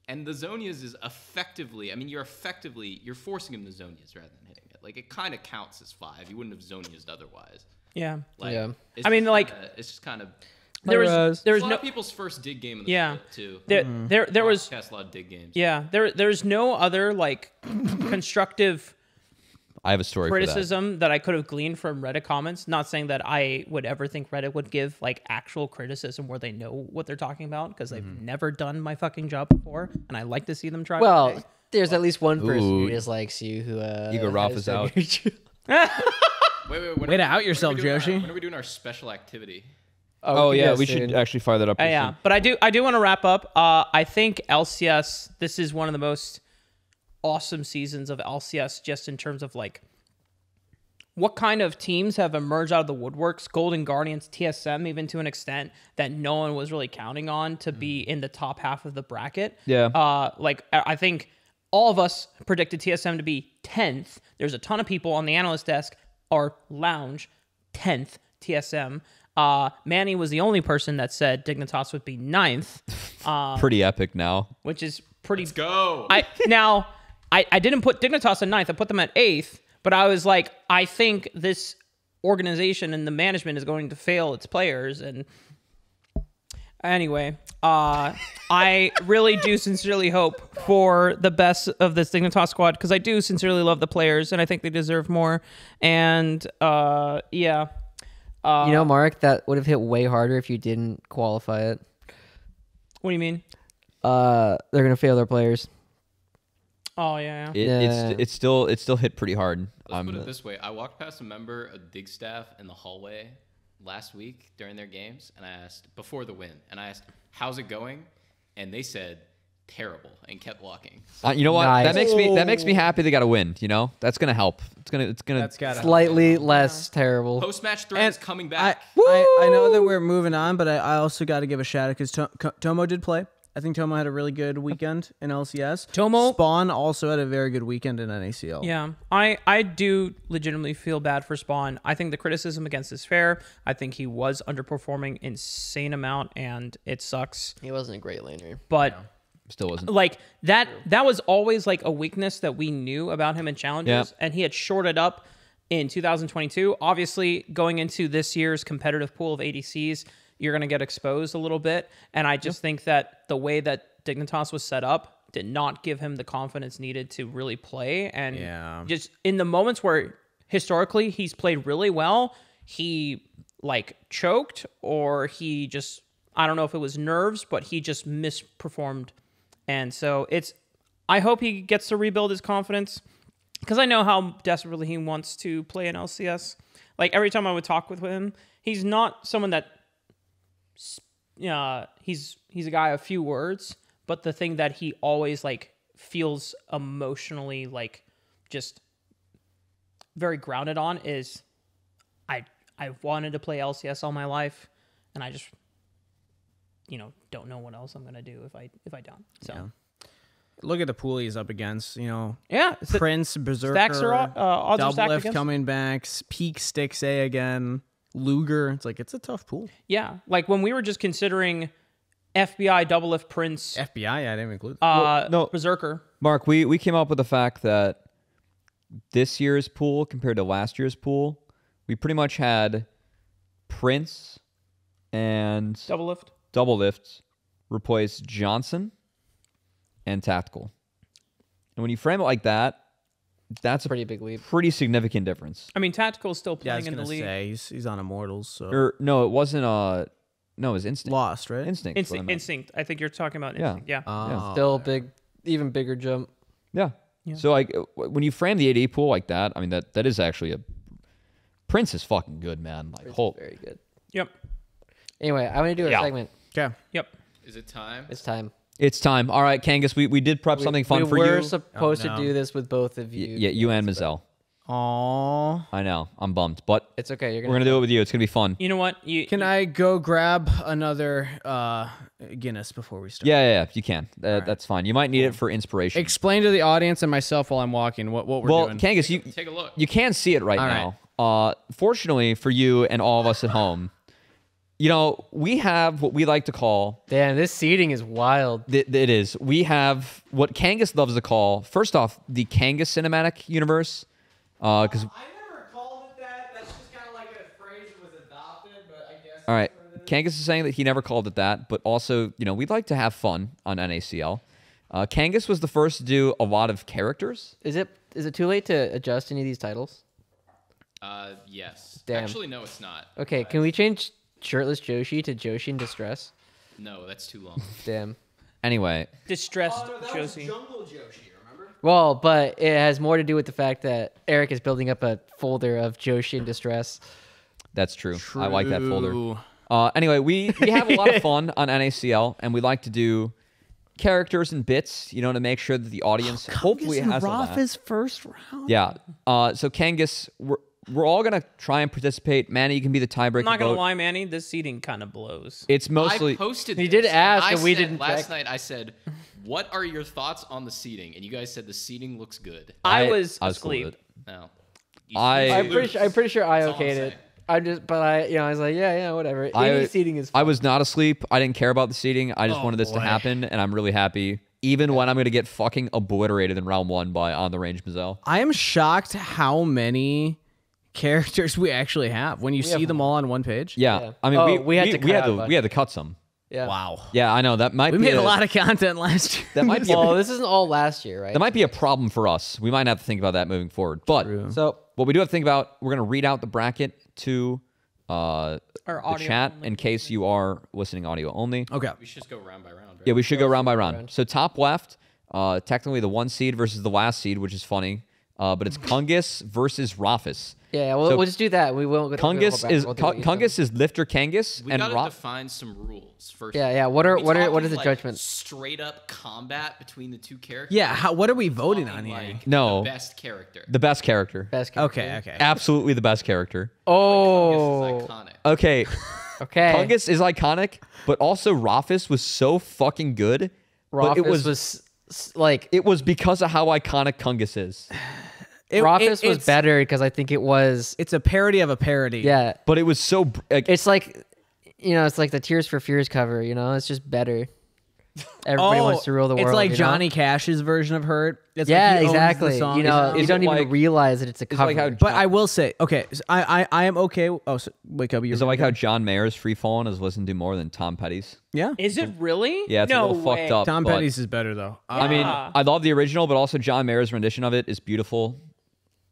And the Zonias is effectively, I mean, you're forcing him to Zonias rather than hitting it. Like, it kind of counts as 5. You wouldn't have Zonias'd otherwise. Yeah. Like, Yeah. it's I mean, just like, kinda, it's just kind of. There was It's a lot no of people's first dig game in the Yeah. split, too. there was Cast a lot of dig games. there's no other like constructive I have a story criticism that I could have gleaned from Reddit comments. Not saying that I would ever think Reddit would give like actual criticism where they know what they're talking about because they've never done my fucking job before, and I like to see them try. Well, today. there's at least one person Ooh. who dislikes you who Igor Raff has is done out. your- Wait. Way to out yourself, Joshi. When are we doing our special activity? Oh yeah, yes, we dude. should actually fire that up. Yeah, but I do want to wrap up. I think LCS. This is one of the most awesome seasons of LCS, just in terms of like what kind of teams have emerged out of the woodworks. Golden Guardians, TSM, even to an extent that no one was really counting on to be in the top half of the bracket. Yeah. Like I think all of us predicted TSM to be 10th. There's a ton of people on the analyst desk or lounge 10th TSM. Manny was the only person that said Dignitas would be 9th. Pretty epic now. Which is pretty... Let's go. I didn't put Dignitas at 9th. I put them at 8th. But I was like, I think this organization and the management is going to fail its players. And anyway, I really do sincerely hope for the best of this Dignitas squad because I do sincerely love the players and I think they deserve more. And yeah. You know, Mark, that would have hit way harder if you didn't qualify it. What do you mean? They're gonna fail their players. Oh yeah. It's still hit pretty hard. Let's put it this way: I walked past a member of Dig staff in the hallway last week during their games, and I asked before the win, and I asked, "How's it going?" And they said, "Terrible," and kept walking. You know what? Nice. That makes me happy they got a win. You know, that's gonna help. It's gonna. That's gotta Slightly less terrible. Post-match threat is coming back. I know that we're moving on, but I also got to give a shout out because Tomo did play. I think Tomo had a really good weekend in LCS. Tomo- Spawn also had a very good weekend in NACL. Yeah, I do legitimately feel bad for Spawn. I think the criticism against is fair. I think he was underperforming insane amount, and it sucks. He wasn't a great laner. But Still wasn't. like that was always like a weakness that we knew about him in challenges, and he had shorted up in 2022. Obviously, going into this year's competitive pool of ADCs, you're going to get exposed a little bit. And I just think that the way that Dignitas was set up did not give him the confidence needed to really play. And just in the moments where historically he's played really well, he like choked or he just, I don't know if it was nerves, but he just misperformed. And so I hope he gets to rebuild his confidence because I know how desperately he wants to play in LCS. Like every time I would talk with him, he's not someone that, he's a guy of few words, but the thing that he always like feels emotionally like just very grounded on is I wanted to play LCS all my life, and I just don't know what else I'm gonna do if I don't. So look at the pool he's up against. Stacks Prince, Berserker, are odds are stacked Double Lift against. coming back, Peak Sticks A again. Luger, it's a tough pool. Yeah, like when we were just considering FBI, Double Lift, Prince, FBI, I didn't even include. No. Berserker. Mark, we came up with the fact that this year's pool compared to last year's pool, we pretty much had Prince and Double Lift replace Johnson and Tactical. And when you frame it like that, that's a Pretty big leap. pretty significant difference. I mean, Tactical is still Yeah, I playing was in the gonna league. say he's on Immortals, so Or no, it wasn't no, it was Instinct. lost, right? Instinct. is what I meant. Instinct. I think you're talking about Yeah. Instinct. Yeah. Oh, Still big, even bigger jump. Yeah. So like when you frame the AD pool like that, I mean that is actually a Prince is fucking good, man. Like Very good. Yep. Anyway, I want to do a segment. Okay. Yep. Is it time? It's time. It's time. All right, Kangas, we did prep something fun we for were you. supposed Oh, no. to do this with both of you. Yeah, you and Mazel. Aww. I know. I'm bummed, but It's okay. You're we're gonna do it with you. It's gonna be fun. You know what? Can I go grab another Guinness before we start? Yeah, you can. That's fine. You might need it for inspiration. Explain to the audience and myself while I'm walking what we're Well, doing. Kangas, you Take a look. you can see it right All now. Fortunately for you and all of us at home, we have what we like to call Damn, this seating is wild. it is. We have what Kangas loves to call, first off, the Kangas cinematic universe, because I never called it that. That's just kind of like a phrase that was adopted, but I guess. all right, Kangas is saying that he never called it that, but also, we'd like to have fun on NACL. Kangas was the first to do a lot of characters. Is it too late to adjust any of these titles? Yes. Damn. Actually, no, it's not. Okay, can we change Shirtless Joshi to Joshi in Distress? No, that's too long. Damn. Anyway, distressed Josie? Jungle Joshi, remember? Well, but it has more to do with the fact that Eric is building up a folder of Joshi in Distress. that's true. I like that folder. Anyway, we have a lot of fun on NACL, and we like to do characters and bits, to make sure that the audience hopefully has all that. Rafa's first round. Yeah. So Kangas, we're all gonna try and participate. Manny, you can be the tiebreaker. I'm not gonna vote. lie, Manny. This seating kind of blows. It's mostly I posted. He this, did ask, I and we said didn't last check. night. I said, What are your thoughts on the seating? And you guys said the seating looks good. I was cool with asleep. it. No. I'm pretty sure I That's all I'm okayed saying. it. I was like, yeah, whatever. Any seating is fine. I was not asleep. I didn't care about the seating. I just wanted this to happen, and I'm really happy. Even when I'm going to get fucking obliterated in round 1 by On the Range Mazel. I am shocked how many characters we actually have when you see them all on one page. Yeah. I mean, we had to cut some. Yeah. Wow. Yeah, I know that might We be made a lot of content last year. That might be Well, this isn't all last year, right? that might be a problem for us. We might have to think about that moving forward. But So what we do have to think about, we're going to read out the bracket to the audio chat only. in case you are listening audio only. Okay. We should just go round by round, right? Yeah, we should go round by round. So top left, technically the 1 seed versus the last seed, which is funny. But it's Kangas versus Raafaa. yeah, So we'll just do that. We won't. Kangas is Lifter Kangas, We and gotta Raafaa. define some rules first. Yeah. Are What we is talking, the like, judgment? Straight up combat between the two characters. Yeah. What are we voting on Talking, here? like, No. the best character. The best character. Best character. Okay. Absolutely the best character. Oh. Kangas is iconic. Okay. Okay. Kangas is iconic, but also Raafaa was so fucking good. But Raafaa was like it was because of how iconic Kangas is. Raafaa was better because I think it was. It's a parody of a parody. Yeah. But it was so It's like, it's like the Tears for Fears cover. It's just better. Everybody wants to rule the world. It's like you know? Johnny Cash's version of Hurt. It's Yeah, like he owns the exactly. song. You don't even like- realize that it's a it's cover. like how But I will say, okay, so I am okay. Oh, so, wait, Cubby, Is it like how John Mayer's Free Fallin' is listened to more than Tom Petty's? yeah? Is it really? Yeah, it's no a little way. fucked up. Tom but- Petty's is better though. I mean, I love the original, but also John Mayer's rendition of it is beautiful.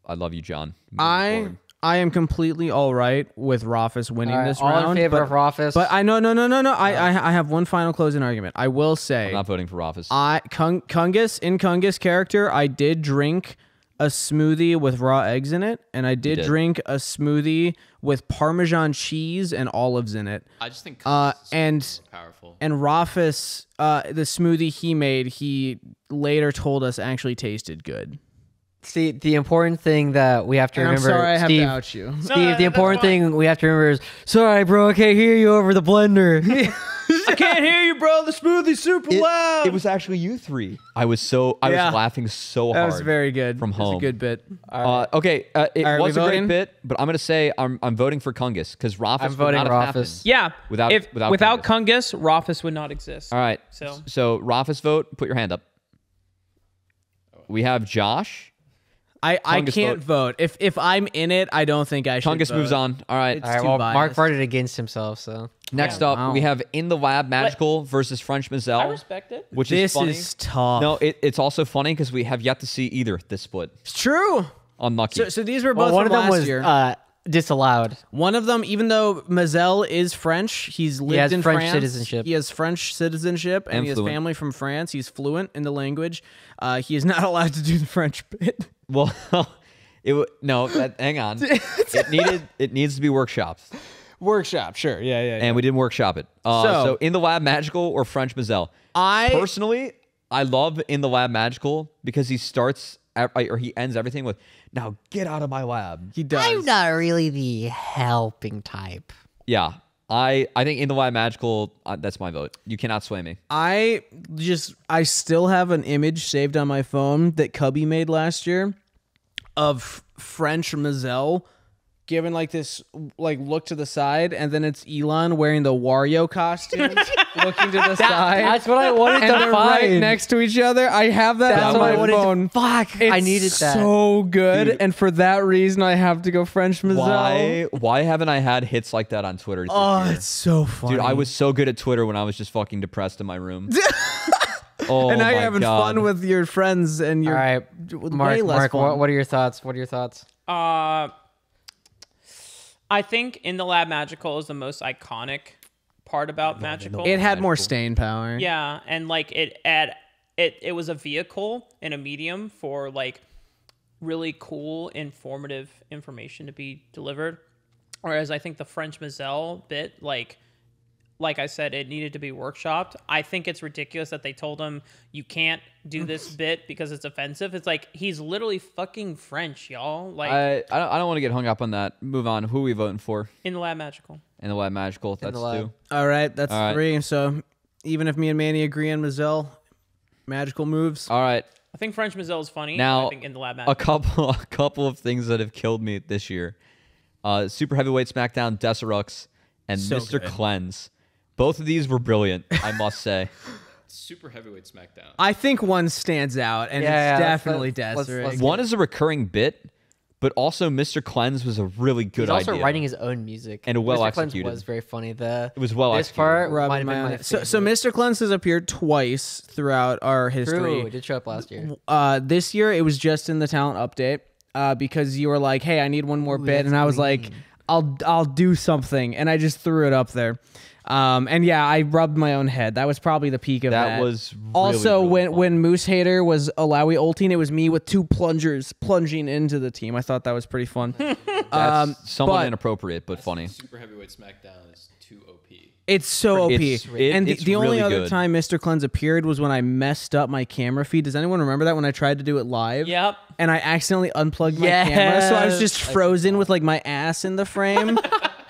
I love you, John. Moving forward. I am completely all right with Raafaa winning All right, this all round. in favor but, of Raafaa. But I no. I have one final closing argument. I will say I'm not voting for Raafaa. Kangas character, I did drink a smoothie with raw eggs in it, and I did drink a smoothie with Parmesan cheese and olives in it. I just think Kangas is And more powerful. and Raafaa, the smoothie he made, he later told us actually tasted good. See, the important thing that we have to And I'm remember, sorry I have Steve, to out you. Steve, the important thing we have to remember is, sorry, bro, I can't hear you over the blender. I can't hear you, bro. The smoothie's super loud. It was actually you three. I was laughing so hard. That was very good. From It was home. a good bit. Okay, it Are was we a great voting? bit, but I'm gonna say I'm voting for Kangas because Raafaa I'm would voting not have Raafaa. happened. Yeah. Without Kangas, Raafaa would not exist. All right. So- So Raafaa's vote. Put your hand up. We have Josh. I Kangas can't vote. If I'm in it, I don't think I should Kangas vote. moves on. All right. It's All right, too well, biased. Mark voted against himself, so. Next Yeah. up, Wow. we have In the Lab Magical versus French I Mazel, respect it. which This is funny. is tough. No, it's also funny because we have yet to see either this split. It's true. Unlucky. So these were both Well, one from of them last was year. disallowed. One of them, even though Mazel is French, he's lived has in French France. citizenship. He has French citizenship, and And he has fluent. family from France. He's fluent in the language. He is not allowed to do the French bit. well, hang on. It needs to be workshopped, Workshop, sure. Yeah. and we didn't workshop it. So In the Lab Magical or French Mazel. Personally, I love In the Lab Magical because he starts or he ends everything with, "Now get out of my lab." He does. not really the helping type. Yeah, I think In the Lab Magical. That's my vote. You cannot sway me. I still have an image saved on my phone that Cubby made last year of French Mazel giving like this look to the side, and then it's Elon wearing the Wario costume looking to the side. That's what I wanted and to they're find. right next to each other. I have that That's on what I my wanted phone. to. Fuck, I It's needed that. so good, Dude. and for that reason, I have to go French Mazel. Why haven't I had hits like that on Twitter? This Oh, year? it's so funny, Dude, I was so good at Twitter when I was just fucking depressed in my room. Oh, and now my you're having God. fun with your friends, and All you're right, way less Mark, fun. what are your thoughts? I think In the Lab Magical is the most iconic part about Magical. It had more staying power. Yeah, and like it was a vehicle and a medium for like really cool, informative information to be delivered. Whereas I think the French Mazel bit, like I said, it needed to be workshopped. I think it's ridiculous that they told him you can't do this bit because it's offensive. It's like he's literally fucking French, y'all. Like I don't want to get hung up on that. Move on. Who are we voting for? In the Lab Magical. In the Lab Magical. That's the Lab. two. All right, that's All right. 3. So even if me and Manny agree on Mazel, magical moves. All right. I think French Mazel is funny. Now, I think in the lab match. a couple of things that have killed me this year. Super Heavyweight SmackDown, Deserux, and So Mr. good. Cleanse. Both of these were brilliant, I must say. Super heavyweight SmackDown. I think one stands out, and it's definitely Desiree. One is a recurring bit, but also Mr. Cleanse was a really good He's also idea. writing his own music. And well Mr. Cleanse executed. was very funny. It was well this executed. part Rubbing might have my been own my head. So favorite. Mr. Cleanse has appeared twice throughout our history. True, it did show up last year. This year it was just in the talent update because you were like, "Hey, I need one more bit," that's and I was like, "I'll do something," and I just threw it up there. And yeah, I rubbed my own head. That was probably the peak of that. That was really, also really fun. when Moose Hater was Alawi ulting, it was me with 2 plungers plunging into the team. I thought that was pretty fun. That's somewhat but- inappropriate, but funny. Super heavyweight SmackDown is too OP. It's so OP. And it's the only really other good. time Mr. Cleanse appeared was when I messed up my camera feed. Does anyone remember that when I tried to do it live? Yep. And I accidentally unplugged my camera, so I was just frozen with like my ass in the frame.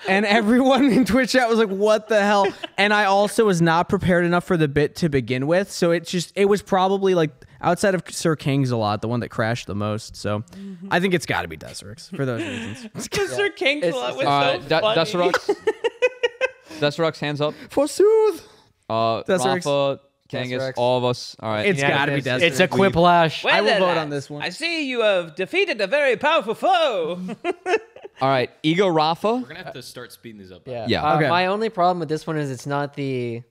And everyone in Twitch chat was like, "What the hell?" And I also was not prepared enough for the bit to begin with, so it was probably like outside of Sir King's a lot, the one that crashed the most. So I think it's got to be Deserix for those reasons. Mr. King was so funny. Deserux. Deserux, hands up. Forsooth. Rafa, Kangas, Deserux. all of us. All right. It's got to be Deserix. It's a quiplash. Well I will then, vote lads, on this one. I see you have defeated a very powerful foe. All right. Ego Rafa. We're gonna have to start speeding these up. Yeah. Yeah. Okay. My only problem with this one is it's not the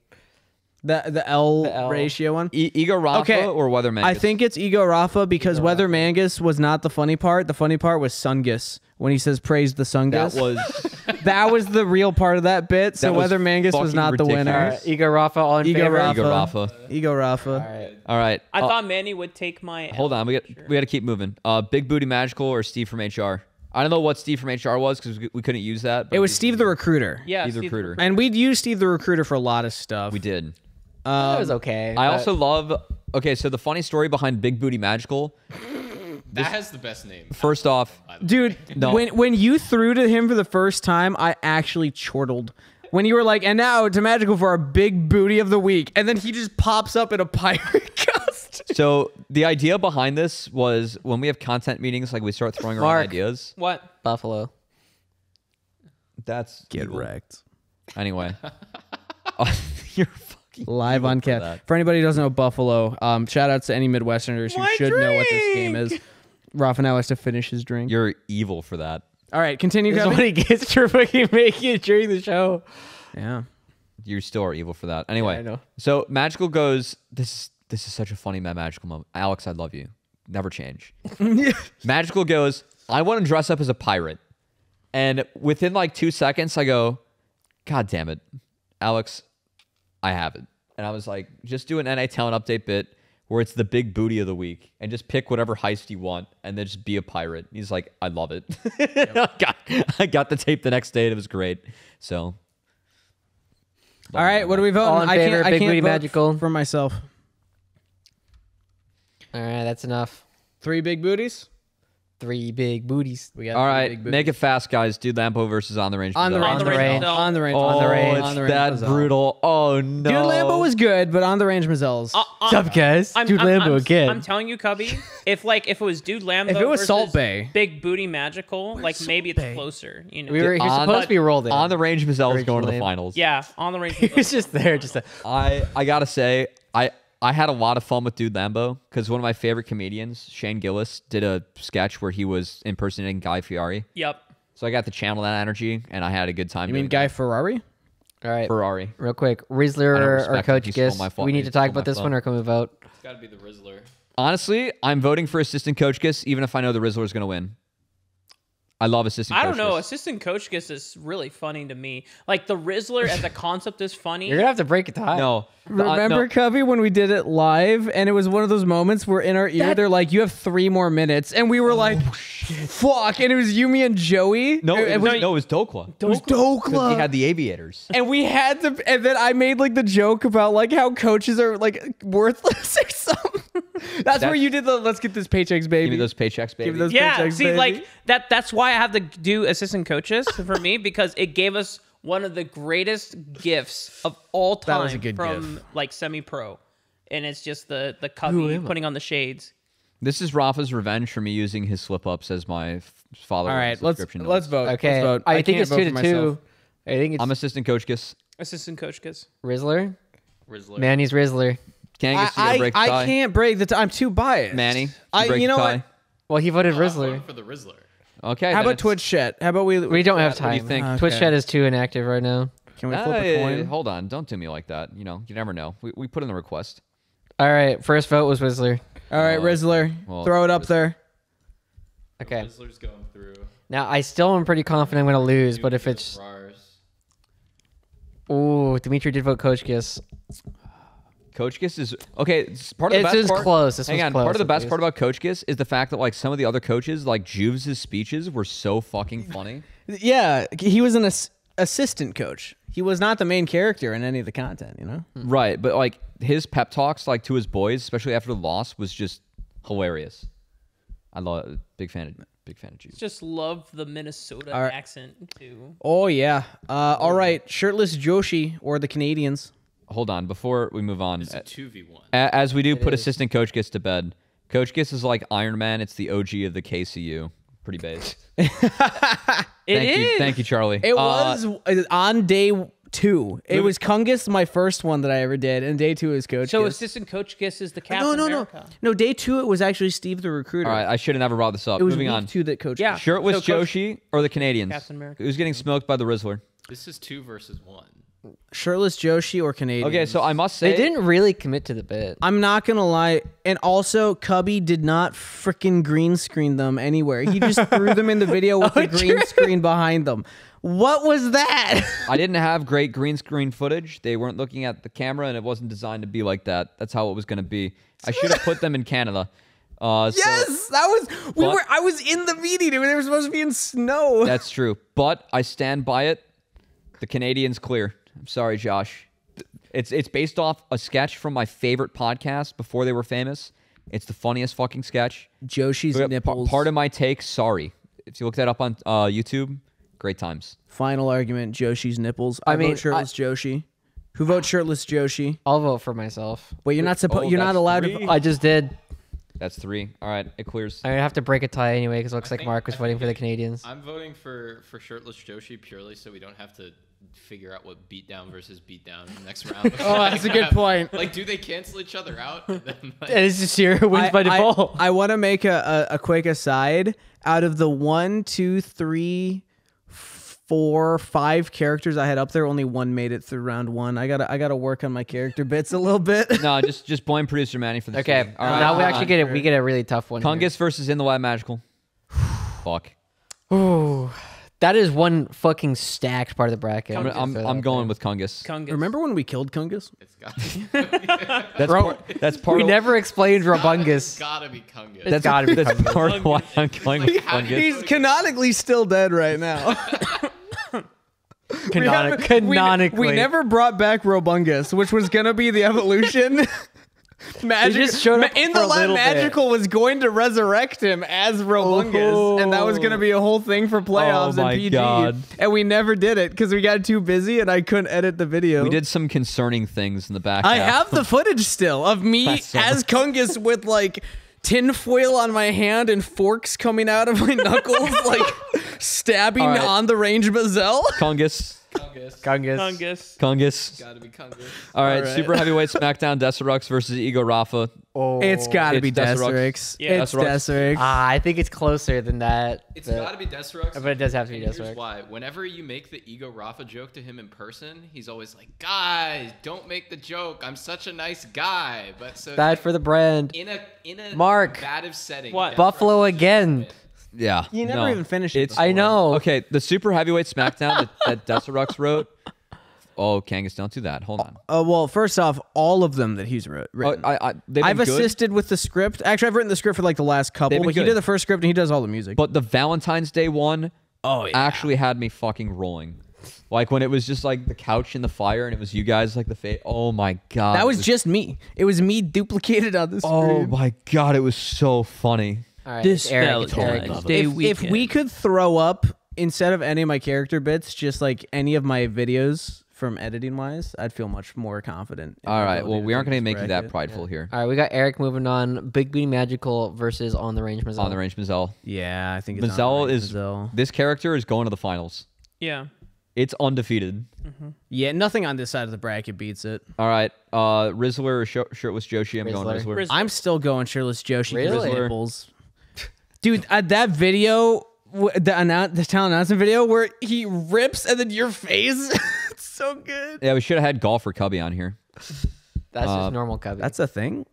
The L L. ratio one. Ego Rafa Okay. or Weatherman? I think it's Ego Rafa because Weather Mangus was not the funny part. The funny part was Sungus when he says praise the Sungus. that was That was the real part of that bit. So That was Weather Mangus was fucking not the winner. ridiculous. Ego Rafa all in Ego favor. Rafa. Ego Rafa. Ego Rafa. All right. I thought Manny would take my. Hold on. We got to keep moving. Big Booty Magical or Steve from HR? I don't know what Steve from HR was because we couldn't use that. But It was Steve the Recruiter. Yeah, Steve the Steve Recruiter. And we'd use Steve the Recruiter for a lot of stuff. We did. That was okay. I but- also love. Okay, so the funny story behind Big Booty Magical. That has the best name. First off, Dude, No. when you threw to him for the first time, I actually chortled. When you were like, and now to Magical for our big booty of the week. And then he just pops up in a pirate costume. so the idea behind this was when we have content meetings, like we start throwing around Mark. ideas. What? Buffalo. That's evil. wrecked. Anyway, you're fucking Live evil on for cat. that. For anybody who doesn't know Buffalo, shout outs to any Midwesterners who My should know what this game drink! is. Rafa now has to finish his drink. You're evil for that. All right, continue, This is Kevin. what he gets for fucking making it during the show. Yeah. You still are evil for that. Anyway, I know. So Magical goes. This is such a funny Magical moment. Alex, I love you. Never change. Magical goes. I want to dress up as a pirate, and within like 2 seconds, I go, God damn it, Alex, I have it. And I was like, just do an NA talent update bit where it's the big booty of the week, and just pick whatever heist you want, and then just be a pirate. He's like, I love it. I got the tape the next day, and it was great. So. All right, what do we vote All on? in I favor, can't, I Big can't Booty vote Magical. for myself. All right, that's enough. 3 big booties? 3 big booties. We got All 3 right, big booties. make it fast, guys. Dude Lambo versus On the Range. On the Mizzou. range. On the range. On the range. Oh, On the range. it's On the range. that Mazzell. brutal. Oh no. Dude Lambo was good, but on the range Mazzel's. What's up, guys? Dude Lambo again. I'm telling you, Cubby. If it was Dude Lambo, If it was versus Salt Bay. Big Booty Magical, like maybe it's closer. You know. You're On supposed to be rolled in. On the Range Mizzell is going to the Originally. finals. Yeah, on the range. He was just there, just a, I gotta say, I had a lot of fun with Dude Lambo because one of my favorite comedians, Shane Gillis, did a sketch where he was impersonating Guy Fieri. Yep. So I got to channel that energy, and I had a good time. You mean doing Guy Ferrari? all right. that. Ferrari? Real quick, I don't Rizzler or respect him. Coach He stole Giss. my We need he to talk stole about my this phone. one, or can we vote? It's got to be the Rizzler. Honestly, I'm voting for assistant coach Giss, even if I know the Rizzler is going to win. I love assistant. I coach don't know. Giss. Assistant Coach Giss is really funny to me. Like the Rizzler as a concept is funny. You're gonna have to break it to No, Remember, no. Covey, when we did it live, and it was one of those moments where in our ear they're like, "You have 3 more minutes," and we were like, "Fuck!" And it was you, me, and Joey. No, it was Dokla. Dokla. It was Dokla. He had the aviators. And we had to, and then I made like the joke about like how coaches are like worthless or something. That's where you did the "Let's get this paychecks, baby." Give me those paychecks, baby. Give me those Yeah, paychecks, see, baby. like that's why I have to do assistant coaches for me because it gave us one of the greatest gifts of all time That was a good from gif. like semi-pro. and it's just the cubby putting on the shades. This is Rafa's revenge for me using his slip-ups as my follower. All right, let's subscription vote. Okay, Let's vote. I think can't it's vote for 2-2. myself. I think it's I'm assistant coach Kiss. Assistant coach Kiss. Rizzler. Rizzler. Manny's Rizzler. Kangas, you gotta break the tie. I can't break the tie. I'm too biased. Manny, you you know tie. what? Well, he voted I'm Rizzler. voting for the Rizzler. Okay. How then about it's- Twitch chat? How about We don't have What do you time. think? Okay. Twitch chat is too inactive right now. Can we flip a coin? Hold on, don't do me like that. You never know. We put in the request. All right, first vote was Rizzler. All right, Rizzler, well, throw it up there. Okay. Rizzler's going through. Now I still am pretty confident I'm gonna lose, but if it's Dimitri did vote Coach Kiss. Coach Kiss is okay. Part of the It's best just part, close. This hang was on. close, Part of the at best least. part about Coach Kiss is the fact that like some of the other coaches, like Juves' speeches, were so fucking funny. Yeah, he was an assistant coach. He was not the main character in any of the content, you know? Right, but like his pep talks, like to his boys, especially after the loss, was just hilarious. I love it. Big fan of Juves. Just love the Minnesota All right. accent too. Oh, yeah. All right, shirtless Joshi or the Canadians. Hold on, before we move on. It's a 2v1. As we do put is. assistant coach Kiss to bed. Coach Kiss is like Iron Man. It's the OG of the KCU. Pretty base. Thank you, Charlie. It was on day 2. It was Kangas, my first one that I ever did, and day 2 is Coach So Kiss. assistant coach Kiss is the Captain No. America. No, day 2 it was actually Steve the Recruiter. All right, I should have never brought this up. It was Moving week on. 2 that Coach Yeah. Kiss. Shirtless So Coach- Joshi or the Canadians? Captain America. Who's getting smoked by the Rizzler? This is 2 versus 1. Shirtless Joshi or Canadians. Okay, so I must say They didn't really commit to the bit. I'm not going to lie. And also, Cubby did not freaking green screen them anywhere. He just threw them in the video with the green screen behind them. What was that? I didn't have great green screen footage. They weren't looking at the camera, and it wasn't designed to be like that. That's how it was going to be. I should have put them in Canada. Yes, that was I was in the meeting and they were supposed to be in snow. That's true, but I stand by it. The Canadians clear. I'm sorry, Josh. It's based off a sketch from my favorite podcast before they were famous. It's the funniest fucking sketch. Joshi's nipples. Part of my take. Sorry, if you look that up on YouTube, great times. Final argument, Joshi's nipples. I mean, vote shirtless Joshi. Who votes shirtless Joshi? I'll vote for myself. Wait, you're not supposed. Oh, You're not that's allowed 3? to. I just did. That's 3. All right, it clears. I have to break a tie anyway because it looks like think- Mark was I voting think for the it- Canadians. I'm voting for shirtless Joshi purely so we don't have to figure out what beatdown versus beatdown in the next round. Oh, that's a good point. Like, do they cancel each other out? And then, like, And it's just here wins by default. I want to make a quick aside. Out of the 1, 2, 3, 4, 5 characters I had up there, only one made it through round 1. I gotta work on my character bits a little bit. No, just blame producer Manny for this. Okay, All right. now we actually get a really tough one. here. Kangas versus In the Lab Magical. Fuck. Ooh, that is one fucking stacked part of the bracket. I'm going with Kangas. Kungus. Remember when we killed Kungus? it's got That's part We of never explained Rabungus. gotta be Kangas. It's gotta be that's Kangas. part of why I'm going with Kangas. He's canonically still dead right now. Canonically. We never brought back Robungus, which was gonna be the evolution. Magic just showed up in for the a lab. little bit. Magical was going to resurrect him as Robungus, and that was gonna be a whole thing for playoffs Oh my and PG. God. And we never did it because we got too busy and I couldn't edit the video. We did some concerning things in the back. I half. have the footage still of me That's so- as Kungus with like tinfoil on my hand and forks coming out of my knuckles, like stabbing All right. on the range Bazelle. Kangas. Kangas. Kungus. Kangas. Gotta be Kangas. All right, right. super heavyweight SmackDown Desirux versus Ego Rafa. Oh. It's gotta It's be Desirux. Desirux. Yeah, It's Desirux. Desirux. I think it's closer than that. It's but- gotta be Desirux. But it does have to be And Desirux. Here's why. Whenever you make the Ego Rafa joke to him in person, he's always like, "Guys, don't make the joke. I'm such a nice guy." But so Bad for the brand. in a Mark. combative setting. What? Desirux Buffalo is just again. win. Yeah. You never even finished it It's, I know. Okay, the super heavyweight SmackDown that Desirux wrote. Oh, Kangas, don't do that. Hold on. Well, first off, all of them that he's written. They've I've been good, assisted with the script. Actually, I've written the script for like the last couple, They've been but he good. did the first script and he does all the music. but the Valentine's Day one oh actually had me fucking rolling. Like when it was just like the couch in the fire and it was you guys like the face. Oh my god. that was it just me. It was me duplicated on the screen. Oh my god, it was so funny. All right, This it's Eric. It's Eric. Valentine's Day if weekend. we could throw up instead of any of my character bits, just like any of my videos from editing wise, I'd feel much more confident. All right. Well, we aren't going to make you that prideful here. All right, we got Eric moving on. Big Booty Magical versus On the Range Mazel. On the range, Mazel. Yeah, I think it's Mazel is Mazel. this character is going to the finals. Yeah. It's undefeated. Yeah, nothing on this side of the bracket beats it. All right. Rizzler or shirtless Joshi? I'm going Rizzler. Rizzler. I'm still going shirtless Joshi. Really? Rizzler. Dude, that video, the talent announcement video where he rips and then your face, it's so good. Yeah, we should have had Golf or Cubby on here. That's just normal Cubby. That's a thing?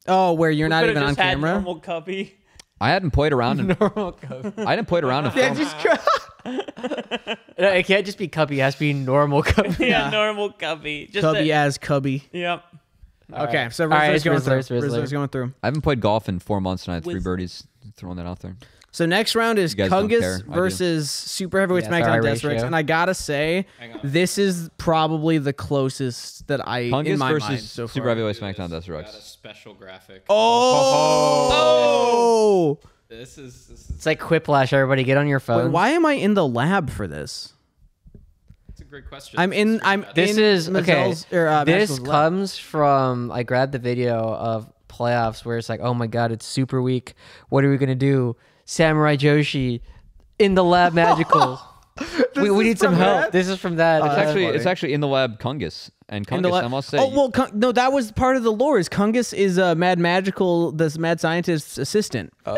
Oh, where you're not even on camera? Normal Cubby. I hadn't played around in normal Cubby. I didn't play it around in Yeah, film. just try. No, it can't just be Cubby. It has to be normal Cubby. Yeah, normal Cubby. Just Cubby as Cubby. Yep. Okay, so All right, Rizzler's going through. Rizzler. Rizzler's going through. I haven't played golf in 4 months and I had 3 Wiz- birdies. Throwing that out there. So next round is You guys don't care. Kangas I do. versus Super Heavyweight Yeah, SmackDown sorry, Death ratio. and I gotta say, Hang on. this is probably the closest that I in Kungus my versus mind so far. Super Heavyweight Got SmackDown a Death special graphic. Oh! This is It's like Quiplash. Everybody, get on your phone. Wait, why am I in the lab for this? It's a great question. I'm in. This in is okay. Mazel's- or, This Maxwell's lab. comes from I grabbed the video of playoffs where it's like, oh my god, it's super weak. What are we gonna do? Samurai Joshi in the lab magical. we need some help. that? This is from that. It's actually in the lab Kungus. And In the Kungus, lab- I must say. Oh well, no, that was part of the lore. Is Kungus is Mad Magical, this mad scientist's assistant. So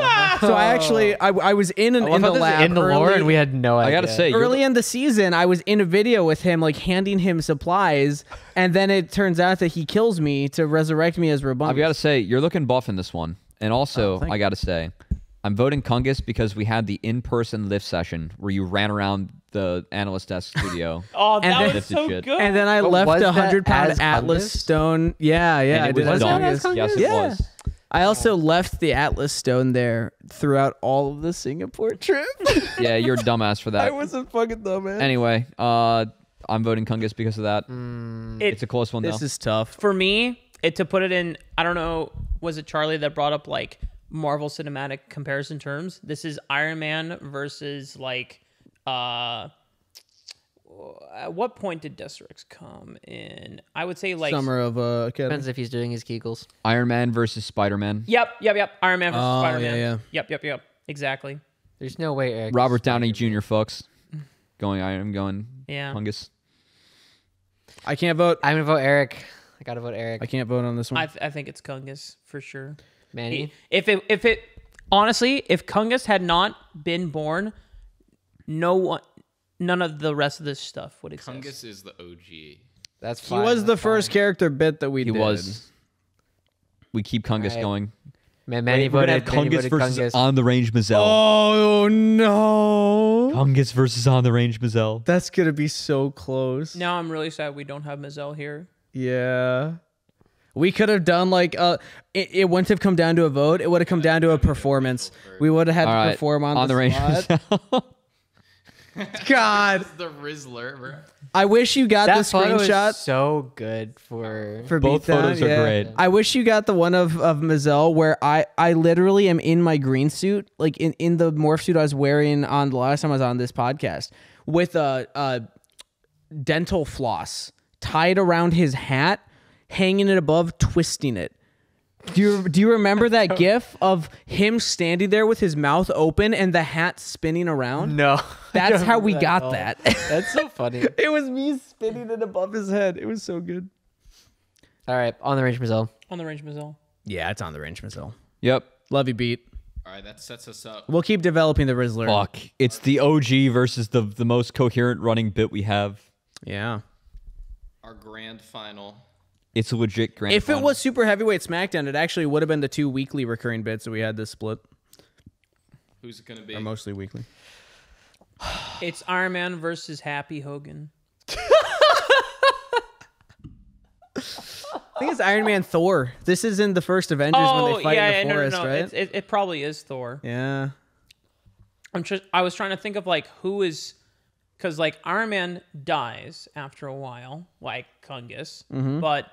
I actually, I was in I the thought this was lab in the lore, early- and we had no I idea. gotta say, you're Early in the season, I was in a video with him, like handing him supplies, and then it turns out that he kills me to resurrect me as Rabungus. I've got to say, you're looking buff in this one. And also, thank I got to say, I'm voting Kungus because we had the in-person lift session where you ran around the analyst desk studio. Oh, And that then- was so Shit. good. And then I But left was a that 100-pound as Atlas Kungus? stone. Yeah, and I it did. was that. dumb. as Kungus? Yes, it Yeah. was. I also left the Atlas stone there throughout all of the Singapore trip. Yeah, you're a dumbass for I that. was a fucking dumbass. Anyway, I'm voting Kungus because of that. It's a close one, This though. is tough. For me, to put it in, I don't know, was it Charlie that brought up like Marvel Cinematic comparison terms? This is Iron Man versus like, at what point did Deathstroke come in? I would say like Summer of Academy. Depends if he's doing his Kegels. Iron Man versus Spider-Man. Yep. Iron Man versus Oh, Spider-Man. yeah. Yep. Exactly. There's no way Eric. Robert Downey Jr. folks. I'm going Yeah. Kungus. I can't vote. I'm gonna vote Eric. I gotta vote Eric. I can't vote on this one. I think it's Kangas for sure. Manny. If it honestly, if Kangas had not been born, none of the rest of this stuff would exist. Kungus is the OG. That's He fine. was the that's first fine. character bit that we He did. was. We keep Kungus Alright. going. Man, Manny We're gonna voted. have Manny Kungus voted versus Kungus. On the Range Mazel. Oh no! Kungus versus On the Range Mazel. That's gonna be so close. Now I'm really sad we don't have Mazel here. Yeah. We could have done like it wouldn't have come down to a vote. It would have come down to a performance. We would have had All to right. perform on the the Range spot. Mazel. God, The Rizzler, bro. I wish you got That the photo is screenshot so good for. for Both Beatdown, photos are yeah. great. I wish you got the one of Mazel where I literally am in my green suit, like in the morph suit I was wearing on the last time I was on this podcast, with a dental floss tied around his hat, hanging it above, twisting it. Do you remember that gif of him standing there with his mouth open and the hat spinning around? No, That's how we got that. That's so funny. It was me spinning it above his head. It was so good. All right, On the Range Mazel. On the Range Mazel. Yeah, it's on the range, Mazel. Yep. Love you, Beat. All right, that sets us up. We'll keep developing the Rizzler. Fuck. It's the OG versus the most coherent running bit we have. Yeah. Our grand final. It's a legit grand If it final. was Super Heavyweight SmackDown, it actually would have been the 2 weekly recurring bits that we had this split. Who's it gonna be? Or mostly weekly. It's Iron Man versus Happy Hogan. I think it's Iron Man Thor. This is in the first Avengers when they fight in the forest, right? It probably is Thor. Yeah. I was trying to think of like who is, because like Iron Man dies after a while, like Kangas, but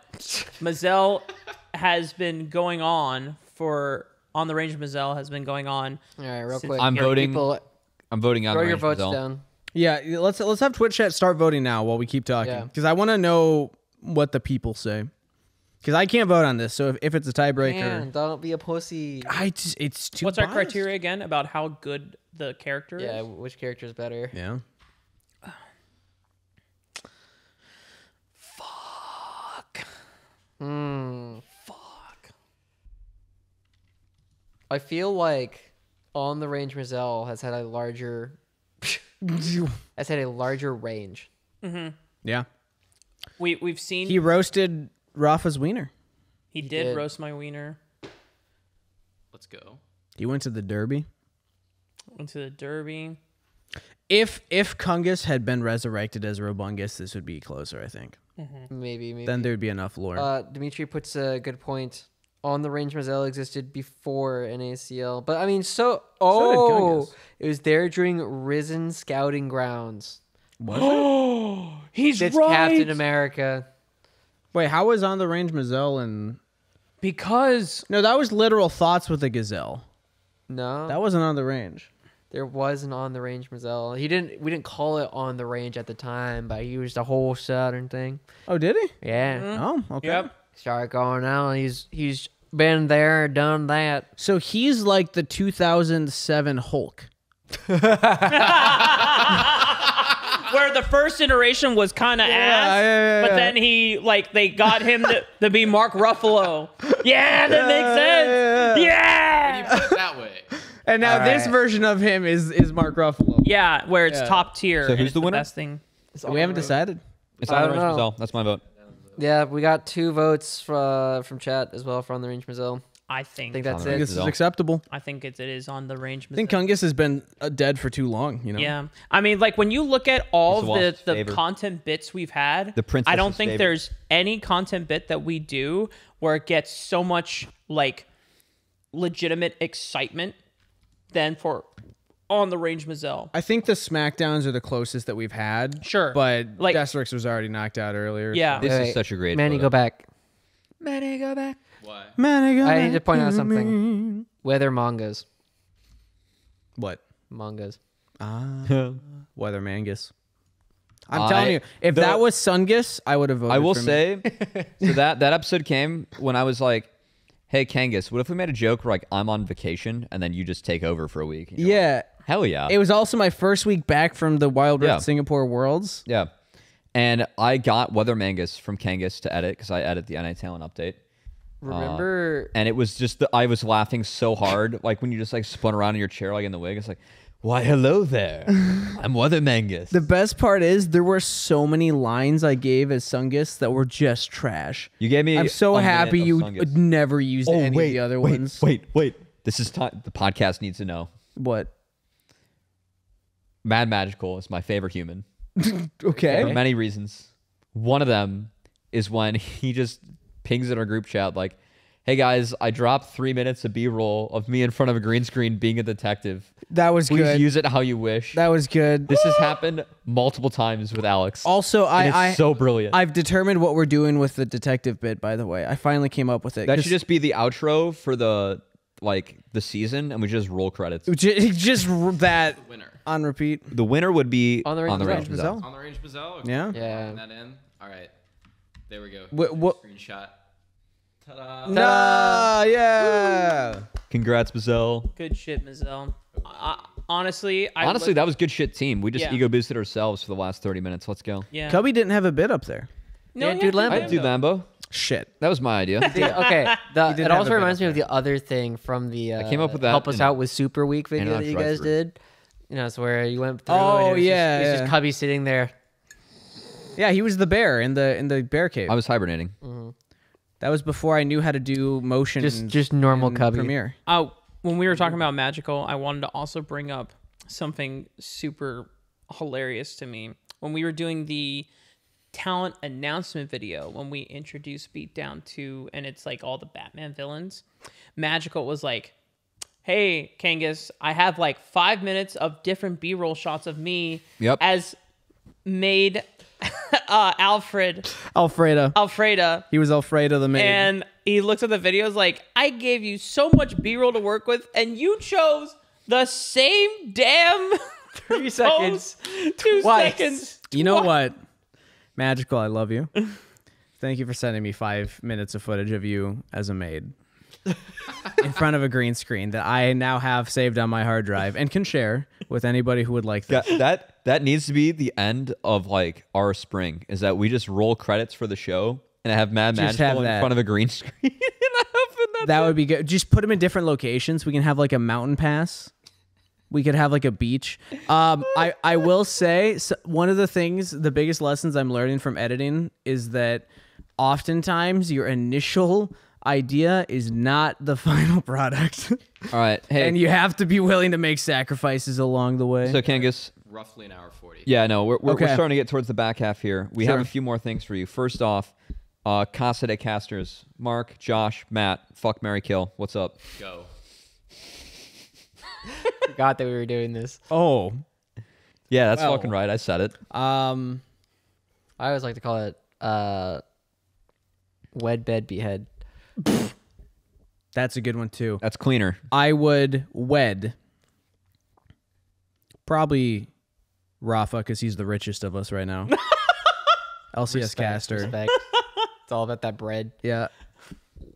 Mazel has been going on on the range of Mazel has been going on. All right, real Since- quick. I'm Here, voting- People, I'm voting on throw the your range votes Mazel. down. Yeah, let's have Twitch chat start voting now while we keep talking. Yeah. Because I want to know what the people say. Because I can't vote on this, so if it's a tiebreaker... Man, don't be a pussy. It's too What's our biased. criteria again about how good the character is? Yeah, which character is better? Yeah. Fuck. I feel like On the Range Mazel has had a larger range. Yeah. We've seen He roasted Rafa's wiener. he did did. roast my wiener. Let's go. He went to the Derby. Went to the Derby. If Kangas had been resurrected as Robungus, this would be closer, I think. Maybe. Then there'd be enough lore. Dimitri puts a good point. On the Range Mazel existed before NACL, but I mean, So did Kangas. it was there during Risen Scouting Grounds. He's It's right. Captain America. Wait, how was On the Range Mazel and... Because No, that was Literal Thoughts with a Gazelle. No, That wasn't On the Range. there was an On the Range Mazel. We didn't call it On the Range at the time, but he used the whole Southern thing. Oh, did he? Yeah, Oh, okay. Yep. start going out. He's been there, done that. So he's like the 2007 Hulk. where the first iteration was kind of ass, yeah, but yeah. then they got him to be Mark Ruffalo. Yeah, that makes sense. You Yeah. put it that way. And now All this right. version of him is Mark Ruffalo. Yeah, where it's Yeah. top tier. So and who's it's the winner? Best thing. We haven't decided. It's I on the don't Range know. Mazel. That's my vote. Yeah, we got 2 votes from chat as well for On the Range Mazel. I think. I think that's on the it. This is Gazelle. acceptable. I think it is on the range. I think Kangas has been dead for too long, you know? Yeah, I mean, like when you look at all He's of Wast's the favorite. content bits we've had, The princess's I don't think favorite. there's any content bit that we do where it gets so much like legitimate excitement than for On the Range Mazel. I think the SmackDowns are the closest that we've had. Sure. But Like- Destrix was already knocked out earlier. Yeah. This Wait, is such a great Manny, photo. go back. Why? I need to point out something. Weather mangas. What? Mangas. Weather Mangus. I'm telling you, if the- that was Sungus, I would have voted I will for him. say, so that episode came when I was like, "Hey, Kangas, what if we made a joke where like I'm on vacation and then you just take over for a week?" And you're like, Yeah. hell yeah. It was also my first week back from the Wild Rift Yeah. Singapore Worlds. Yeah. And I got Weather Mangus from Kangas to edit because I edit the NA Talent update. Remember, And it was just I was laughing so hard, like when you just like spun around in your chair like in the wig. It's like, why, hello there. I'm Weather Mangus. The best part is there were so many lines I gave as Sungus that were just trash. You gave me. I'm so a minute happy of you Sungus. never used any of the other ones. Wait. This is time. The podcast needs to know. What? Mad Magical is my favorite human Okay. for many reasons. One of them is when he just pings in our group chat like, "Hey guys, I dropped 3 minutes of B-roll of me in front of a green screen being a detective. That was Please good. use it how you wish." That was good. This has happened multiple times with Alex. Also, and it's I so brilliant. I've determined what we're doing with the detective bit. By the way, I finally came up with it. That 'cause should just be the outro for the season, and we just roll credits. just that Winner. on repeat. The winner would be On the Range Range Mazel. Mazel. On the Range Mazel? Okay. Yeah. Yeah. Putting that in. All right. There we go. What? Screenshot. Ta-da. Nah, yeah. Congrats, Mazel. Good shit, Mazel. Honestly, Honestly, that was good shit team. We just Yeah. ego boosted ourselves for the last 30 minutes. Let's go. yeah. Cubby didn't have a bit up there. No, Yeah, yeah, dude, Lambo. I'd do Lambo. Shit. That was my idea. Okay, did have it a also bit reminds up me of the other thing from the came up with that Help Us in- Out with Super Week video in that you drive-thru. guys did. You know, it's where you went through. Oh, and it was yeah, just, it's yeah. just Cubby sitting there. Yeah, he was the bear in the bear cave. I was hibernating. That was before I knew how to do motion. Just normal in Cubby. Premiere. When we were talking about Magical, I wanted to also bring up something super hilarious to me. When we were doing the talent announcement video, when we introduced Beatdown 2, and it's like all the Batman villains, Magical was like, "Hey, Kangas, I have like 5 minutes of different B-roll shots of me Yep. as maid Alfreda. He was Alfredo the maid. And he looks at the videos like, I gave you so much B-roll to work with, and you chose the same damn 3 seconds. 2 Twice. seconds. You know what? Magical, I love you. Thank you for sending me 5 minutes of footage of you as a maid in front of a green screen that I now have saved on my hard drive and can share with anybody who would like this. That needs to be the end of like our spring. Is that we just roll credits for the show and I have Mad Just Magical have in that. front of a green screen. That would be good. Just put them in different locations. We can have like a mountain pass. We could have like a beach. I will say one of the things, the biggest lessons I'm learning from editing is that oftentimes your initial idea is not the final product. All right. Hey. And you have to be willing to make sacrifices along the way. So Kangas. Roughly an hour 40. Yeah, no, we're Okay. starting to get towards the back half here. We Sure. have a few more things for you. First off, Casa De Casters. Mark, Josh, Matt, fuck, marry, kill. What's up? Go. Forgot that we were doing this. Oh. Yeah, that's Well. fucking right. I said it. I always like to call it wed bed behead. That's a good one too. That's cleaner. I would wed probably Rafa because he's the richest of us right now. LCS caster. Respect. It's all about that bread. Yeah.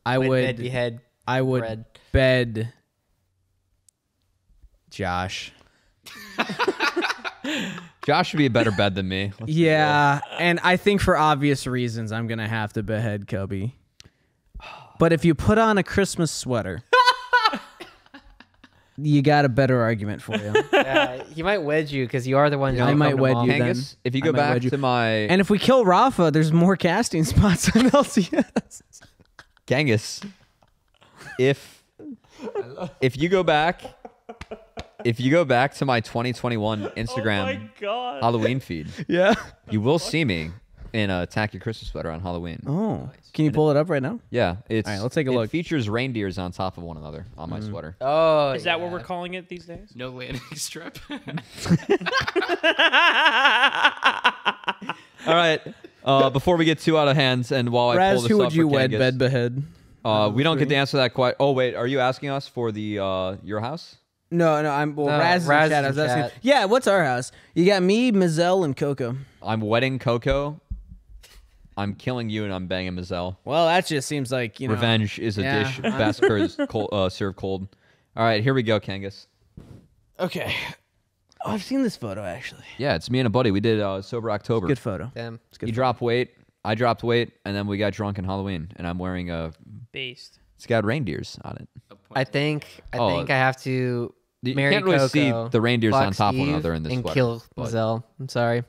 I Wed would bed behead. I would bread. bed Josh. Josh should be a better bed than me. Let's be Yeah, and I think for obvious reasons I'm going to have to behead Cubby. But if you put on a Christmas sweater, you got a better argument for you. He might wedge you because you are the one. I might wed you real. then. Kangas, if you I go might back wed you. to my And if we kill Rafa, there's more casting spots on LCS. Kangas, if you go back to my 2021 Instagram God. Halloween feed, Yeah. you will see me in a tacky Christmas sweater on Halloween. Oh. Can you pull it up right now? Yeah, it's. All right, let's take a it look. features reindeers on top of one another on my sweater. Oh, Is that what we're calling it these days? No landing strip. All right. Before we get too out of hands, and while I pull Raz, this who up would for you wed, Kangas, bed, behead? we don't get to answer that quite. Oh wait, are you asking us for the your house? No, I'm No, Raz is in Raz chat. I is was in asking. chat. Yeah, what's our house? You got me, Mazel, and Coco. I'm wedding Coco. I'm killing you, and I'm banging Mazel. Well, that just seems like, you know. Revenge is a Yeah. dish best served cold. All right, here we go, Kangas. Okay. Oh, I've seen this photo actually. Yeah, it's me and a buddy. We did Sober October. Good photo. Damn. It's good. You dropped weight. I dropped weight, and then we got drunk in Halloween. And I'm wearing a. Based. It's got reindeers on it. I think Oh. I have to You marry can't really Coco, see the reindeers on fuck top of one Steve, another in this and sweater, kill but- Zell. I'm sorry.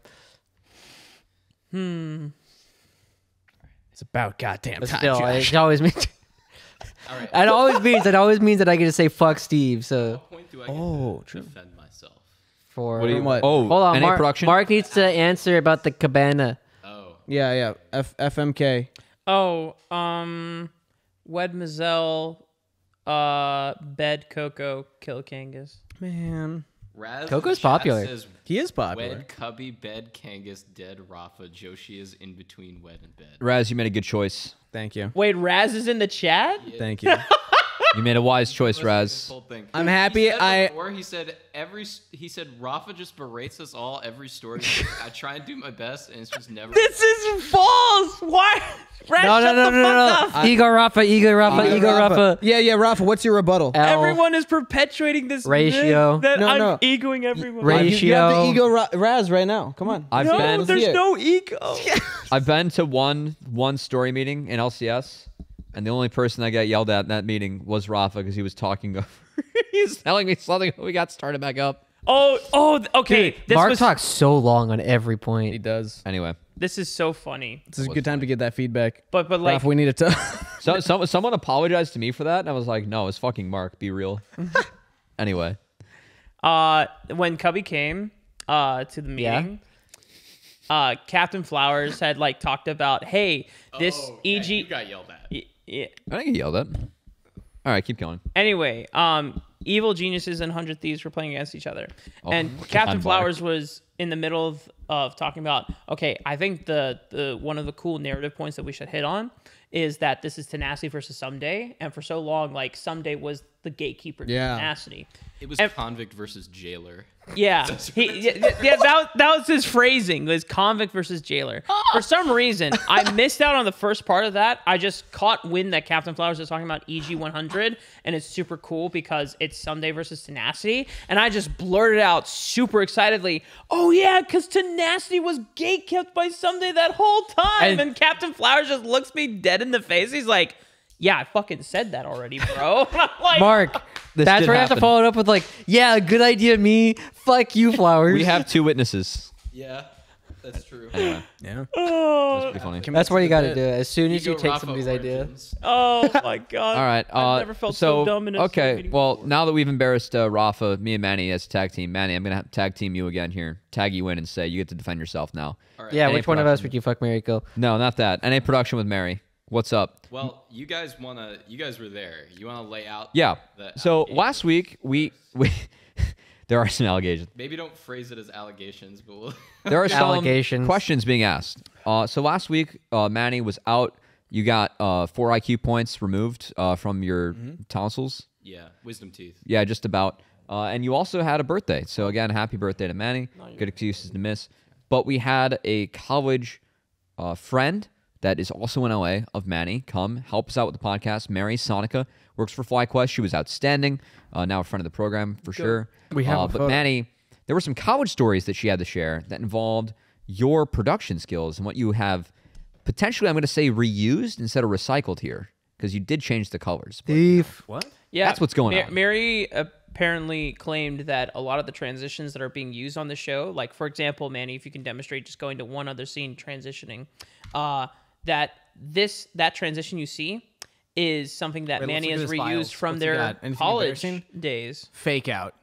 It's about goddamn But time, still, Josh. it always means All right. it always means that I get to say fuck Steve. So What point do I get Oh, to true. defend myself? for What do you? What? Oh, hold on, NA production. Mark needs to answer about the cabana. Oh, Yeah. FMK. Oh, wed Mazel, bed Coco, kill Kangas. Man. Raz in Coco's the chat popular. Says, He is popular. wed Cubby, bed Kangas, dead Rafa. Joshi is in between wed and bed. Raz, you made a good choice. Thank you. Wait, Raz is in the chat? Thank you. You made a wise choice, Listen to this Raz. whole thing. I'm happy He said I- before, he said Rafa just berates us all every story. I try and do my best, and it's just never. This is false! Why? Raz, No, shut the fuck up! Ego Rafa. Yeah, Rafa. What's your rebuttal? Everyone is perpetuating this Ratio. myth that No, I'm no. egoing everyone. Ratio. You have the ego Raz right now. Come on. I've No, been. there's here. no ego. I've been to one story meeting in LCS, and the only person that got yelled at in that meeting was Rafa because he was talking over. He's telling me something. We got started back up. Okay. Mark talks so long on every point. He does. Anyway, This is so funny. This is a good time to get that feedback. But like, Rafa, we need to someone apologized to me for that, and I was like, "No, it's fucking Mark. Be real." Anyway, when Cubby came to the meeting, Captain Flowers had like talked about, hey, this yeah, EG. you got yelled at. Yeah. I didn't get yelled at. All right, keep going. Anyway, Evil Geniuses and 100 Thieves were playing against each other, and God, Captain Mark. Flowers was in the middle of talking about, okay, I think the one of the cool narrative points that we should hit on is that this is Tenacity versus Someday, and for so long, like, Someday was the gatekeeper to Tenacity. It was convict versus jailer. Yeah, that was his phrasing, was convict versus jailer. For some reason, I missed out on the first part of that. I just caught wind that Captain Flowers is talking about EG 100, and it's super cool because it's Someday versus Tenacity, and I just blurted out super excitedly, oh yeah, because Tenacity was gatekept by Someday that whole time, and Captain Flowers just looks me dead in the face. He's like, yeah, I fucking said that already, bro. Like, Mark, that's where I have to follow it up with like, yeah, good idea, me. Fuck you, Flowers. We have 2 witnesses. Yeah, that's true. Anyway, Yeah. oh, that's pretty funny. That's where you got to do it. As soon as you Ego take Raafaa somebody's idea. origins. oh my god. All right. I've never felt so dumb in a okay. meeting Well, before. now that we've embarrassed Rafa, me and Manny as a tag team, Manny, I'm gonna have to tag team you again here. Tag you in and say you get to defend yourself now. All right. Yeah, NA which one of us production. would you fuck, Mary, kill? No, not that. NA production with Mary. What's up? Well, you guys were there. You wanna lay out? Yeah. the So allegations last week we there are some allegations. Maybe don't phrase it as allegations, but we'll There are some Allegations. questions being asked. So last week, Manny was out. You got 4 IQ points removed from your tonsils. yeah, wisdom teeth. Yeah, just about. And you also had a birthday. So again, happy birthday to Manny. Good excuses to miss. But we had a college friend that is also in LA of Manny come help us out with the podcast. Mary Sonica works for FlyQuest. She was outstanding. Now a friend of the program for sure. We have a but photo. Manny, there were some college stories that she had to share that involved your production skills and what you have potentially, I'm going to say, reused instead of recycled here, because you did change the colors. But Thief. What? Yeah, That's what's going on. Mary apparently claimed that a lot of the transitions that are being used on the show, like for example, Manny, if you can demonstrate just going to one other scene transitioning, that transition you see is something that Wait, let's Manny look at has his reused files. from What's he their got? Anything college embarrassing? days. Fake out.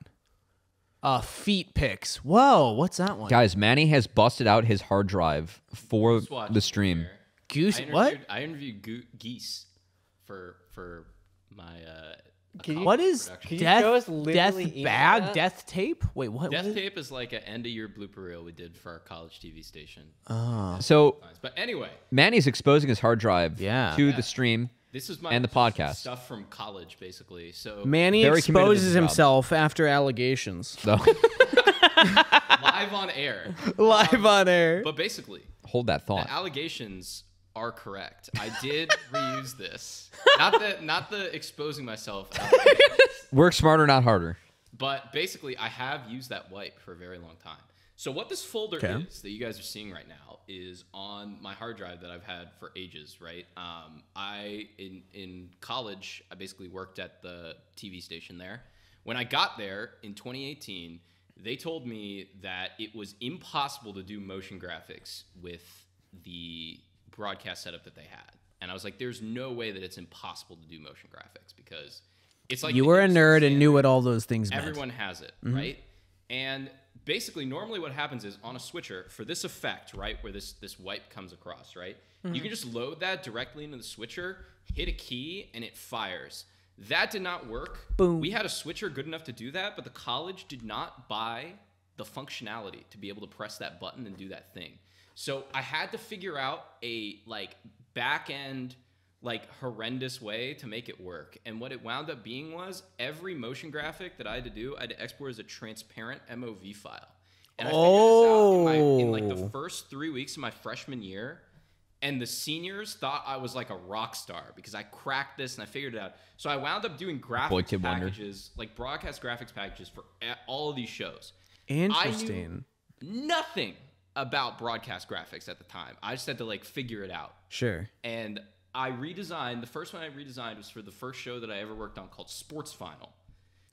Feet pics. Whoa, what's that one? guys, Manny has busted out his hard drive for Goosewatch the stream. there. Goose. I What? interviewed Geese for my What is you death? show us Death literally email bag? that? Death tape? Wait, what? Death what is- Tape is like an end of year blooper reel we did for our college TV station. So But anyway, Manny's exposing his hard drive Yeah. to the stream. this is my And the podcast. stuff from college, basically. So Manny Very committed to exposes the job. himself after allegations. So live on air. Live on air. But basically, hold that thought. the allegations are correct. I did reuse this. Not the exposing myself allegations. Work smarter, not harder. But basically, I have used that wipe for a very long time. So what this folder is that you guys are seeing right now is on my hard drive that I've had for ages, right? In college, I basically worked at the TV station there. When I got there in 2018, they told me that it was impossible to do motion graphics with the broadcast setup that they had. And I was like, there's no way that it's impossible to do motion graphics because it's like You the were a industry nerd and standard. knew what all those things meant. Everyone has it, right? And basically, normally what happens is on a switcher, for this effect, right, where this wipe comes across, right, you can just load that directly into the switcher, hit a key, and it fires. That did not work. Boom. We had a switcher good enough to do that, but the college did not buy the functionality to be able to press that button and do that thing. So I had to figure out a back end horrendous way to make it work. And what it wound up being was every motion graphic that I had to do, I had to export as a transparent MOV file. And I figured this out in the first 3 weeks of my freshman year. And the seniors thought I was like a rock star because I cracked this and I figured it out. So I wound up doing graphics Kid Wonder. packages, like broadcast graphics packages for all of these shows. Interesting. I knew nothing about broadcast graphics at the time. I just had to figure it out. Sure. And I redesigned, the first one I redesigned was for the first show that I ever worked on called Sports Final.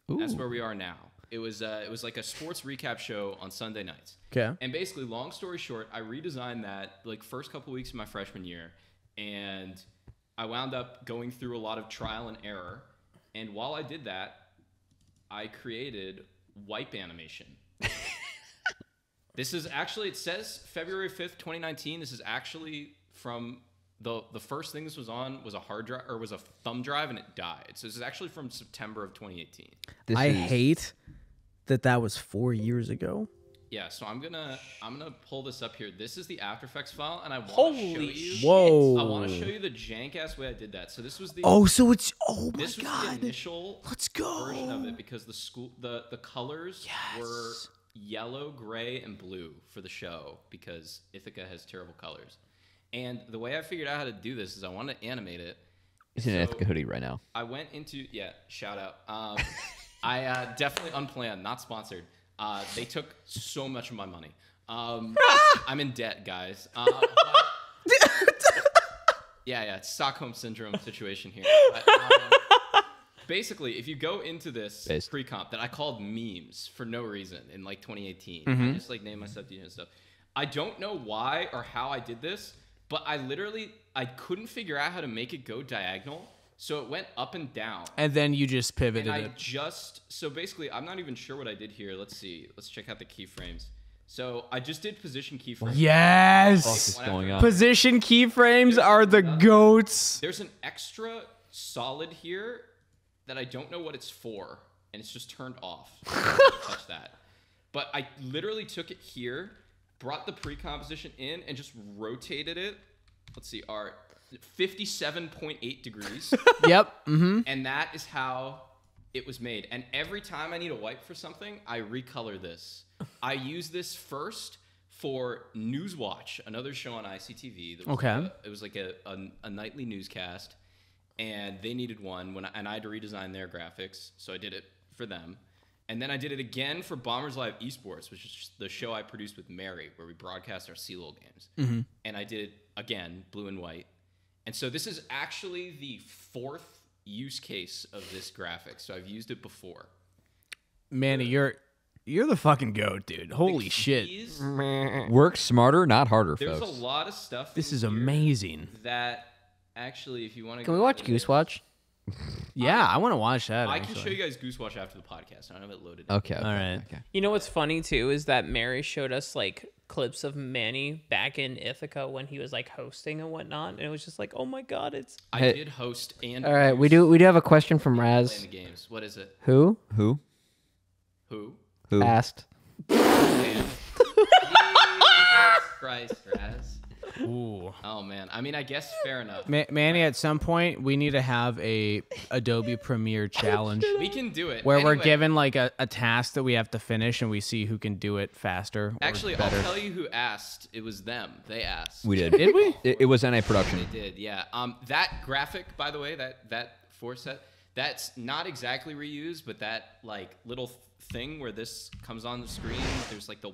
That's where we are now. It was like a sports recap show on Sunday nights. Okay. And basically, long story short, I redesigned that first couple weeks of my freshman year, and I wound up going through a lot of trial and error. And while I did that, I created wipe animation. This is actually, it says February 5th, 2019. This is actually from the first thing this was on was a hard drive or was a thumb drive, and it died. So this is actually from September of 2018. I hate that was 4 years ago. Yeah, so I'm gonna pull this up here. This is the After Effects file, and I want to Holy show you. shit. Whoa. I want to show you the jank ass way I did that. So this was the. So it's my this was the initial Let's go. version of it because the colors were yellow, gray, and blue for the show because Ithaca has terrible colors. And the way I figured out how to do this is I wanted to animate it. He's in an Ithaca hoodie right now. I went into shout out. I definitely unplanned, not sponsored. They took so much of my money. I'm in debt, guys. It's Stockholm syndrome situation here. But, basically, if you go into this pre-comp that I called memes for no reason in like 2018, I just like named my subdivision and stuff. I don't know why or how I did this, but I couldn't figure out how to make it go diagonal. So it went up and down. And then you just pivoted and it. So basically, I'm not even sure what I did here. Let's see. Let's check out the keyframes. So I just did position keyframes. Yes. What's going on? Position keyframes are the goats. There's an extra solid here that I don't know what it's for, and it's just turned off. So I can't touch that. But I literally took it here, brought the pre-composition in, and just rotated it. Let's see, 57.8 degrees. Yep. Mm-hmm. And that is how it was made. And every time I need a wipe for something, I recolor this. I use this first for Newswatch, another show on ICTV. It was like a nightly newscast, and they needed one and I had to redesign their graphics, so I did it for them. And then I did it again for Bombers Live Esports, which is the show I produced with Mary, where we broadcast our CLOL games. Mm-hmm. And I did it again, blue and white. And so this is actually the fourth use case of this graphic. So I've used it before. Manny, you're the fucking goat, dude. Holy shit. Work smarter, not harder, There's folks. a lot of stuff. This is amazing. That actually, if you want to, Can we watch Goosewatch? Yeah, I want to watch that. I can show you guys Goosewatch after the podcast. I don't have it loaded. Okay. All right. Okay. You know what's funny too is that Mary showed us like clips of Manny back in Ithaca when he was like hosting and whatnot, and it was just like, oh my god, it's. I did host and. All right, we do have a question from Raz. Playing the games. What is it? Who Who? asked? Man. Jesus Christ, Raz. Ooh. Oh man. I mean, I guess fair enough. Manny, at some point, we need to have a Adobe Premiere challenge We can do it. where we're Anyway, given like a task that we have to finish, and we see who can do it faster. Actually, or better. I'll tell you who asked. It was them. They asked. We did. Did we? It was NA production. They did. Yeah. That graphic, by the way, that force set, that's not exactly reused, but that like little thing where this comes on the screen, there's like the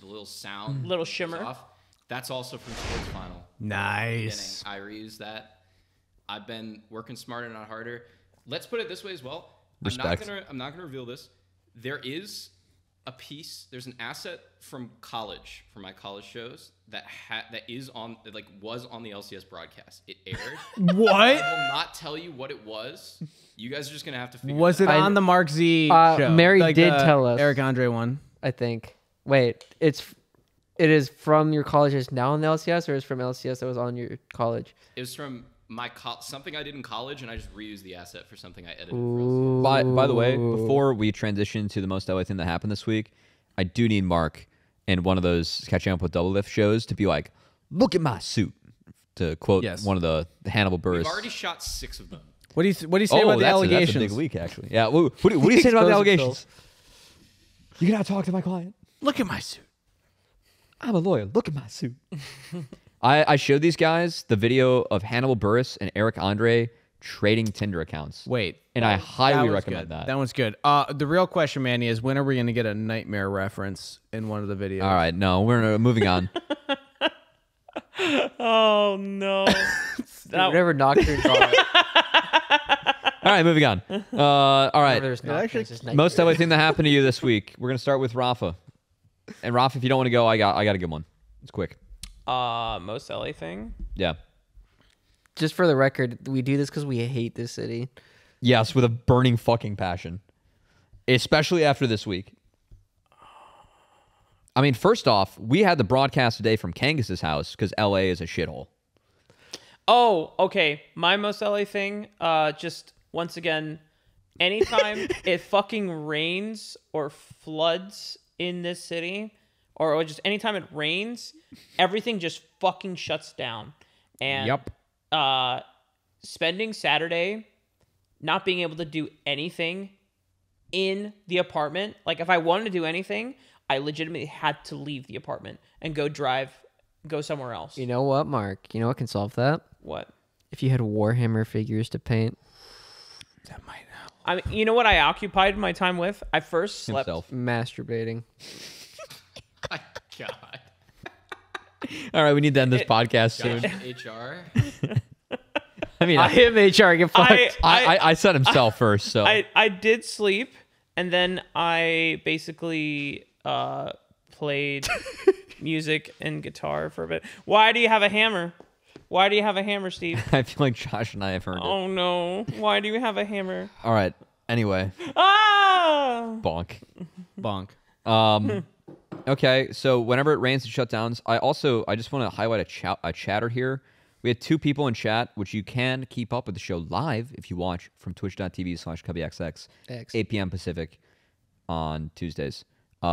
little sound, Little shimmer. off. That's also from Sports Final. Nice. I reused that. I've been working smarter, not harder. Let's put it this way as well. Respect. I'm not gonna reveal this. There is a piece. There's an asset from college, from my college shows that was on the LCS broadcast. It aired. What? I will not tell you what it was. You guys are just gonna have to figure. Was it out. on the Mark Z show? Mary Like did the tell us. Eric Andre one. I think. Wait, it is from your college that's now on the LCS, or is from LCS that was on your college? It was from my something I did in college, and I just reused the asset for something I edited. For LCS. By the way, before we transition to the most LA thing that happened this week, I do need Mark in one of those catching up with Double Lift shows to be like, "Look at my suit," to quote one of the Hannibal Buress. We've already shot 6 of them. What do you say about the allegations? That's a big week, actually. Yeah. What do you say about the allegations? You cannot talk to my client. Look at my suit. I'm a lawyer. Look at my suit. I showed these guys the video of Hannibal Buress and Eric Andre trading Tinder accounts. Wait. And I highly was recommend good. that. That one's good. The real question, Manny, is when are we going to get a nightmare reference in one of the videos? All right. No, we're moving on. Oh no. Whatever knocked your jaw. All right, moving on. All right. Most LA thing that happened to you this week. We're going to start with Raafaa. And Raafaa, if you don't want to go, I got a good one. It's quick. Most LA thing. Yeah. Just for the record, we do this because we hate this city. Yes, with a burning fucking passion. Especially after this week. I mean, first off, we had the broadcast today from Kangas' house because LA is a shithole. Oh, okay. My most LA thing, just once again, anytime it fucking rains or floods in this city, or just anytime it rains, everything just fucking shuts down. And spending Saturday not being able to do anything in the apartment, like if I wanted to do anything, I legitimately had to leave the apartment and go somewhere else. You know what, Mark? You know what can solve that? What? If you had Warhammer figures to paint. That might help. I mean, you know what I occupied my time with? I first slept. Himself. Masturbating. My God. All right, we need to end this podcast soon. Josh, HR. I mean, I am HR. Get fucked. I said himself first, so I did sleep, and then I basically played music and guitar for a bit. Why do you have a hammer? Why do you have a hammer, Steve? I feel like Josh and I have heard it. Oh no! Why do you have a hammer? All right. Anyway, Ah! bonk. Bonk. Okay, so whenever it rains and shutdowns, I just want to highlight a chatter here. We had 2 people in chat, which you can keep up with the show live if you watch from twitch.tv/CubbyXX, 8 p.m. Pacific on Tuesdays.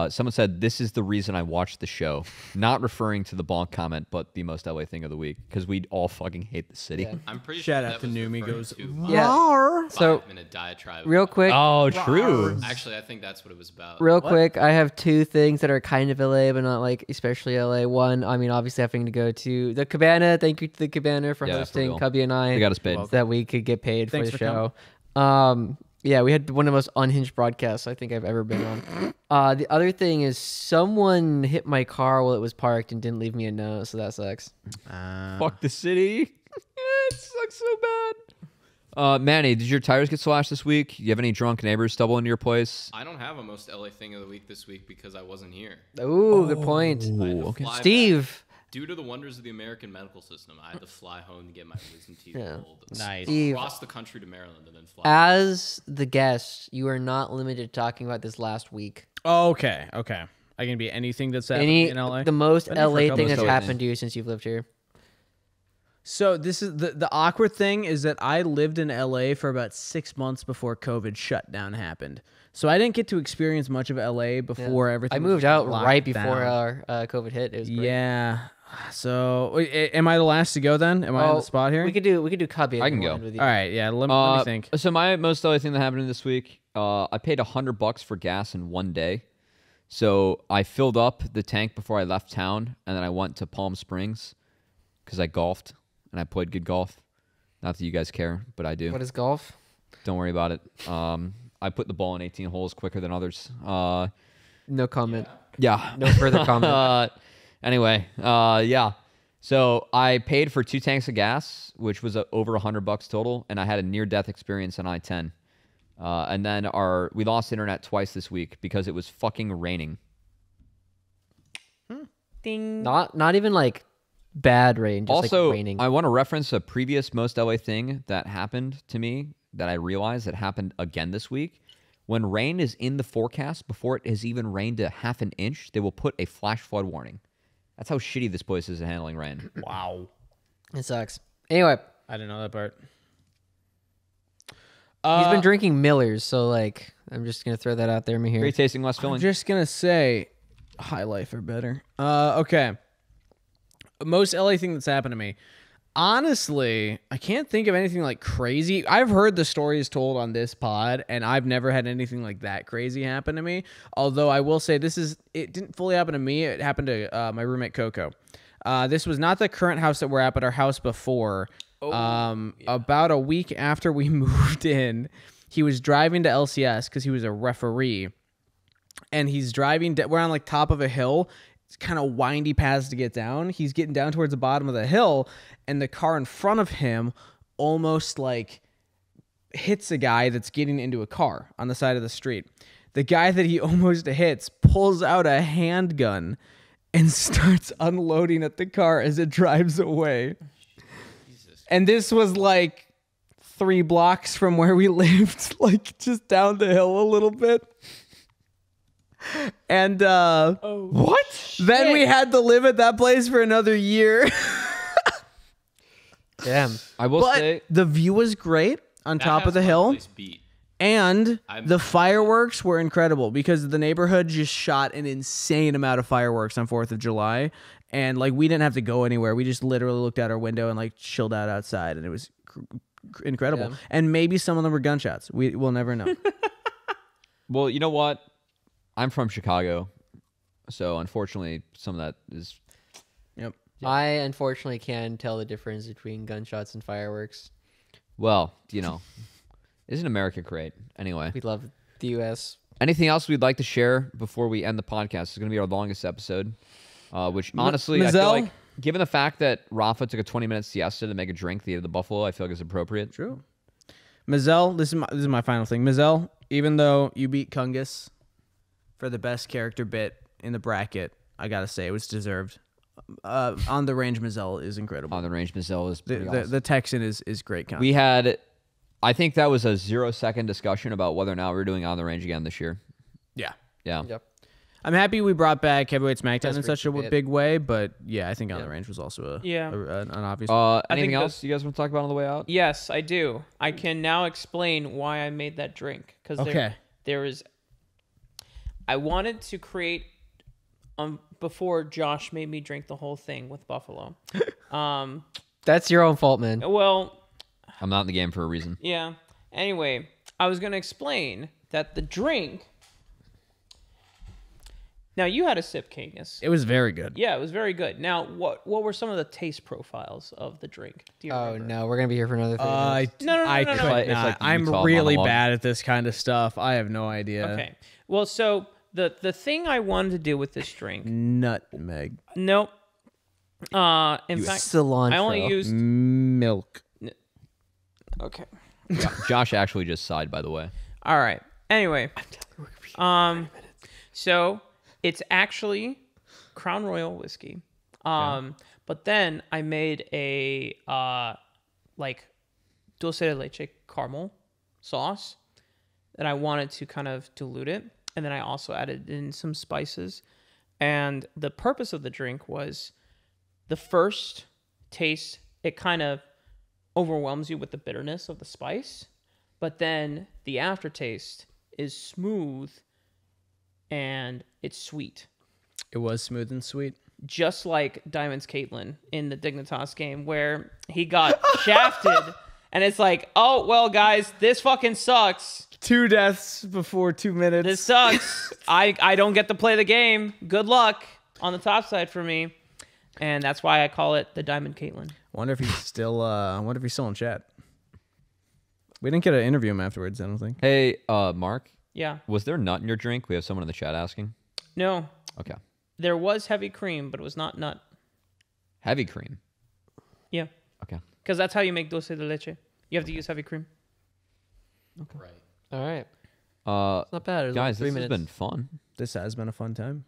Someone said, this is the reason I watched the show. Not referring to the bonk comment, but the most LA thing of the week, because we all fucking hate the city. Yeah. I'm pretty Shout sure out that to was Numi referring goes, to Yeah. So 5-minute diatribe. real quick, Oh, true. Actually, I think that's what it was about. real quick, I have 2 things that are kind of LA, but not like especially LA. One, I mean, obviously having to go to the Cabana. Thank you to the Cabana for Yeah, for hosting real. Cubby and I. They got us paid. so that we could get paid Thanks for the for show. Yeah, we had one of the most unhinged broadcasts I think I've ever been on. The other thing is someone hit my car while it was parked and didn't leave me a note, so that sucks. Fuck the city. It sucks so bad. Manny, did your tires get slashed this week? You have any drunk neighbors stumble into your place? I don't have a most LA thing of the week this week because I wasn't here. Ooh, good point. I had to okay. fly Steve. back. Due to the wonders of the American medical system, I had to fly home to get my wisdom teeth Yeah. pulled. Nice. Steve. Across the country to Maryland and then fly. As the guest, you are not limited to talking about this last week. Okay. I can be anything that's happening in LA. The most Been here for a LA couple thing of that's days. happened to you since you've lived here. So this is the awkward thing is that I lived in LA for about 6 months before COVID shutdown happened. So I didn't get to experience much of LA before everything. I was moved out locked right before down. our COVID hit. It was great. Yeah. So am I the last to go then? Am I on the spot here? We could do Cubby. if I can you go. wanted with you. All right. Yeah. Let me think. So my most LA thing that happened this week, I paid $100 for gas in one day. So I filled up the tank before I left town, and then I went to Palm Springs because I golfed and I played good golf. Not that you guys care, but I do. What is golf? Don't worry about it. I put the ball in 18 holes quicker than others. No comment. Yeah. No further comment. Anyway, yeah. So I paid for 2 tanks of gas, which was over $100 total, and I had a near-death experience on I-10. And then we lost internet twice this week because it was fucking raining. Ding. Not even like bad rain. Just Also, like raining. I want to reference a previous most LA thing that happened to me that I realized that happened again this week. When rain is in the forecast before it has even rained a half an inch, they will put a flash flood warning. That's how shitty this place is at handling rain. Wow. It sucks. Anyway, I didn't know that part. he's been drinking Millers, so like I'm just gonna throw that out there. Me here. Great tasting, less I'm filling. just gonna say, High Life are better. Okay. Most LA thing that's happened to me. Honestly, I can't think of anything like crazy. I've heard the stories told on this pod, and I've never had anything like that crazy happen to me. Although I will say it didn't fully happen to me. It happened to my roommate Coco. This was not the current house that we're at, but our house before. About a week after we moved in, he was driving to LCS because he was a referee, and he's driving. We're on like top of a hill. It's kind of windy paths to get down. He's getting down towards the bottom of the hill, and the car in front of him almost like hits a guy that's getting into a car on the side of the street. The guy that he almost hits pulls out a handgun and starts unloading at the car as it drives away. Jesus. And this was like 3 blocks from where we lived, like just down the hill a little bit. And What? then we had to live at that place for another year. Damn. I will But say, the view was great on That top of has the my hill. place beat. And the fireworks were incredible because the neighborhood just shot an insane amount of fireworks on 4th of July. And like we didn't have to go anywhere. We just literally looked out our window and like chilled out outside, and it was incredible. Yeah. And maybe some of them were gunshots. We'll never know. Well, you know what? I'm from Chicago, so unfortunately some of that is... Yep. I unfortunately can tell the difference between gunshots and fireworks. Well, you know, isn't America great? Anyway. We love the U.S. Anything else we'd like to share before we end the podcast? It's going to be our longest episode, which honestly, I feel like, given the fact that Rafa took a 20-minute siesta to make a drink the Buffalo, I feel like it's appropriate. True. Mazel, this is my final thing. Mazel, even though you beat Kangas for the best character bit in the bracket, I got to say, it was deserved. On the range, Mazel is incredible. On the range, Mazel is pretty awesome. The Texan is great content. We had, I think that was a 0-second discussion about whether or not we're doing on the range again this year. Yeah. Yeah. Yep. I'm happy we brought back Heavyweight SmackDown in such a big way, but yeah, I think on the range was also an obvious. Anything else you guys want to talk about on the way out? Yes, I do. I can now explain why I made that drink because there is. I wanted to create. Before Josh made me drink the whole thing with Buffalo. That's your own fault, man. Well, I'm not in the game for a reason. Yeah. Anyway, I was going to explain that the drink. Now, you had a sip, Kangas. It was very good. Yeah, it was very good. Now, what were some of the taste profiles of the drink? Do you remember? No, we're going to be here for another 30 minutes. No. I could not. It's like I'm really bad at this kind of stuff. I have no idea. Okay. Well, so the thing I wanted to do with this drink. Nutmeg. Nope. In fact, cilantro. I only used milk. Okay. Josh actually just sighed, by the way. All right. Anyway, so it's actually Crown Royal whiskey. But then I made a like dulce de leche caramel sauce that I wanted to kind of dilute it. And then I also added in some spices. And the purpose of the drink was the first taste, it kind of overwhelms you with the bitterness of the spice. But then the aftertaste is smooth and it's sweet. It was smooth and sweet. Just like Diamond's Caitlyn in the Dignitas game where he got shafted. And it's like, oh, well, guys, this fucking sucks. 2 deaths before 2 minutes. This sucks. I don't get to play the game. Good luck on the top side for me. And that's why I call it the Diamond Caitlyn. Wonder if he's still in chat. We didn't get to interview him afterwards, I don't think. Hey, Mark. Yeah. Was there nut in your drink? We have someone in the chat asking. No. Okay. There was heavy cream, but it was not nut. Heavy cream? Yeah. Okay. Because that's how you make dulce de leche. You have to use heavy cream. Okay. Right. All right. It's not bad. Guys, like 3 this minutes. has been fun. This has been a fun time.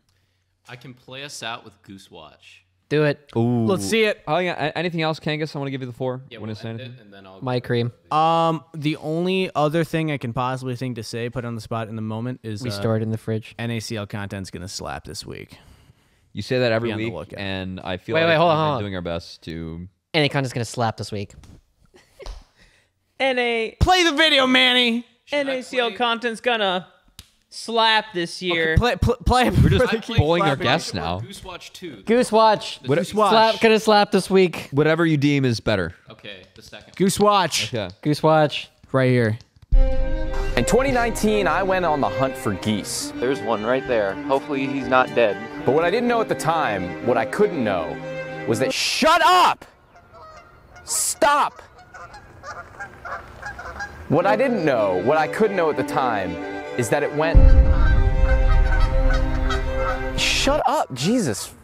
I can play us out with Goosewatch. Do it. Ooh. Let's see it. Oh, yeah. Anything else, Kangas? I want to give you the floor. Yeah, Want we'll to say end anything? it, and then I'll My cream. The only other thing I can possibly think to say, put on the spot in the moment, is We store it in the fridge. NACL content's gonna slap this week. You say that every Be on the week, lookout. and I feel Wait, like hold we've on, been hold on. doing our best to... NA content's going to slap this week. Play the video, Manny. NACL content's gonna slap this year. Play. We're just I played bullying our Goosewatch guests or now. Goosewatch 2. Goosewatch. Goosewatch. Going to slap this week. Whatever you deem is better. Okay, the second. Goosewatch. Okay. Goosewatch. Right here. In 2019, I went on the hunt for geese. There's one right there. Hopefully he's not dead. But what I didn't know at the time, what I couldn't know, was that shut up! Stop! What I didn't know, what I couldn't know at the time, is that it went... Shut up, Jesus.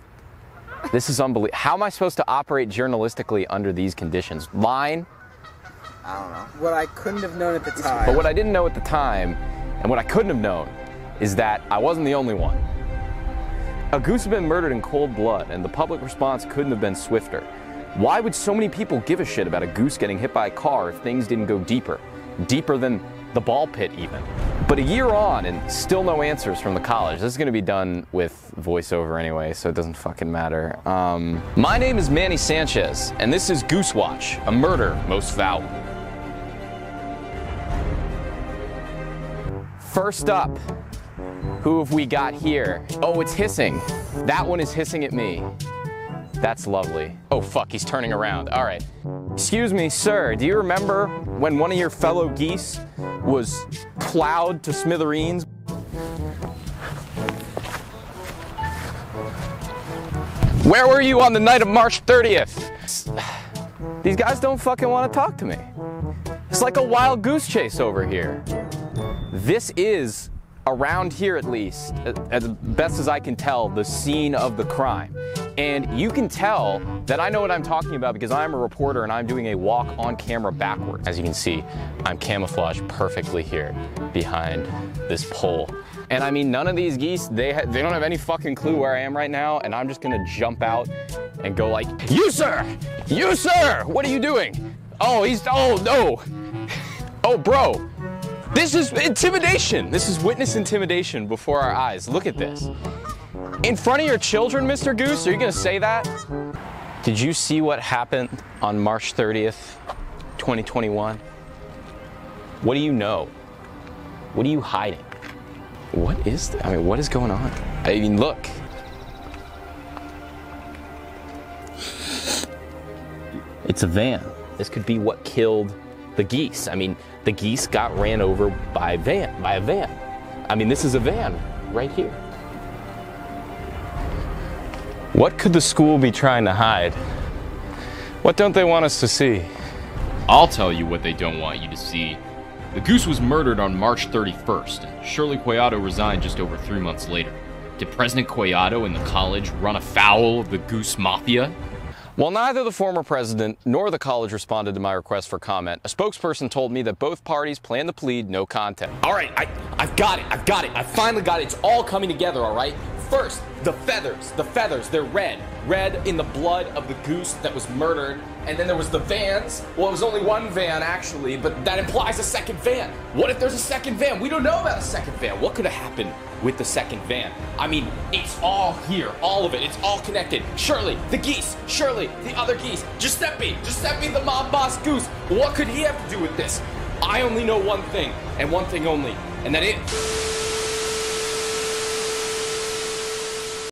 This is unbelievable. How am I supposed to operate journalistically under these conditions? Line? I don't know. What I couldn't have known at the time. But what I didn't know at the time, and what I couldn't have known, is that I wasn't the only one. A goose had been murdered in cold blood, and the public response couldn't have been swifter. Why would so many people give a shit about a goose getting hit by a car if things didn't go deeper? Deeper than the ball pit, even. But a year on, and still no answers from the college. This is going to be done with voiceover anyway, so it doesn't fucking matter. My name is Manny Sanchez, and this is Goosewatch, a murder most foul. First up, who have we got here? Oh, it's hissing. That one is hissing at me. That's lovely. Oh, fuck, he's turning around. All right. Excuse me, sir, do you remember when one of your fellow geese was plowed to smithereens? Where were you on the night of March 30th? These guys don't fucking want to talk to me. It's like a wild goose chase over here. This is, around here at least, as best as I can tell, the scene of the crime. And you can tell that I know what I'm talking about because I'm a reporter and I'm doing a walk on camera backwards. As you can see, I'm camouflaged perfectly here behind this pole. And I mean, none of these geese, they don't have any fucking clue where I am right now, and I'm just gonna jump out and go like, you sir, what are you doing? Oh, oh no. Oh bro, this is intimidation. This is witness intimidation before our eyes. Look at this. In front of your children, Mr. Goose, are you gonna say that? Did you see what happened on March 30th, 2021? What do you know? What are you hiding? What is that? I mean, what is going on? I mean, look. It's a van. This could be what killed the geese. I mean, the geese got ran over by a van. I mean, this is a van right here. What could the school be trying to hide? What don't they want us to see? I'll tell you what they don't want you to see. The Goose was murdered on March 31st, and Shirley Collado resigned just over 3 months later. Did President Collado and the college run afoul of the Goose Mafia? While neither the former president nor the college responded to my request for comment, a spokesperson told me that both parties plan to plead no contest. All right, I've got it. I finally got it. It's all coming together, all right? First, the feathers, they're red in the blood of the goose that was murdered. And then there was the vans. Well, it was only one van actually, but that implies a second van. What if there's a second van? We don't know about a second van. What could have happened with the second van? I mean, it's all here, all of it. It's all connected. Shirley, the geese, Shirley, the other geese, Giuseppe, the mob boss Goose. What could he have to do with this? I only know one thing, and one thing only, and that is